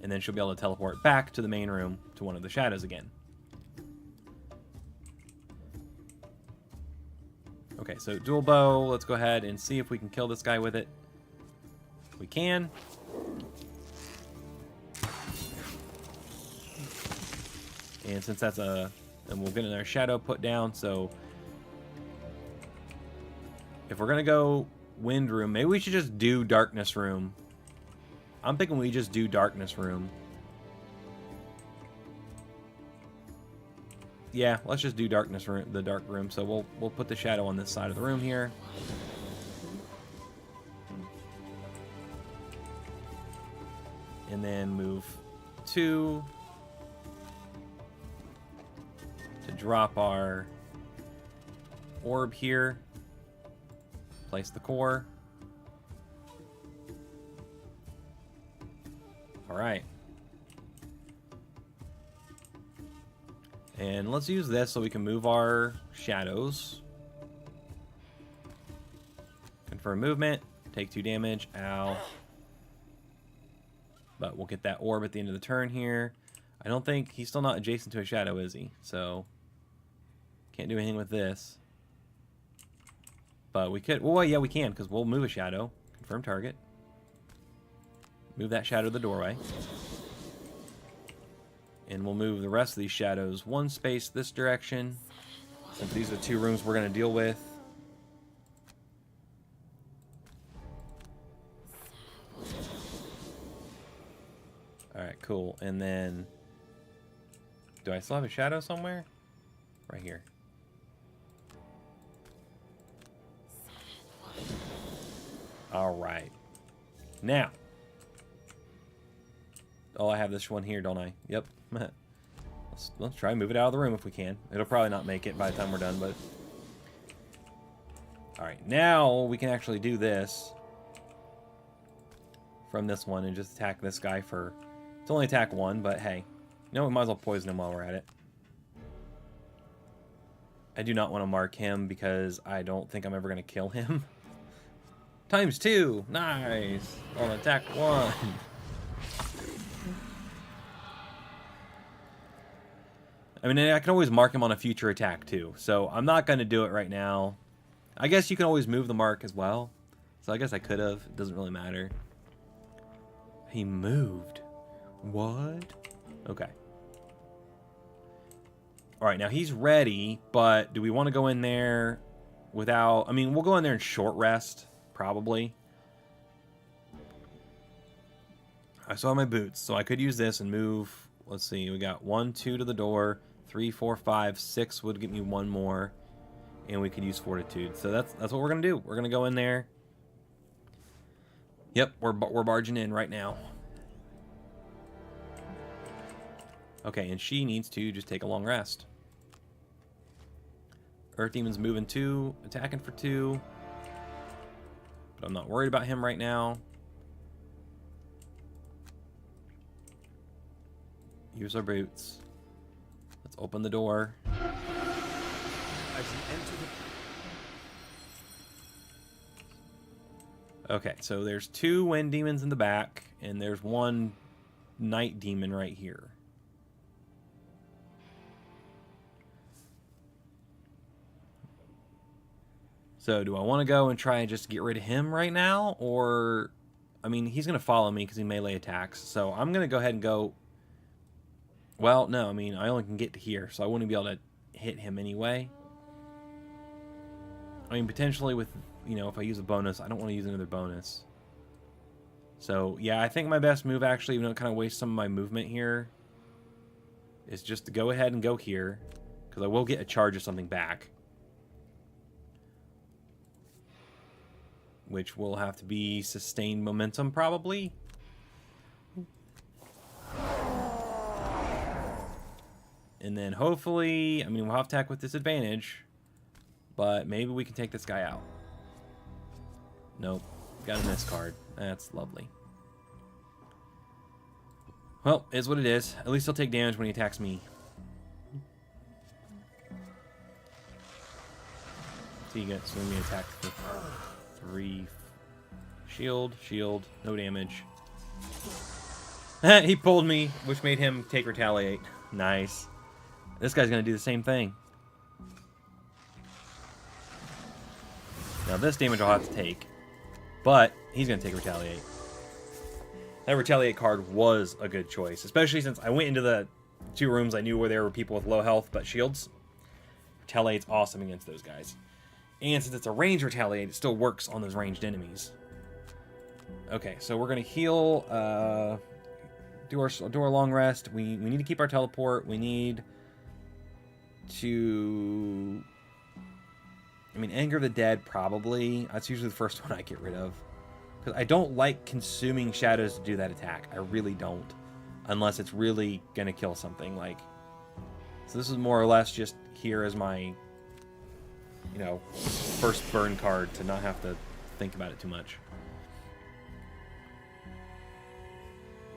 And then she'll be able to teleport back to the main room to one of the shadows again. Okay, so dual bow. Let's go ahead and see if we can kill this guy with it. We can. And since that's a... And we'll get another shadow put down, so... If we're going to go wind room, maybe we should just do darkness room. I'm thinking we just do darkness room. Yeah, let's just do darkness room, the dark room. So we'll put the shadow on this side of the room here. And then move 2 to drop our orb here. Place the core. Alright. And let's use this so we can move our shadows. Confirm movement. Take 2 damage. Ow. But we'll get that orb at the end of the turn here. I don't think... He's still not adjacent to a shadow, is he? So... Can't do anything with this. But we could... Well, yeah, we can, because we'll move a shadow. Confirm target. Move that shadow to the doorway. And we'll move the rest of these shadows 1 space this direction. Since these are the 2 rooms we're going to deal with. Alright, cool. And then... Do I still have a shadow somewhere? Right here. Alright. Now. Oh, I have this one here, don't I? Yep. let's try and move it out of the room if we can. It'll probably not make it by the time we're done, but... Alright, now we can actually do this. From this one and just attack this guy for... It's only attack 1, but hey. You know, we might as well poison him while we're at it. I do not want to mark him because I don't think I'm ever going to kill him. Times 2! Nice! On attack 1. I mean, I can always mark him on a future attack too, so I'm not going to do it right now. I guess you can always move the mark as well. So I guess I could have. It doesn't really matter. He moved. What? Okay. Alright, now he's ready, but do we want to go in there without... I mean, we'll go in there in short rest, probably. I still have my boots, so I could use this and move... Let's see, we got 1, 2 to the door, 3, 4, 5, 6 would give me 1 more, and we could use Fortitude. So that's what we're going to do. We're going to go in there. Yep, we're barging in right now. Okay, and she needs to just take a long rest. Earth Demon's moving 2, attacking for 2. But I'm not worried about him right now. Use our boots. Let's open the door. As you enter the... Okay, so there's 2 wind demons in the back, and there's 1 night demon right here. So do I want to go and try and just get rid of him right now? Or, I mean, he's going to follow me because he melee attacks. So I'm going to go ahead and go... Well, no, I mean, I only can get to here, so I wouldn't be able to hit him anyway. I mean, potentially with, you know, if I use a bonus, I don't want to use another bonus. So, yeah, I think my best move actually, even though it kind of wastes some of my movement here, is just to go ahead and go here, because I will get a charge of something back. Which will have to be sustained momentum, probably. And then hopefully, I mean, we'll have attack with disadvantage, but maybe we can take this guy out. Nope. Got a miss card. That's lovely. Well, is what it is. At least he'll take damage when he attacks me. So you get, so let me attack for 3. Shield, no damage. He pulled me, which made him take retaliate. Nice. This guy's gonna do the same thing. Now this damage I'll have to take, but he's gonna take retaliate. That retaliate card was a good choice, especially since I went into the 2 rooms I knew where there were people with low health but shields. Retaliate's awesome against those guys. And since it's a range retaliate, it still works on those ranged enemies. Okay, so we're gonna heal, do our long rest. We need to keep our teleport. We need to... I mean, Anger of the Dead, probably. That's usually the first one I get rid of. Because I don't like consuming shadows to do that attack. I really don't. Unless it's really going to kill something. Like, so this is more or less just here as my, you know, first burn card to not have to think about it too much.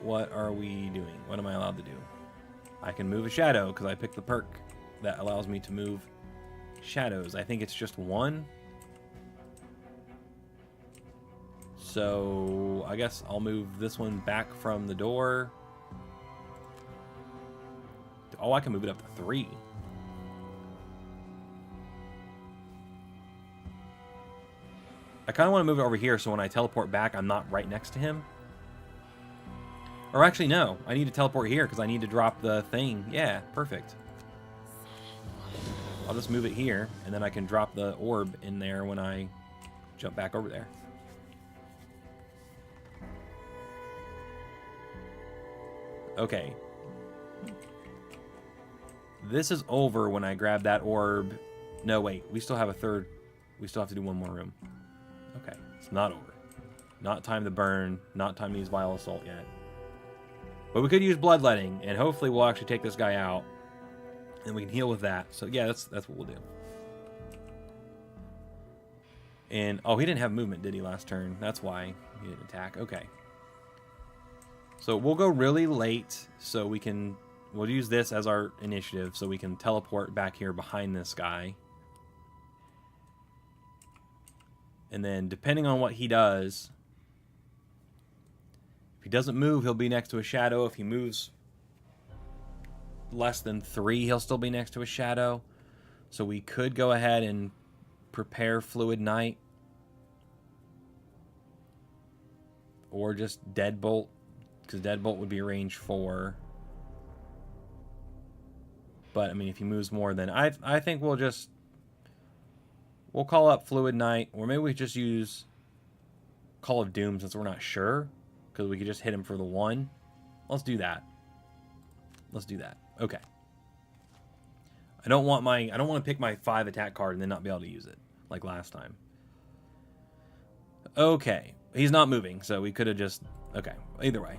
What are we doing? What am I allowed to do? I can move a shadow because I picked the perk that allows me to move shadows. I think it's just one. So I guess I'll move this one back from the door. Oh, I can move it up to 3. I kind of want to move it over here so when I teleport back, I'm not right next to him. Or actually, no. I need to teleport here because I need to drop the thing. Yeah, perfect. I'll just move it here, and then I can drop the orb in there when I jump back over there. Okay. This is over when I grab that orb. No, wait. We still have a third. We still have to do one more room. Okay. It's not over. Not time to burn. Not time to use Vile Assault yet. But we could use Bloodletting, and hopefully we'll actually take this guy out. And we can heal with that. So, yeah, that's what we'll do. And, oh, he didn't have movement, did he, last turn? That's why he didn't attack. Okay. So we'll go really late so we can... We'll use this as our initiative so we can teleport back here behind this guy. And then depending on what he does... If he doesn't move, he'll be next to a shadow. If he moves less than 3, he'll still be next to a shadow. So we could go ahead and prepare Fluid Knight. Or just Deadbolt. Because Deadbolt would be range 4. But, I mean, if he moves more, then I think we'll just... We'll call up Fluid Knight. Or maybe we just use Call of Doom since we're not sure. Because we could just hit him for the 1. Let's do that. Let's do that. Okay. I don't want to pick my 5 attack card and then not be able to use it. Like last time. Okay. He's not moving, so we could have just... Okay. Either way.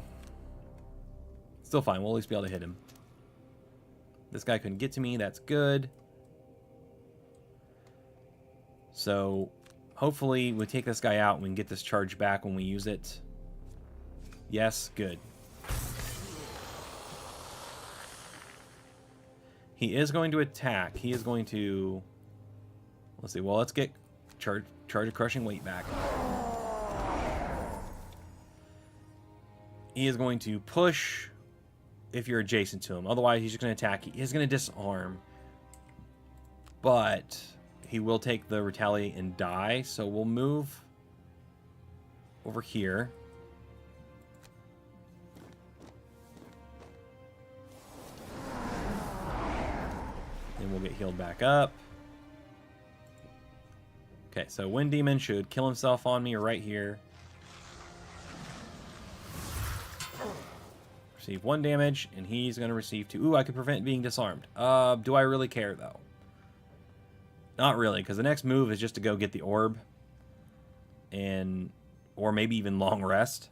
Still fine. We'll at least be able to hit him. This guy couldn't get to me. That's good. So, hopefully we take this guy out and we can get this charge back when we use it. Yes, good. He is going to attack. He is going to... Let's see. Well, let's get charge of crushing weight back. He is going to push if you're adjacent to him. Otherwise, he's just going to attack. He is going to disarm. But he will take the retaliate and die. So we'll move over here. And we'll get healed back up. Okay, so Wind Demon should kill himself on me right here. Receive 1 damage, and he's going to receive 2. Ooh, I could prevent being disarmed. Do I really care, though? Not really, because the next move is just to go get the orb. Or maybe even long rest.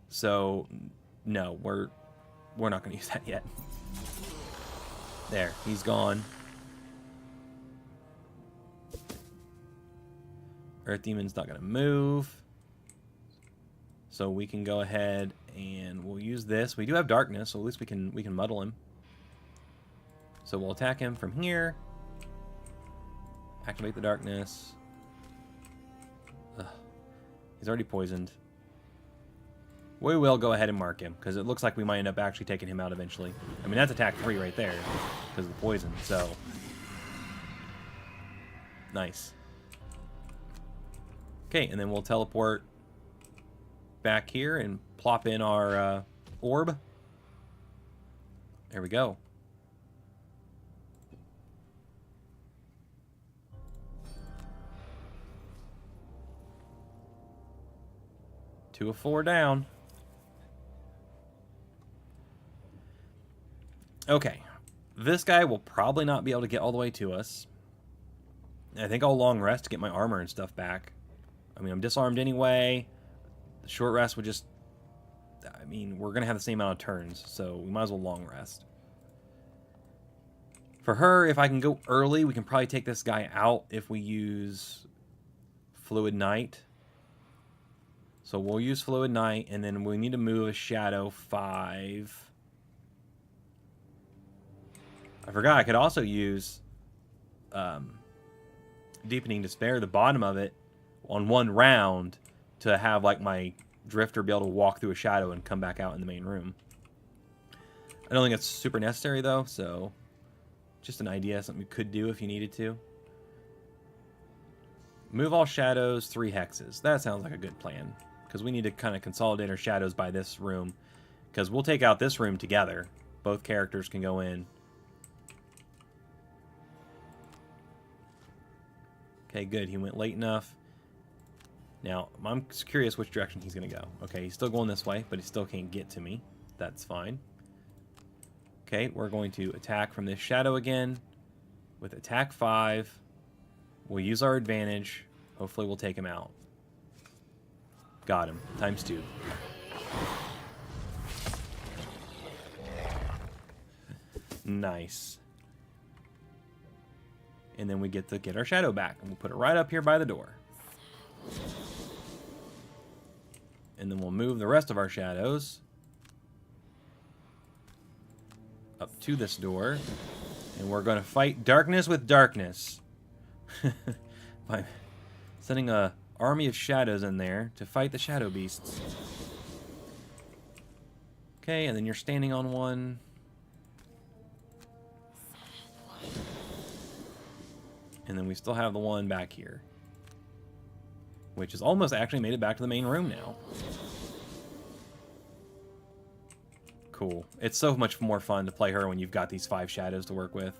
So, no, we're not going to use that yet. There, he's gone. Earth Demon's not going to move. So we can go ahead and we'll use this. We do have darkness, so at least we can muddle him. So we'll attack him from here. Activate the darkness. Ugh. He's already poisoned. We will go ahead and mark him, because it looks like we might end up actually taking him out eventually. I mean, that's attack 3 right there, because of the poison, so... Nice. Okay, and then we'll teleport back here and plop in our orb. There we go. Two of 4 down. Okay, this guy will probably not be able to get all the way to us. I think I'll long rest to get my armor and stuff back. I mean, I'm disarmed anyway. The short rest would just... I mean, we're going to have the same amount of turns, so we might as well long rest. For her, if I can go early, we can probably take this guy out if we use Fluid Knight. So we'll use Fluid Night, and then we need to move a shadow 5. I forgot I could also use Deepening Despair, the bottom of it, on one round to have like my Drifter be able to walk through a shadow and come back out in the main room. I don't think it's super necessary though, so just an idea, something you could do if you needed to. Move all shadows 3 hexes. That sounds like a good plan, because we need to kind of consolidate our shadows by this room, because we'll take out this room together. Both characters can go in. Okay, good. He went late enough. Now, I'm curious which direction he's going to go. Okay, he's still going this way, but he still can't get to me. That's fine. Okay, we're going to attack from this shadow again with attack 5. We'll use our advantage. Hopefully we'll take him out. Got him. Times 2. Nice. And then we get to get our shadow back. And we'll put it right up here by the door. And then we'll move the rest of our shadows up to this door. And we're going to fight darkness with darkness. By sending a army of shadows in there to fight the shadow beasts. Okay, and then you're standing on one. And then we still have the one back here, which is almost actually made it back to the main room now. Cool. It's so much more fun to play her when you've got these 5 shadows to work with.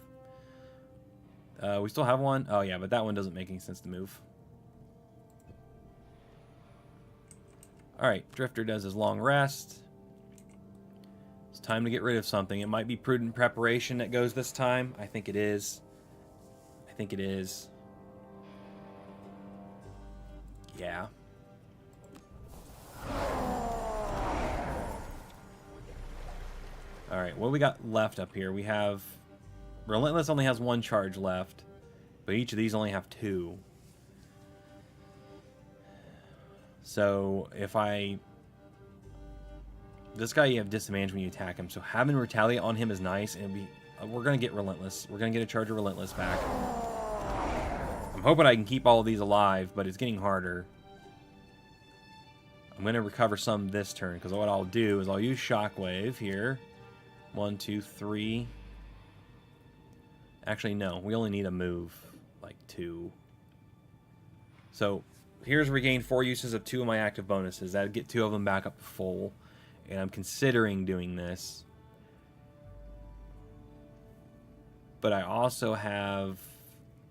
We still have one. Oh, yeah, but that one doesn't make any sense to move. Alright, Drifter does his long rest. It's time to get rid of something. It might be Prudent Preparation that goes this time. I think it is. I think it is. Yeah. Alright, what we got left up here? We have... Relentless only has 1 charge left, but each of these only have 2. So if I... This guy, you have disadvantage when you attack him, so having Retaliate on him is nice, and we're going to get Relentless. We're going to get a charge of Relentless back. I'm hoping I can keep all of these alive, but it's getting harder. I'm going to recover some this turn, because what I'll do is I'll use Shockwave here. 1, 2, 3... Actually, no. We only need a move, like 2. So, here's regain 4 uses of 2 of my active bonuses. That'd get 2 of them back up to full. And I'm considering doing this. But I also have,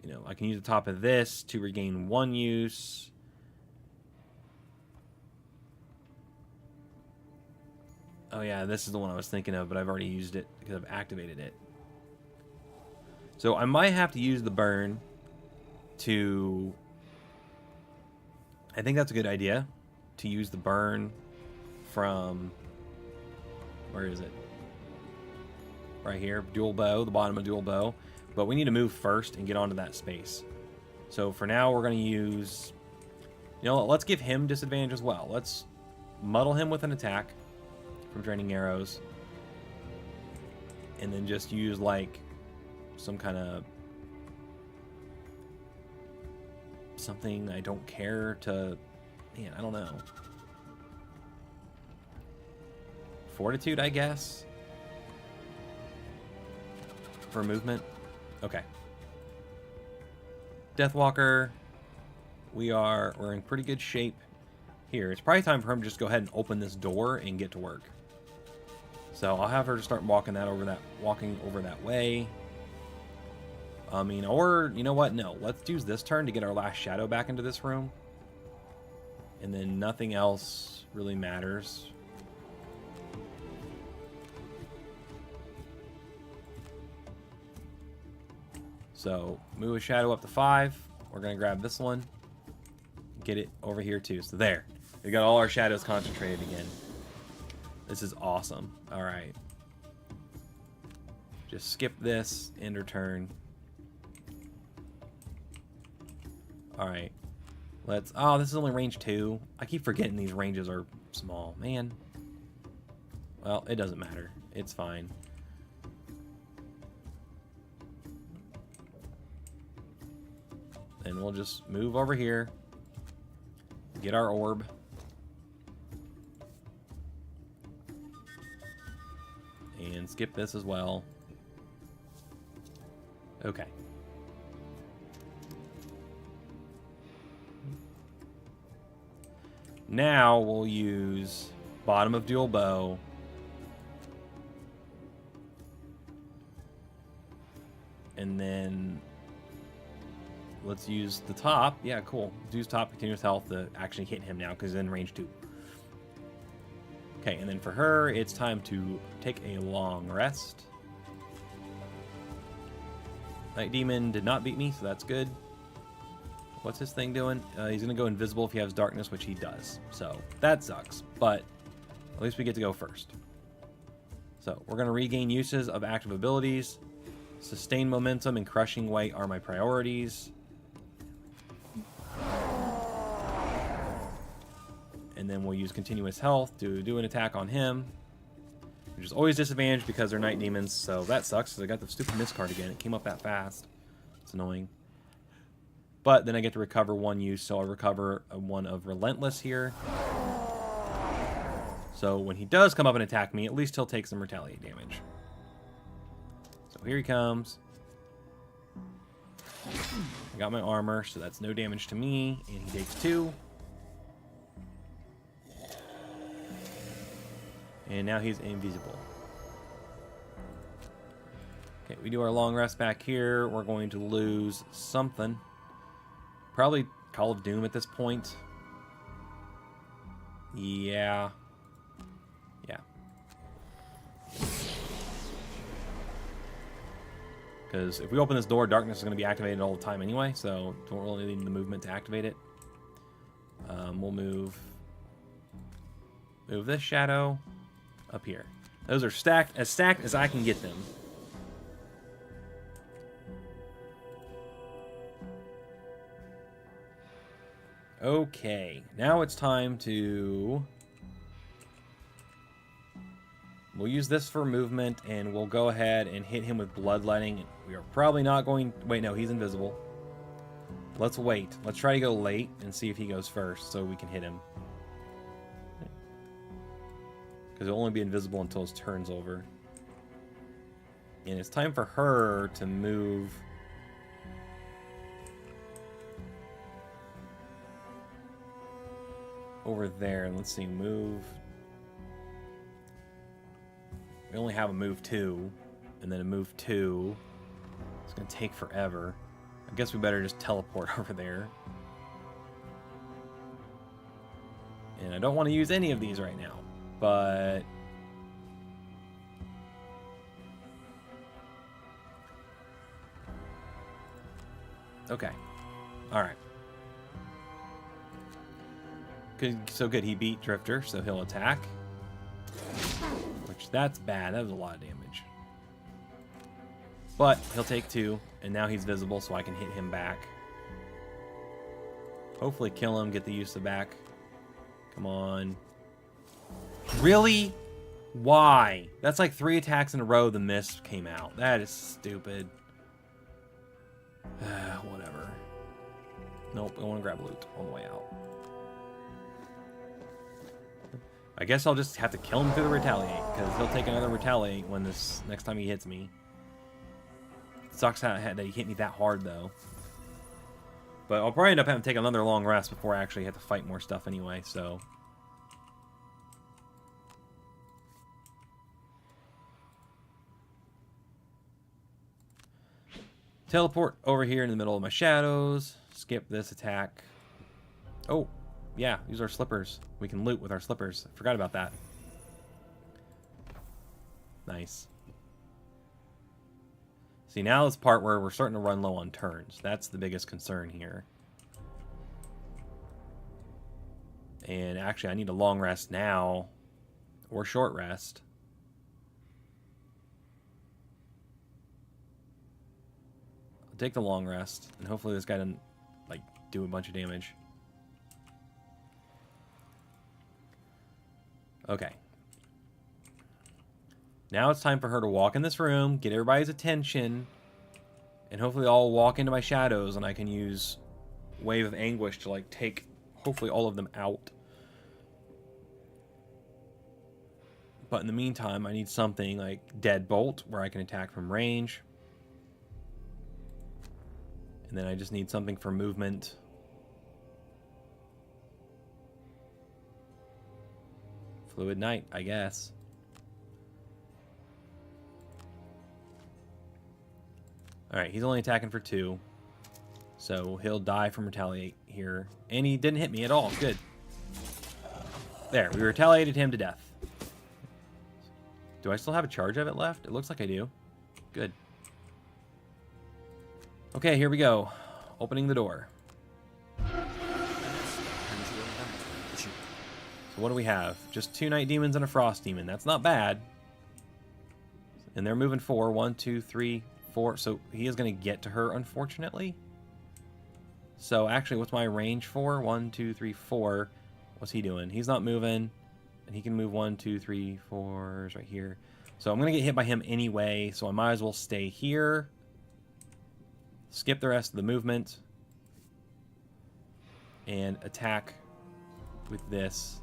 you know, I can use the top of this to regain 1 use. Oh yeah, this is the one I was thinking of, but I've already used it because I've activated it. So I might have to use the burn to... I think that's a good idea, to use the burn from... Where is it? Right here, dual bow, the bottom of dual bow. But we need to move first and get onto that space. So for now, we're going to use... You know, let's give him disadvantage as well. Let's muddle him with an attack from Draining Arrows. And then just use, like... some kind of something I don't care to, man, I don't know. Fortitude, I guess, for movement. Okay. Deathwalker, we're in pretty good shape here. It's probably time for him to just go ahead and open this door and get to work. So I'll have her start walking over that way. I mean, or, you know what? No, let's use this turn to get our last shadow back into this room. And then nothing else really matters. So, move a shadow up to 5. We're going to grab this one. Get it over here too. So there. We got all our shadows concentrated again. This is awesome. Alright. Just skip this. End her turn. Alright. Let's... Oh, this is only range 2. I keep forgetting these ranges are small. Man. Well, it doesn't matter. It's fine. And we'll just move over here. Get our orb. And skip this as well. Okay. Now we'll use bottom of dual bow. And then let's use the top. Yeah, cool. Let's use top continuous health to actually hit him now because he's in range 2. Okay, and then for her, it's time to take a long rest. Night Demon did not beat me, so that's good. What's his thing doing? He's going to go invisible if he has darkness, which he does. So that sucks, but at least we get to go first. So we're going to regain uses of active abilities. Sustain momentum and crushing weight are my priorities. And then we'll use continuous health to do an attack on him, which is always disadvantaged because they're night demons, so that sucks because I got the stupid miss card again. It came up that fast. It's annoying. But then I get to recover 1 use, so I'll recover one of Relentless here. So when he does come up and attack me, at least he'll take some retaliate damage. So here he comes. I got my armor, so that's no damage to me, and he takes 2. And now he's invisible. Okay, we do our long rest back here. We're going to lose something. Probably Call of Doom at this point. Yeah. Yeah. Because if we open this door, darkness is going to be activated all the time anyway, so don't really need the movement to activate it. We'll move this shadow up here. Those are stacked as I can get them. Okay, now it's time to... We'll use this for movement, and we'll go ahead and hit him with bloodletting. We are probably not going... Wait, no, he's invisible. Let's wait. Let's try to go late and see if he goes first so we can hit him. Because it'll only be invisible until his turn's over. And it's time for her to move... over there. Let's see, move... We only have a move 2, and then a move 2. It's going to take forever. I guess we better just teleport over there. And I don't want to use any of these right now, but... Okay. Alright. So good, he beat Drifter, so he'll attack. Which, that's bad. That was a lot of damage. But he'll take 2, and now he's visible, so I can hit him back. Hopefully kill him, get the use of back. Come on. Really? Why? That's like 3 attacks in a row the miss came out. That is stupid. Whatever. Nope, I want to grab loot on the way out. I guess I'll just have to kill him through the retaliate, because he'll take another retaliate when next time he hits me. Sucks that he hit me that hard, though. But I'll probably end up having to take another long rest before I actually have to fight more stuff anyway, so... Teleport over here in the middle of my shadows. Skip this attack. Oh, yeah, use our slippers. We can loot with our slippers. Forgot about that. Nice. See, now this part where we're starting to run low on turns. That's the biggest concern here. And actually, I need a long rest now. Or short rest. I'll take the long rest. And hopefully this guy doesn't, like, do a bunch of damage. Okay. Now it's time for her to walk in this room, get everybody's attention, and hopefully all walk into my shadows, and I can use Wave of Anguish to, like, take, hopefully, all of them out. But in the meantime, I need something like Deadbolt, where I can attack from range. And then I just need something for movement. Fluid Knight, I guess. Alright, he's only attacking for 2. So he'll die from Retaliate here. And he didn't hit me at all. Good. There, we retaliated him to death. Do I still have a charge of it left? It looks like I do. Good. Okay, here we go. Opening the door. So what do we have? Just 2 Night Demons and a Frost Demon. That's not bad. And they're moving 4. 1, 2, 3, 4. So he is going to get to her, unfortunately. So actually, what's my range for? 1, 2, 3, 4. What's he doing? He's not moving. And he can move 1, 2, 3, 4 right here. So I'm going to get hit by him anyway. So I might as well stay here. Skip the rest of the movement. And attack with this.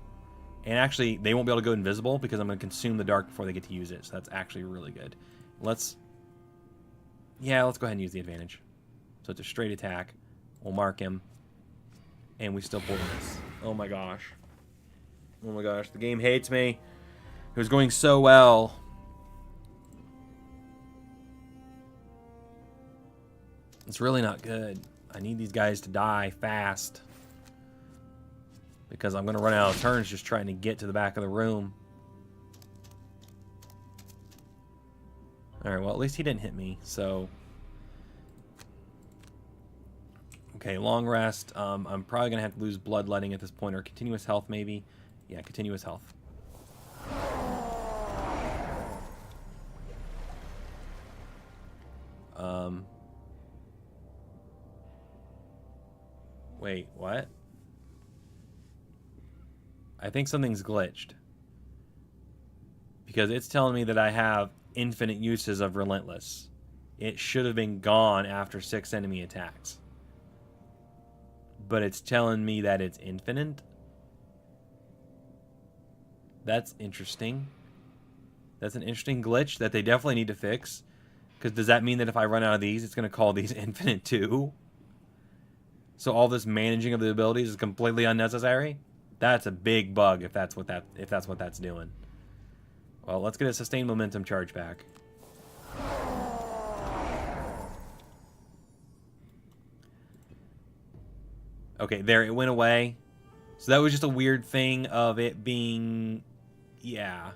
And actually, they won't be able to go invisible because I'm going to consume the dark before they get to use it. So that's actually really good. Let's go ahead and use the advantage. So it's a straight attack. We'll mark him. And we still pull this. Oh my gosh. Oh my gosh. The game hates me. It was going so well. It's really not good. I need these guys to die fast. Because I'm going to run out of turns just trying to get to the back of the room. Alright, well at least he didn't hit me, so... Okay, long rest. I'm probably going to have to lose bloodletting at this point, or continuous health maybe. Yeah, continuous health. Wait, what? I think something's glitched. Because it's telling me that I have infinite uses of Relentless. It should have been gone after 6 enemy attacks. But it's telling me that it's infinite. That's interesting. That's an interesting glitch that they definitely need to fix. Because does that mean that if I run out of these, it's going to call these infinite too? So all this managing of the abilities is completely unnecessary? That's a big bug if that's what that's doing. Well, let's get a sustained momentum charge back. Okay, there, it went away. So that was just a weird thing of it being... Yeah.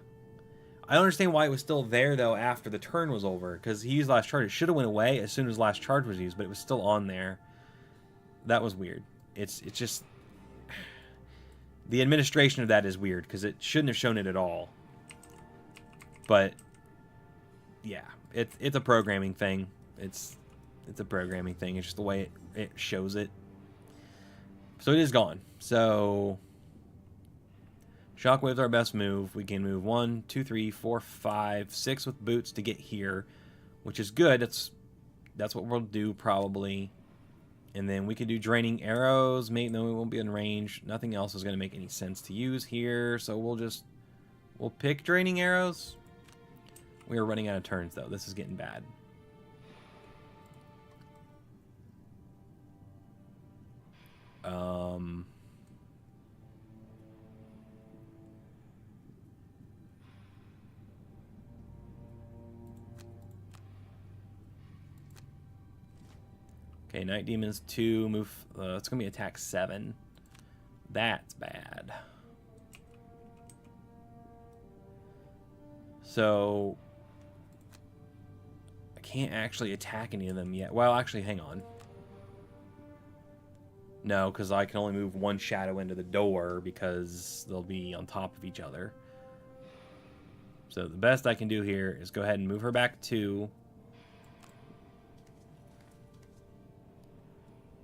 I don't understand why it was still there, though, after the turn was over. Because he used last charge. It should have went away as soon as last charge was used, but it was still on there. That was weird. It's just... The administration of that is weird, because it shouldn't have shown it at all. But, yeah. It's a programming thing. It's a programming thing. It's just the way it shows it. So it is gone. So Shockwave's our best move. We can move 1, 2, 3, 4, 5, 6 with boots to get here, which is good. That's what we'll do probably. And then we could do draining arrows. Maybe no, we won't be in range. Nothing else is going to make any sense to use here. So we'll pick draining arrows. We are running out of turns though. This is getting bad. Okay, Night Demons 2, move, it's going to be attack 7. That's bad. So, I can't actually attack any of them yet. Well, actually, hang on. No, because I can only move one shadow into the door because they'll be on top of each other. So the best I can do here is go ahead and move her back 2.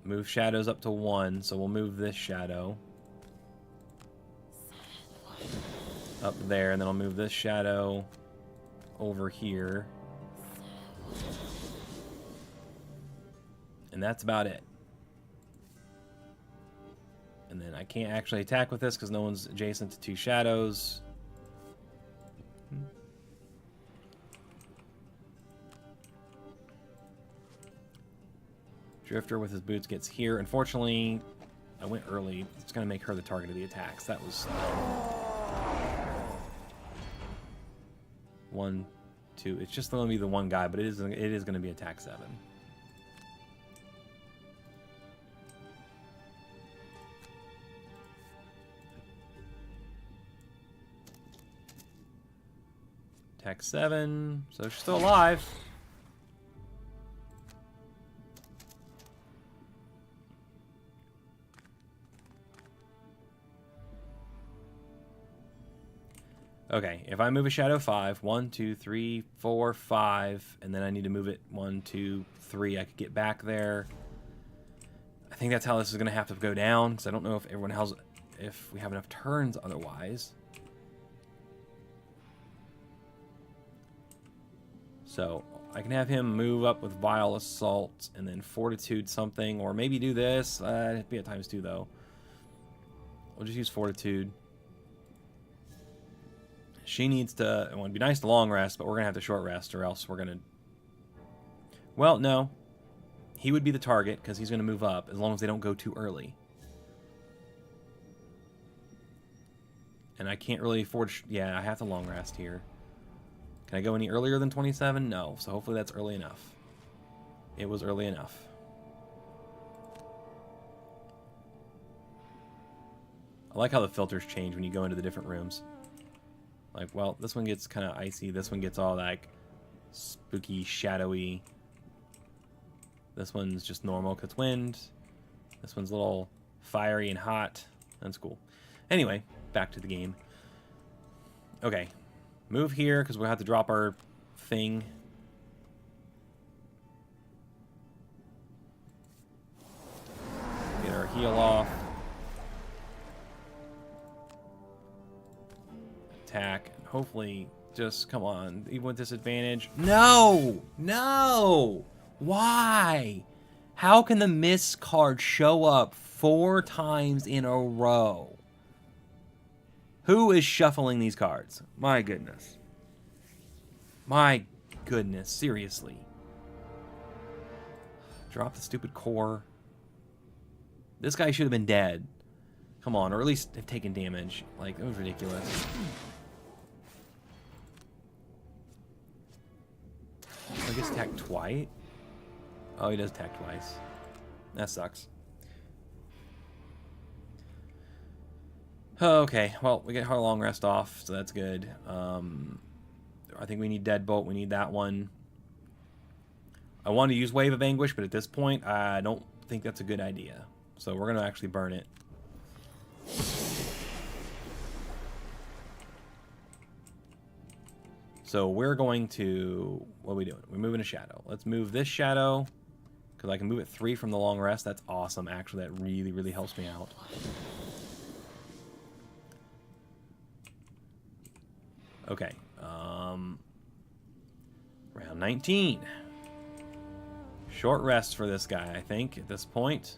Move shadows up to 1, so we'll move this shadow. up there, and then I'll move this shadow over here. And that's about it. And then I can't actually attack with this because no one's adjacent to 2 shadows. Drifter with his boots gets here. Unfortunately, I went early. It's going to make her the target of the attacks. That was... 1, 2. It's just going to be the one guy, but it is going to be attack 7. Attack 7. So she's still alive. Okay, if I move a shadow 5, 1, 2, 3, 4, 5, and then I need to move it 1, 2, 3, I could get back there. I think that's how this is going to have to go down, because I don't know if if we have enough turns otherwise. So I can have him move up with Vile Assault and then Fortitude something, or maybe do this. It'd be at ×2 though. We'll just use Fortitude. She needs to... It would be nice to long rest, but we're going to have to short rest, or else we're going to... Well, no. He would be the target, because he's going to move up, as long as they don't go too early. And I can't really afford... Yeah, I have to long rest here. Can I go any earlier than 27? No, so hopefully that's early enough. It was early enough. I like how the filters change when you go into the different rooms. Like, well, this one gets kind of icy. This one gets all like spooky, shadowy. This one's just normal because it's wind. This one's a little fiery and hot. That's cool. Anyway, back to the game. Okay. Move here because we'll have to drop our thing. Get our heal off. Attack. Hopefully, just come on. Even with disadvantage. No! No! Why? How can the miss card show up 4 times in a row? Who is shuffling these cards? My goodness. My goodness. Seriously. Drop the stupid core. This guy should have been dead. Come on, or at least have taken damage. Like, that was ridiculous. I guess attack twice. Oh, he does attack twice. That sucks. Okay, well, we get our long rest off, so that's good. I think we need Deadbolt. We need that one. I want to use Wave of Anguish, but at this point, I don't think that's a good idea. So we're going to actually burn it. So we're going to... What are we doing? We're moving a shadow. Let's move this shadow, because I can move it 3 from the long rest. That's awesome. Actually, that really, really helps me out. Okay. Round 19. Short rest for this guy, I think, at this point.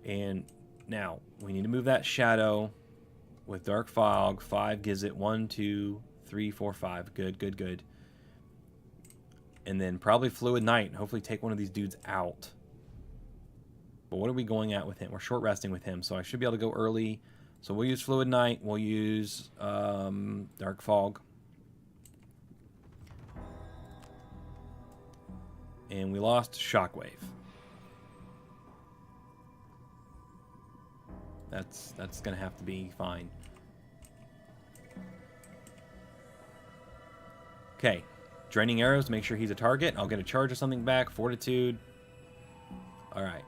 And now, we need to move that shadow with Dark Fog. 5 gives it 1, 2, 3, 4, 5. Good, good, good. And then probably Fluid Night. Hopefully take one of these dudes out. But what are we going at with him? We're short resting with him, so I should be able to go early. So we'll use Fluid Night. We'll use Dark Fog. And we lost Shockwave. That's going to have to be fine. Okay. Draining Arrows to make sure he's a target. I'll get a charge or something back. Fortitude. Alright.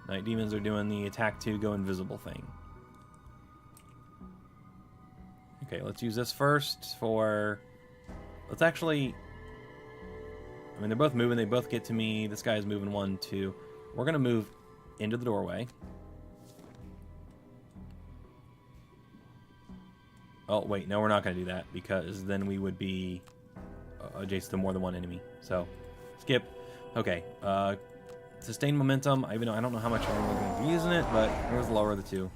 Night Demons are doing the attack 2, go invisible thing. Okay, let's use this first for... Let's actually... I mean, they're both moving. They both get to me. This guy's moving 1, 2. We're going to move into the doorway. Oh, wait, no, we're not going to do that, because then we would be adjacent to more than one enemy. So, skip. Okay, sustain momentum, even though I don't know how much I'm going to be using it, but here's the lower of the two.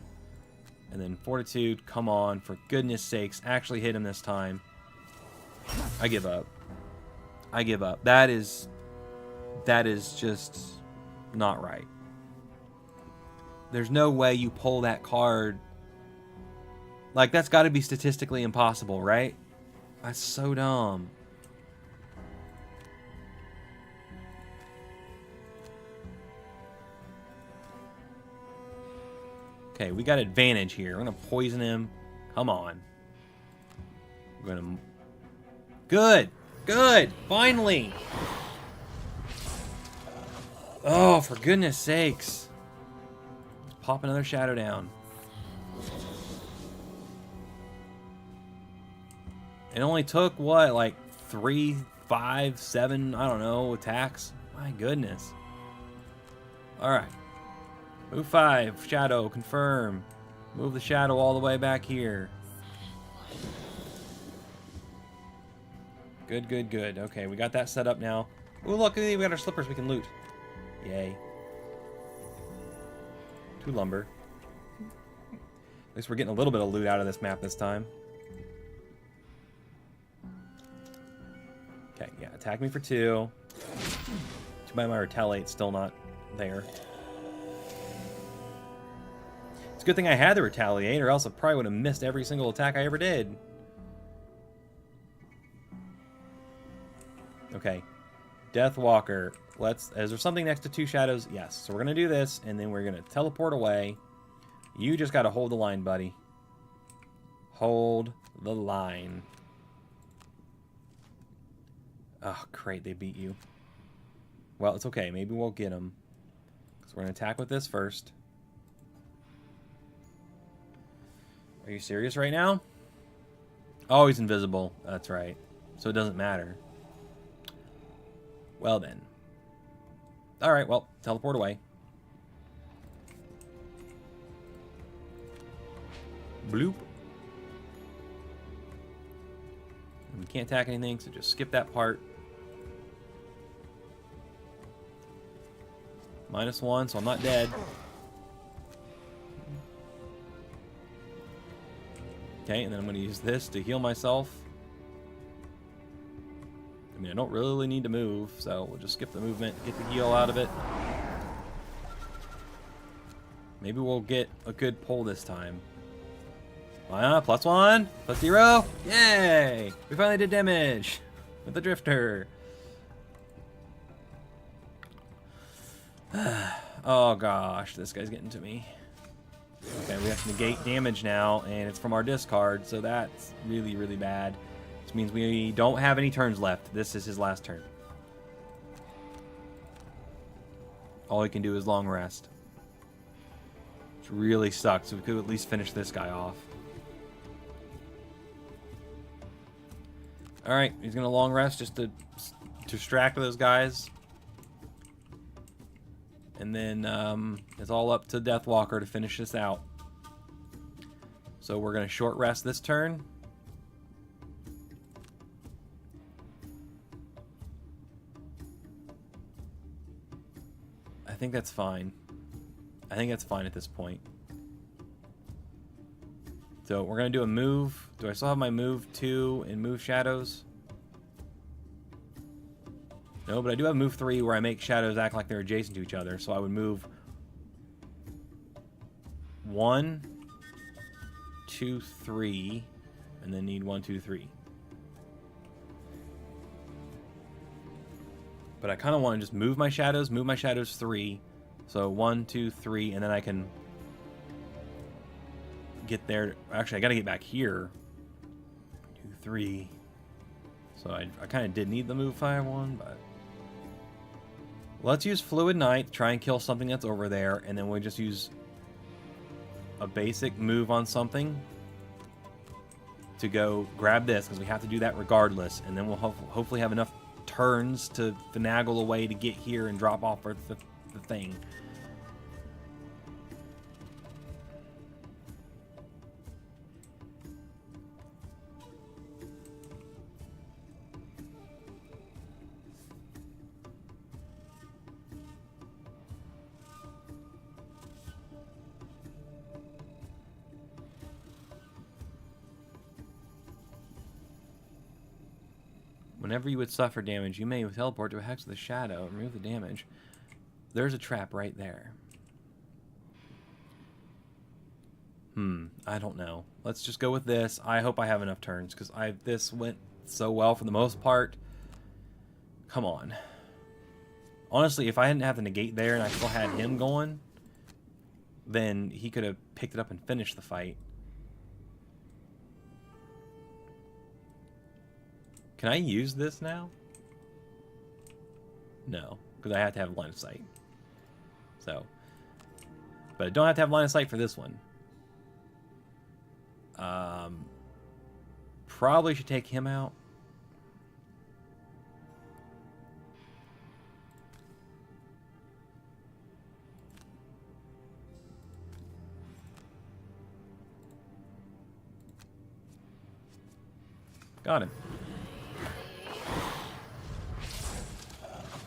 And then fortitude, come on, for goodness sakes, actually hit him this time. I give up. I give up. That is just not right. There's no way you pull that card. Like, that's got to be statistically impossible, right? That's so dumb. Okay, we got advantage here. We're going to poison him. Come on. We're going to... Good! Good! Finally! Oh, for goodness sakes. Let's pop another shadow down. It only took, what, like 3, 5, 7, I don't know, attacks? My goodness. Alright. Move 5, shadow, confirm. Move the shadow all the way back here. Good, good, good. Okay, we got that set up now. Ooh, look, we got our slippers we can loot. Yay. 2 lumber. At least we're getting a little bit of loot out of this map this time. Okay, yeah, attack me for 2. Too bad my retaliate's still not there. It's a good thing I had the retaliate, or else I probably would have missed every single attack I ever did. Okay. Deathwalker. Is there something next to 2 shadows? Yes. So we're going to do this, and then we're going to teleport away. You just got to hold the line, buddy. Hold the line. Oh, great. They beat you. Well, it's okay. Maybe we'll get them. So we're going to attack with this first. Are you serious right now? Oh, he's invisible. That's right. So it doesn't matter. Well then. Alright, well, teleport away. Bloop. We can't attack anything, so just skip that part. -1, so I'm not dead. Okay, and then I'm going to use this to heal myself. I mean, I don't really need to move, so we'll just skip the movement, get the heal out of it. Maybe we'll get a good pull this time. +1, +0. Yay! We finally did damage with the drifter. Oh gosh, this guy's getting to me. Okay, we have to negate damage now, and it's from our discard, so that's really, really bad. Which means we don't have any turns left. This is his last turn. All he can do is long rest. Which really sucks, so we could at least finish this guy off. Alright, he's going to long rest just to distract those guys. And then it's all up to Deathwalker to finish this out. So we're going to short rest this turn. I think that's fine. I think that's fine at this point. So we're going to do a move. Do I still have my move 2 and move shadows? No, but I do have move 3 where I make shadows act like they're adjacent to each other. So I would move 1, 2, 3, and then need 1, 2, 3. But I kind of want to just move my shadows 3. So 1, 2, 3, and then I can get there. Actually, I got to get back here. 2, 3. So I kind of did need the move 5 one, but let's use Fluid Knight, try and kill something that's over there, and then we'll just use a basic move on something to go grab this, because we have to do that regardless, and then we'll hopefully have enough turns to finagle a way to get here and drop off the thing. Whenever you would suffer damage, you may teleport to a hex with a shadow and remove the damage. There's a trap right there. I don't know. Let's just go with this. I hope I have enough turns, because this went so well for the most part. Come on. Honestly, if I hadn't had the negate there and I still had him going, then he could have picked it up and finished the fight. Can I use this now? No, because I have to have line of sight. So, but I don't have to have line of sight for this one. Probably should take him out. Got him.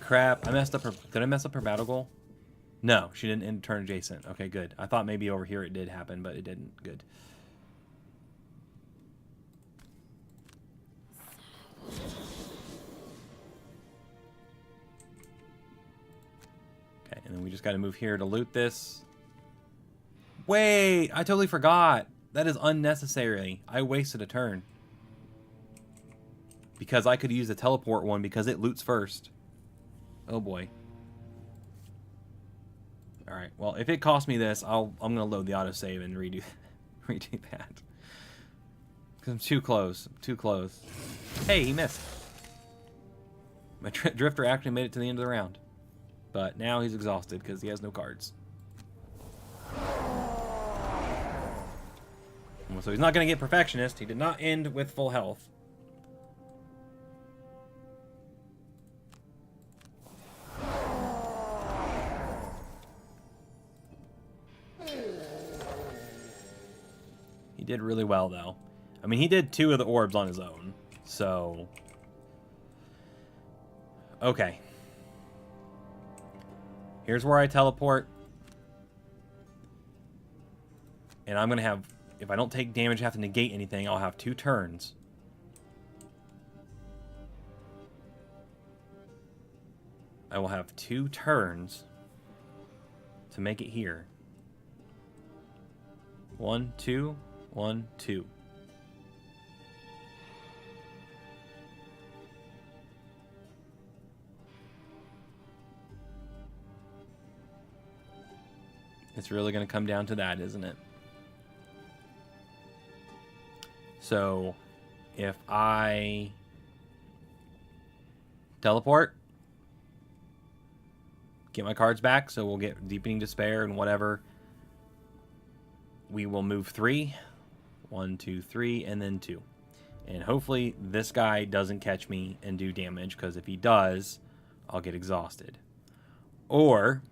Crap, I messed up her. Did I mess up her battle goal? No, she didn't end turn adjacent. Okay, good. I thought maybe over here it did happen, but it didn't. Good. Okay, and then we just got to move here to loot this. Wait, I totally forgot. That is unnecessary. I wasted a turn. Because I could use the teleport one because it loots first. Oh boy. Alright, well, if it costs me this, I'm going to load the autosave and redo that. Because I'm too close. I'm too close. Hey, he missed. My drifter actually made it to the end of the round. But now he's exhausted because he has no cards. So he's not going to get Perfectionist. He did not end with full health. He did really well, though. I mean, he did 2 of the orbs on his own. So... okay. Here's where I teleport. And I'm going to have... if I don't take damage, have to negate anything, I'll have 2 turns. I will have 2 turns to make it here. 1, 2... 1, 2. It's really going to come down to that, isn't it? So, if I teleport, get my cards back, so we'll get Deepening Despair and whatever. We will move 3. 1, 2, 3, and then 2. And hopefully this guy doesn't catch me and do damage, because if he does, I'll get exhausted. Or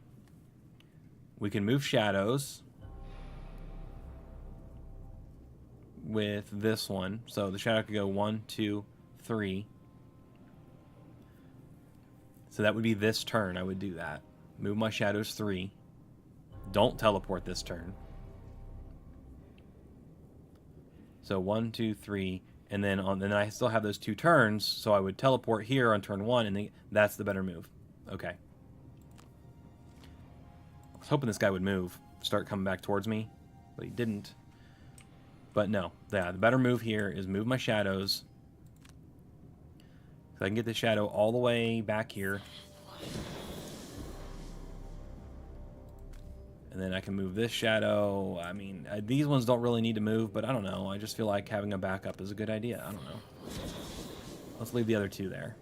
we can move shadows with this one. So the shadow could go 1, 2, 3. So that would be this turn. I would do that. Move my shadows 3. Don't teleport this turn. So 1, 2, 3, and then I still have those 2 turns, so I would teleport here on turn 1, and then that's the better move. Okay. I was hoping this guy would move, start coming back towards me, but he didn't. But no, yeah, the better move here is move my shadows. So I can get the shadow all the way back here. And then I can move this shadow. I mean, these ones don't really need to move, but I don't know. I just feel like having a backup is a good idea. I don't know. Let's leave the other 2 there.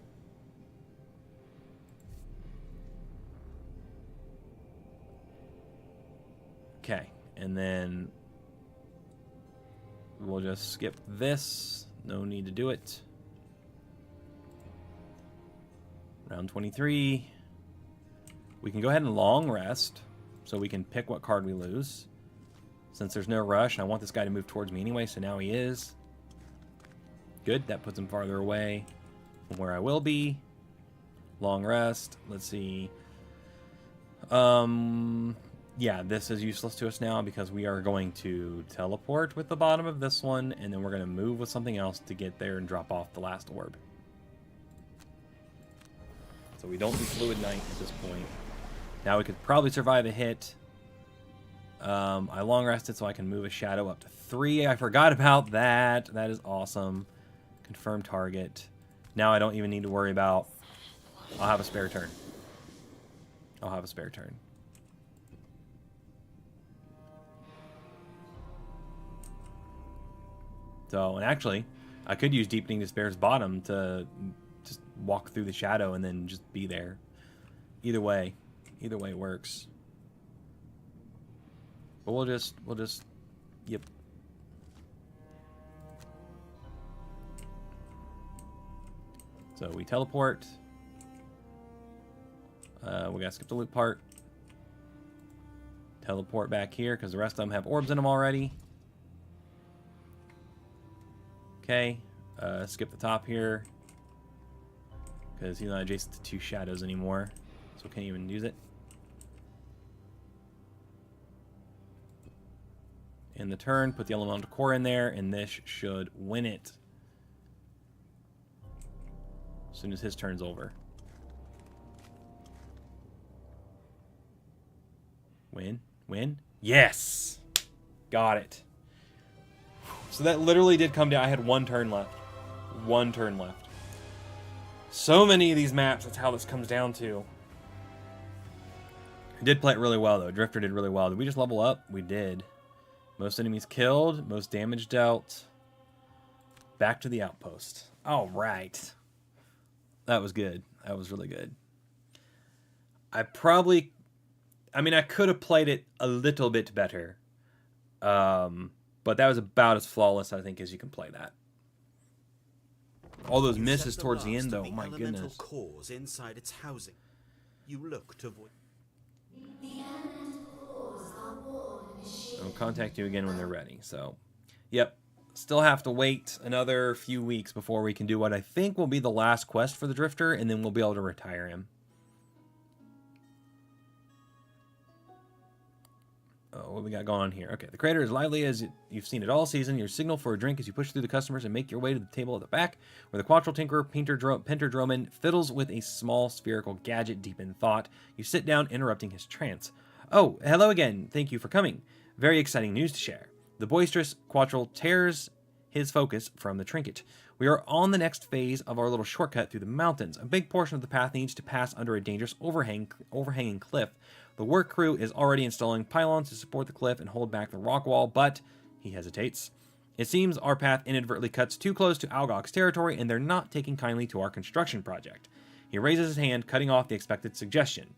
Okay, and then we'll just skip this. No need to do it. Round 23. We can go ahead and long rest. So we can pick what card we lose. Since there's no rush, and I want this guy to move towards me anyway, so now he is. Good, that puts him farther away from where I will be. Long rest, let's see. Yeah, this is useless to us now because we are going to teleport with the bottom of this one, and then we're going to move with something else to get there and drop off the last orb. So we don't do Fluid Knight at this point. Now we could probably survive a hit. I long rested so I can move a shadow up to 3. I forgot about that. That is awesome. Confirm target. Now I don't even need to worry about... I'll have a spare turn. I'll have a spare turn. So, and actually, I could use Deepening Despair's bottom to just walk through the shadow and then just be there. Either way works. But we'll just, yep. So we teleport. We gotta skip the loop part. Teleport back here because the rest of them have orbs in them already. Okay, skip the top here because he's not adjacent to 2 shadows anymore, so we can't even use it. In the turn, put the elemental core in there, and this should win it as soon as his turn's over. Win. Yes, got it. So that literally did come down. I had 1 turn left. 1 turn left. So many of these maps, that's how this comes down to. I did play it really well, though. Drifter did really well. Did we just level up? We did. Most enemies killed. Most damage dealt. Back to the outpost. All right. That was good. That was really good. I could have played it a little bit better. But that was about as flawless, I think, as you can play that. All those misses towards the end, though, my goodness. Cores inside its housing. You look to avoid. I'll contact you again when they're ready. So, yep. Still have to wait another few weeks before we can do what I think will be the last quest for the Drifter, and then we'll be able to retire him. Oh, what we got going on here? Okay, the crater is lively as you've seen it all season. Your signal for a drink as you push through the customers and make your way to the table at the back, where the Quattro Tinkerer Penterdroman fiddles with a small spherical gadget deep in thought. You sit down, interrupting his trance. Oh, hello again. Thank you for coming. Very exciting news to share. The boisterous Quattro tears his focus from the trinket. We are on the next phase of our little shortcut through the mountains. A big portion of the path needs to pass under a dangerous overhanging cliff. The work crew is already installing pylons to support the cliff and hold back the rock wall, but he hesitates. It seems our path inadvertently cuts too close to Algok's territory, and they're not taking kindly to our construction project. He raises his hand, cutting off the expected suggestion.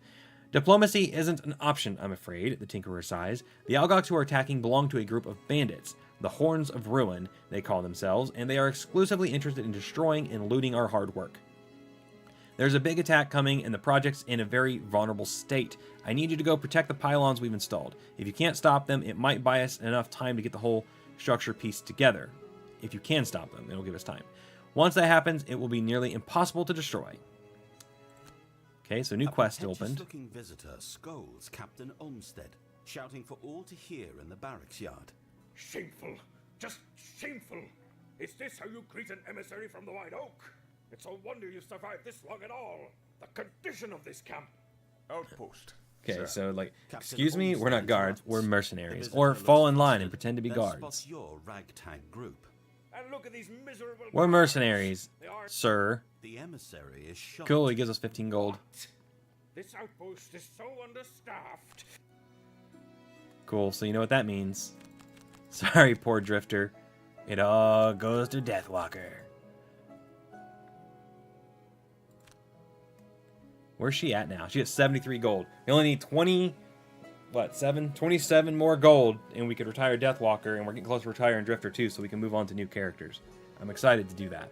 Diplomacy isn't an option, I'm afraid, the Tinkerer sighs. The Algoks who are attacking belong to a group of bandits. The Horns of Ruin, they call themselves, and they are exclusively interested in destroying and looting our hard work. There's a big attack coming, and the project's in a very vulnerable state. I need you to go protect the pylons we've installed. If you can't stop them, it might buy us enough time to get the whole structure pieced together. If you can stop them, it'll give us time. Once that happens, it will be nearly impossible to destroy. Okay, so new quest opened. A looking visitor scolds Captain Olmsted, shouting for all to hear in the barracks yard. Shameful! Just shameful! Is this how you greet an emissary from the White Oak? It's a wonder you survived this long at all. The condition of this camp. Outpost. Okay, Sir, so like, Captain excuse me, we're not Olmsted guards, we're interrupts. mercenaries. The Or visitor fall looks in line and flustered, pretend to be then guards. spots your ragtag group. And look at these miserable... We're mercenaries, They are... sir. The emissary is shocked. Cool, he gives us 15 gold. This outpost is so understaffed. Cool, so you know what that means. Sorry, poor Drifter. It all goes to Deathwalker. Where's she at now? She has 73 gold. We only need 27 more gold, and we could retire Deathwalker, and we're getting close to retiring Drifter too, so we can move on to new characters. I'm excited to do that.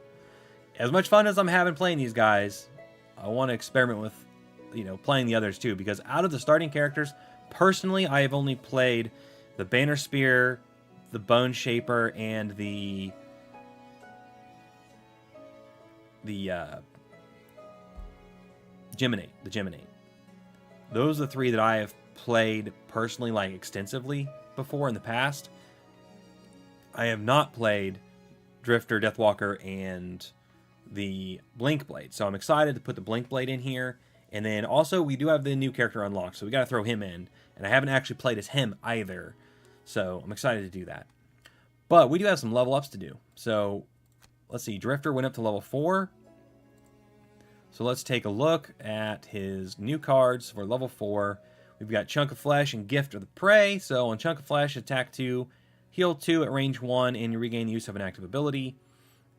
As much fun as I'm having playing these guys, I want to experiment with, playing the others too, because out of the starting characters, personally, I have only played the Banner Spear, the Bone Shaper, and the Geminate. Those are the 3 that I have played personally, like, extensively before in the past. I have not played Drifter, Deathwalker, and the Blink Blade. So I'm excited to put the Blink Blade in here. And then also we do have the new character unlocked, so we got to throw him in. And I haven't actually played as him either, so I'm excited to do that. But we do have some level ups to do. So let's see, Drifter went up to level 4. So let's take a look at his new cards for level 4. We've got Chunk of Flesh and Gift of the Prey. So on Chunk of Flesh, attack 2, heal 2 at range 1, and you regain the use of an active ability.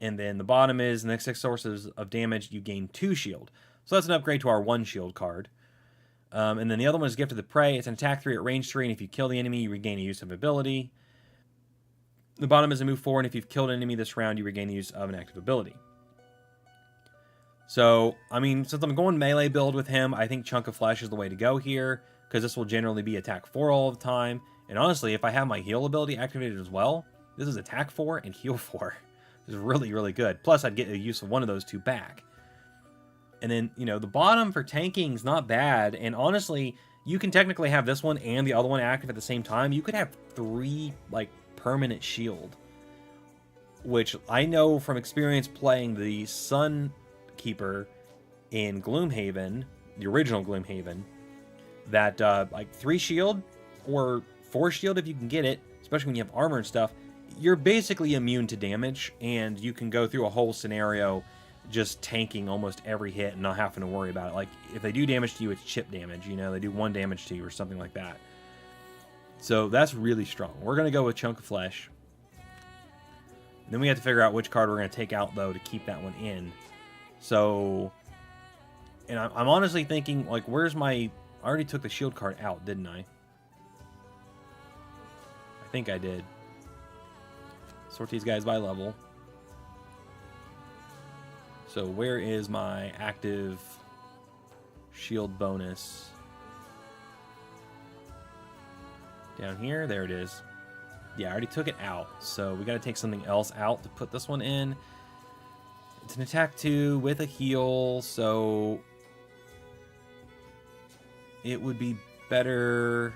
And then the bottom is, next 6 sources of damage, you gain 2 shield. So that's an upgrade to our 1 shield card. And then the other one is Gift of the Prey. It's an attack 3 at range 3, and if you kill the enemy, you regain a use of ability. The bottom is a move 4, and if you've killed an enemy this round, you regain the use of an active ability. So, I mean, since I'm going melee build with him, I think Chunk of Flesh is the way to go here, because this will generally be attack 4 all the time. And honestly, if I have my heal ability activated as well, this is attack 4 and heal 4. This is really, really good. Plus, I'd get the use of one of those 2 back. And then, you know, the bottom for tanking is not bad. And honestly, you can technically have this one and the other one active at the same time. You could have 3, like, permanent shield. Which I know from experience playing the Sun Keeper in Gloomhaven, the original Gloomhaven, that, like, 3 shield or 4 shield if you can get it, especially when you have armor and stuff, you're basically immune to damage. And you can go through a whole scenario just tanking almost every hit and not having to worry about it. Like, if they do damage to you, it's chip damage, you know, they do 1 damage to you or something like that. So that's really strong. We're going to go with Chunk of Flesh. Then we have to figure out which card we're going to take out, though, to keep that one in. So, and I'm honestly thinking, like, where's my... I already took the shield card out, didn't I? I think I did. Sort these guys by level. So where is my active shield bonus? Down here? There it is. Yeah, I already took it out. So we got to take something else out to put this one in. It's an attack 2 with a heal, so it would be better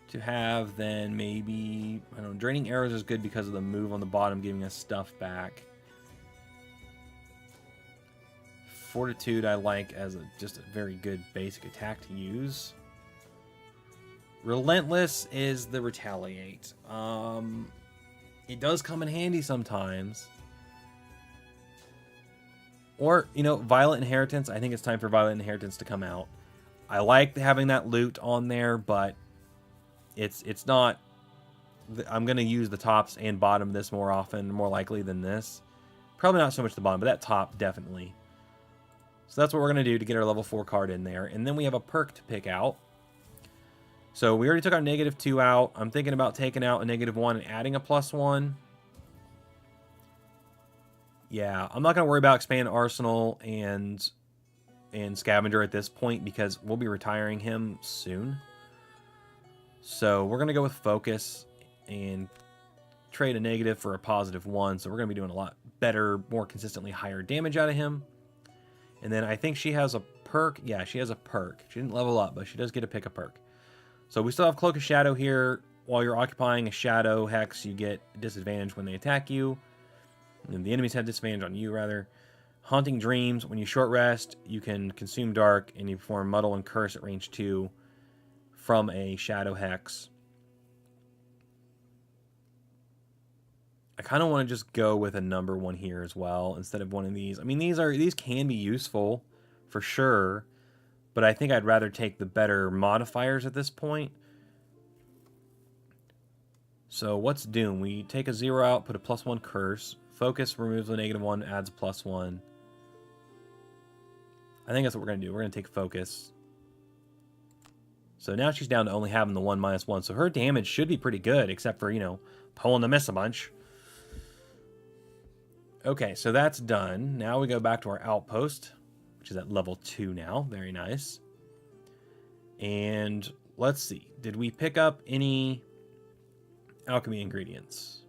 to have than maybe... I don't know, Draining Arrows is good because of the move on the bottom giving us stuff back. Fortitude I like as just a very good basic attack to use. Relentless is the Retaliate. It does come in handy sometimes. Or, you know, Violent Inheritance. I think it's time for Violent Inheritance to come out. I like having that loot on there, but it's not... I'm going to use the tops and bottom this more often, more likely than this. Probably not so much the bottom, but that top, definitely. So that's what we're going to do to get our level 4 card in there. And then we have a perk to pick out. So we already took our -2 out. I'm thinking about taking out a -1 and adding a +1. Yeah, I'm not going to worry about Expand Arsenal and Scavenger at this point because we'll be retiring him soon. So we're going to go with Focus and trade a negative for a +1. So we're going to be doing a lot better, more consistently higher damage out of him. And then I think she has a perk. Yeah, she has a perk. She didn't level up, but she does get to pick a perk. So we still have Cloak of Shadow here. While you're occupying a Shadow Hex, you get disadvantage when they attack you. And the enemies have disadvantage on you, rather. Haunting Dreams. When you short rest, you can consume Dark, and you perform Muddle and Curse at range 2 from a Shadow Hex. I kind of want to just go with a number 1 here as well instead of one of these. I mean, these can be useful for sure, but I think I'd rather take the better modifiers at this point. So what's Doom? We take a 0 out, put a +1 curse. Focus removes the -1, adds a +1. I think that's what we're going to do. We're going to take Focus. So now she's down to only having the 1 -1. So her damage should be pretty good, except for, you know, pulling the miss a bunch. Okay, so that's done. Now we go back to our outpost, which is at level 2 now. Very nice. And let's see. Did we pick up any alchemy ingredients?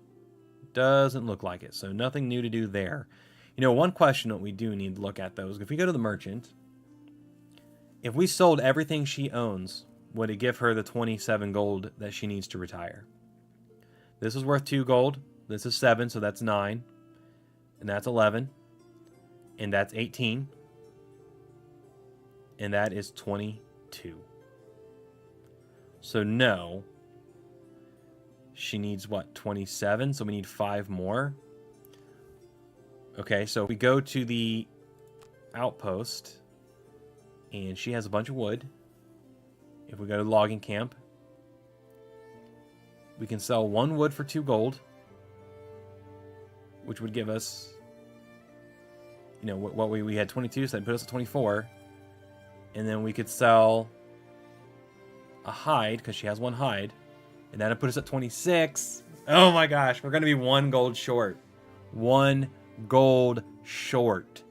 Doesn't look like it, so nothing new to do there. You know, one question that we do need to look at, though, is if we go to the merchant, if we sold everything she owns, would it give her the 27 gold that she needs to retire? This is worth 2 gold. This is 7, so that's 9. and that's 11, and that's 18, and that is 22. So no, she needs what, 27? So we need 5 more. Okay, so we go to the outpost, and she has a bunch of wood. If we go to the logging camp, we can sell 1 wood for 2 gold, which would give us, you know, what we had 22, so that'd put us at 24. And then we could sell a hide, because she has 1 hide, and that'd put us at 26. Oh my gosh, we're going to be 1 gold short. 1 gold short.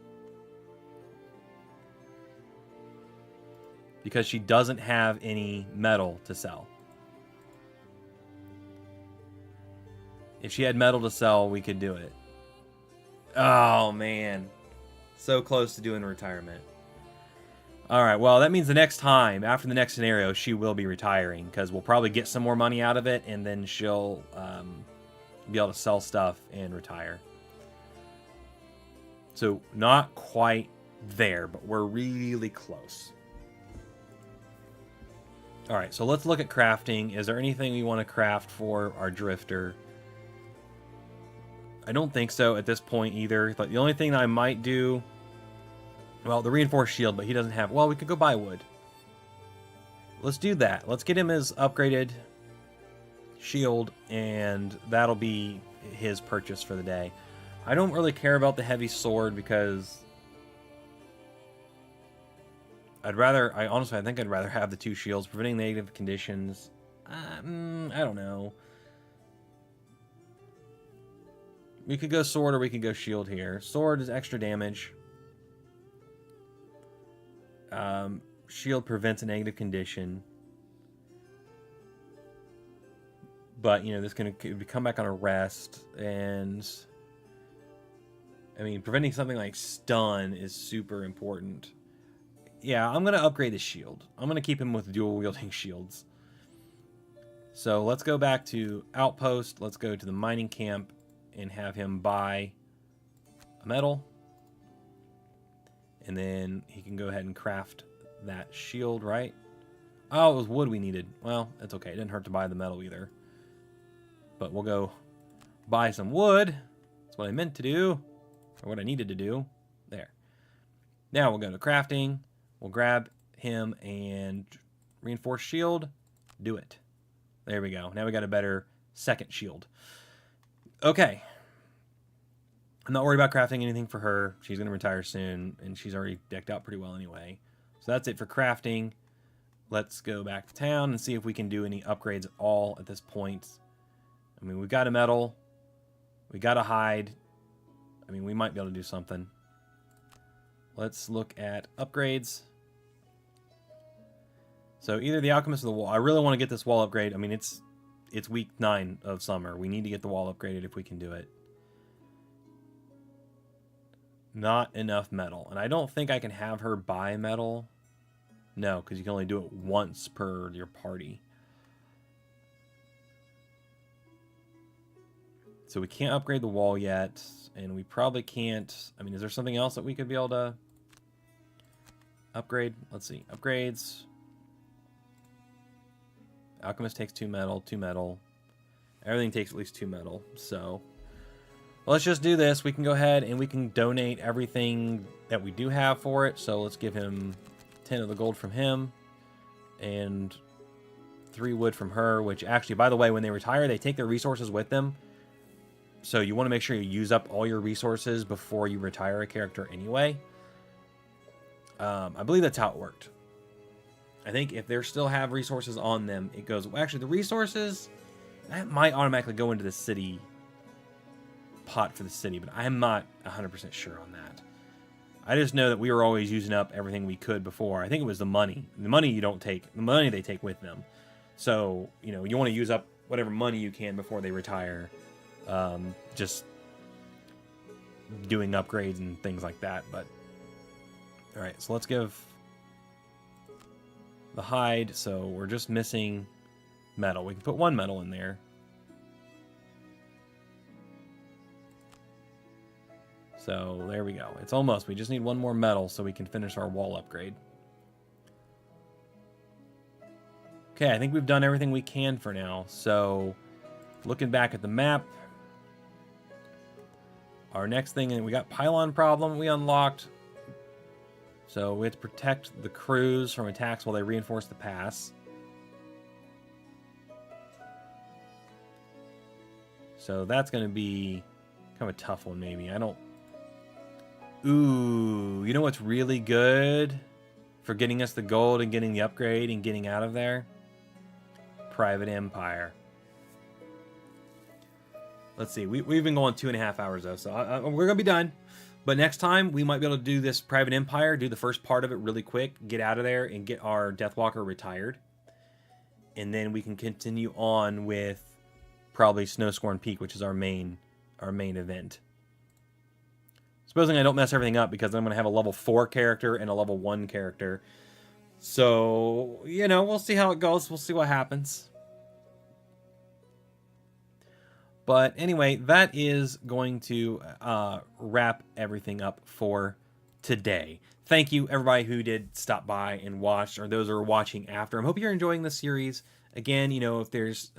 Because she doesn't have any metal to sell. If she had metal to sell, we could do it. Oh, man. So close to doing retirement. Alright, well, that means the next time, after the next scenario, she will be retiring. Because we'll probably get some more money out of it, and then she'll be able to sell stuff and retire. So, not quite there, but we're really close. Alright, so let's look at crafting. Is there anything we want to craft for our drifter? I don't think so at this point either. But the only thing that I might do... Well, the reinforced shield, but he doesn't have... Well, we could go buy wood. Let's do that. Let's get him his upgraded shield, and that'll be his purchase for the day. I don't really care about the heavy sword because... I think I'd rather have the 2 shields. Preventing negative conditions. I don't know. We could go sword or we could go shield here. Sword is extra damage. Shield prevents a negative condition. But, you know, this can come back on a rest. And... I mean, preventing something like stun is super important. Yeah, I'm going to upgrade the shield. I'm going to keep him with dual-wielding shields. So let's go back to Outpost. Let's go to the mining camp and have him buy a metal. And then he can go ahead and craft that shield, right? Oh, it was wood we needed. Well, that's okay. It didn't hurt to buy the metal either. But we'll go buy some wood. That's what I meant to do. Or what I needed to do. There. Now we'll go to crafting. We'll grab him and reinforce shield. Do it. There we go. Now we got a better second shield. Okay. I'm not worried about crafting anything for her. She's going to retire soon, and she's already decked out pretty well anyway. So that's it for crafting. Let's go back to town and see if we can do any upgrades at all at this point. I mean, we've got a metal. We got a hide. I mean, we might be able to do something. Let's look at upgrades. So either the Alchemist or the wall. I really want to get this wall upgrade. I mean, it's week 9 of summer. We need to get the wall upgraded if we can do it. Not enough metal. And I don't think I can have her buy metal. No, because you can only do it once per your party. So we can't upgrade the wall yet. And we probably can't... I mean, is there something else that we could be able to upgrade? Let's see. Upgrades. Alchemist takes 2 metal, 2 metal. Everything takes at least 2 metal. So... let's just do this. We can go ahead and we can donate everything that we do have for it. So let's give him 10 of the gold from him and 3 wood from her, which actually, by the way, when they retire, they take their resources with them. So you want to make sure you use up all your resources before you retire a character anyway. I believe that's how it worked. I think if they still have resources on them, it goes... well, actually, the resources, that might automatically go into the city pot for the city, but I'm not 100% sure on that. I just know that we were always using up everything we could before. I think it was the money. The money you don't take. The money they take with them. So, you know, you want to use up whatever money you can before they retire. Just doing upgrades and things like that. But all right, so let's give the hide. So we're just missing metal. We can put 1 metal in there. So there we go. It's almost. We just need one more metal so we can finish our wall upgrade. Okay, I think we've done everything we can for now. So looking back at the map, our next thing, and we got pylon problem we unlocked. So we have to protect the crews from attacks while they reinforce the pass. So that's going to be kind of a tough one, maybe. I don't... Ooh, you know what's really good for getting us the gold and getting the upgrade and getting out of there? Private Empire. Let's see. We've been going 2.5 hours, though, so we're going to be done. But next time, we might be able to do this Private Empire, do the first part of it really quick, get out of there, and get our Deathwalker retired. And then we can continue on with probably Snowscorn Peak, which is our main event. Supposing I don't mess everything up, because I'm going to have a level 4 character and a level 1 character. So, you know, we'll see how it goes. We'll see what happens. But anyway, that is going to wrap everything up for today. Thank you, everybody who did stop by and watch, or those who are watching after. I hope you're enjoying this series. Again, you know, if there's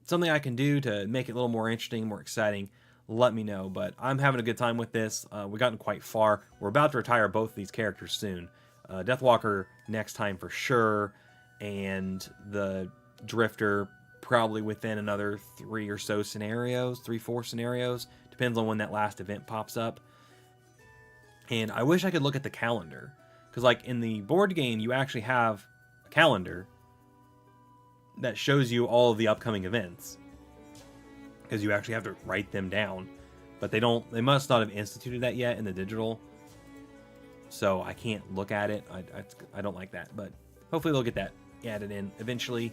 something I can do to make it a little more interesting, more exciting, let me know. But I'm having a good time with this. We've gotten quite far. We're about to retire both of these characters soon. Deathwalker next time for sure, and the Drifter probably within another 3 or so scenarios, 3-4 scenarios. Depends on when that last event pops up. And I wish I could look at the calendar, because like in the board game, you actually have a calendar that shows you all of the upcoming events, because you actually have to write them down. But they must not have instituted that yet in the digital, so I can't look at it. I don't like that, but hopefully they'll get that added in eventually.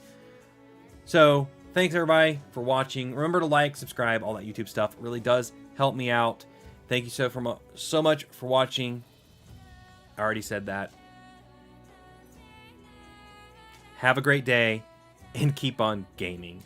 So thanks everybody for watching. Remember to like, subscribe, all that YouTube stuff. It really does help me out. Thank you so much for watching. I already said that. Have a great day and keep on gaming.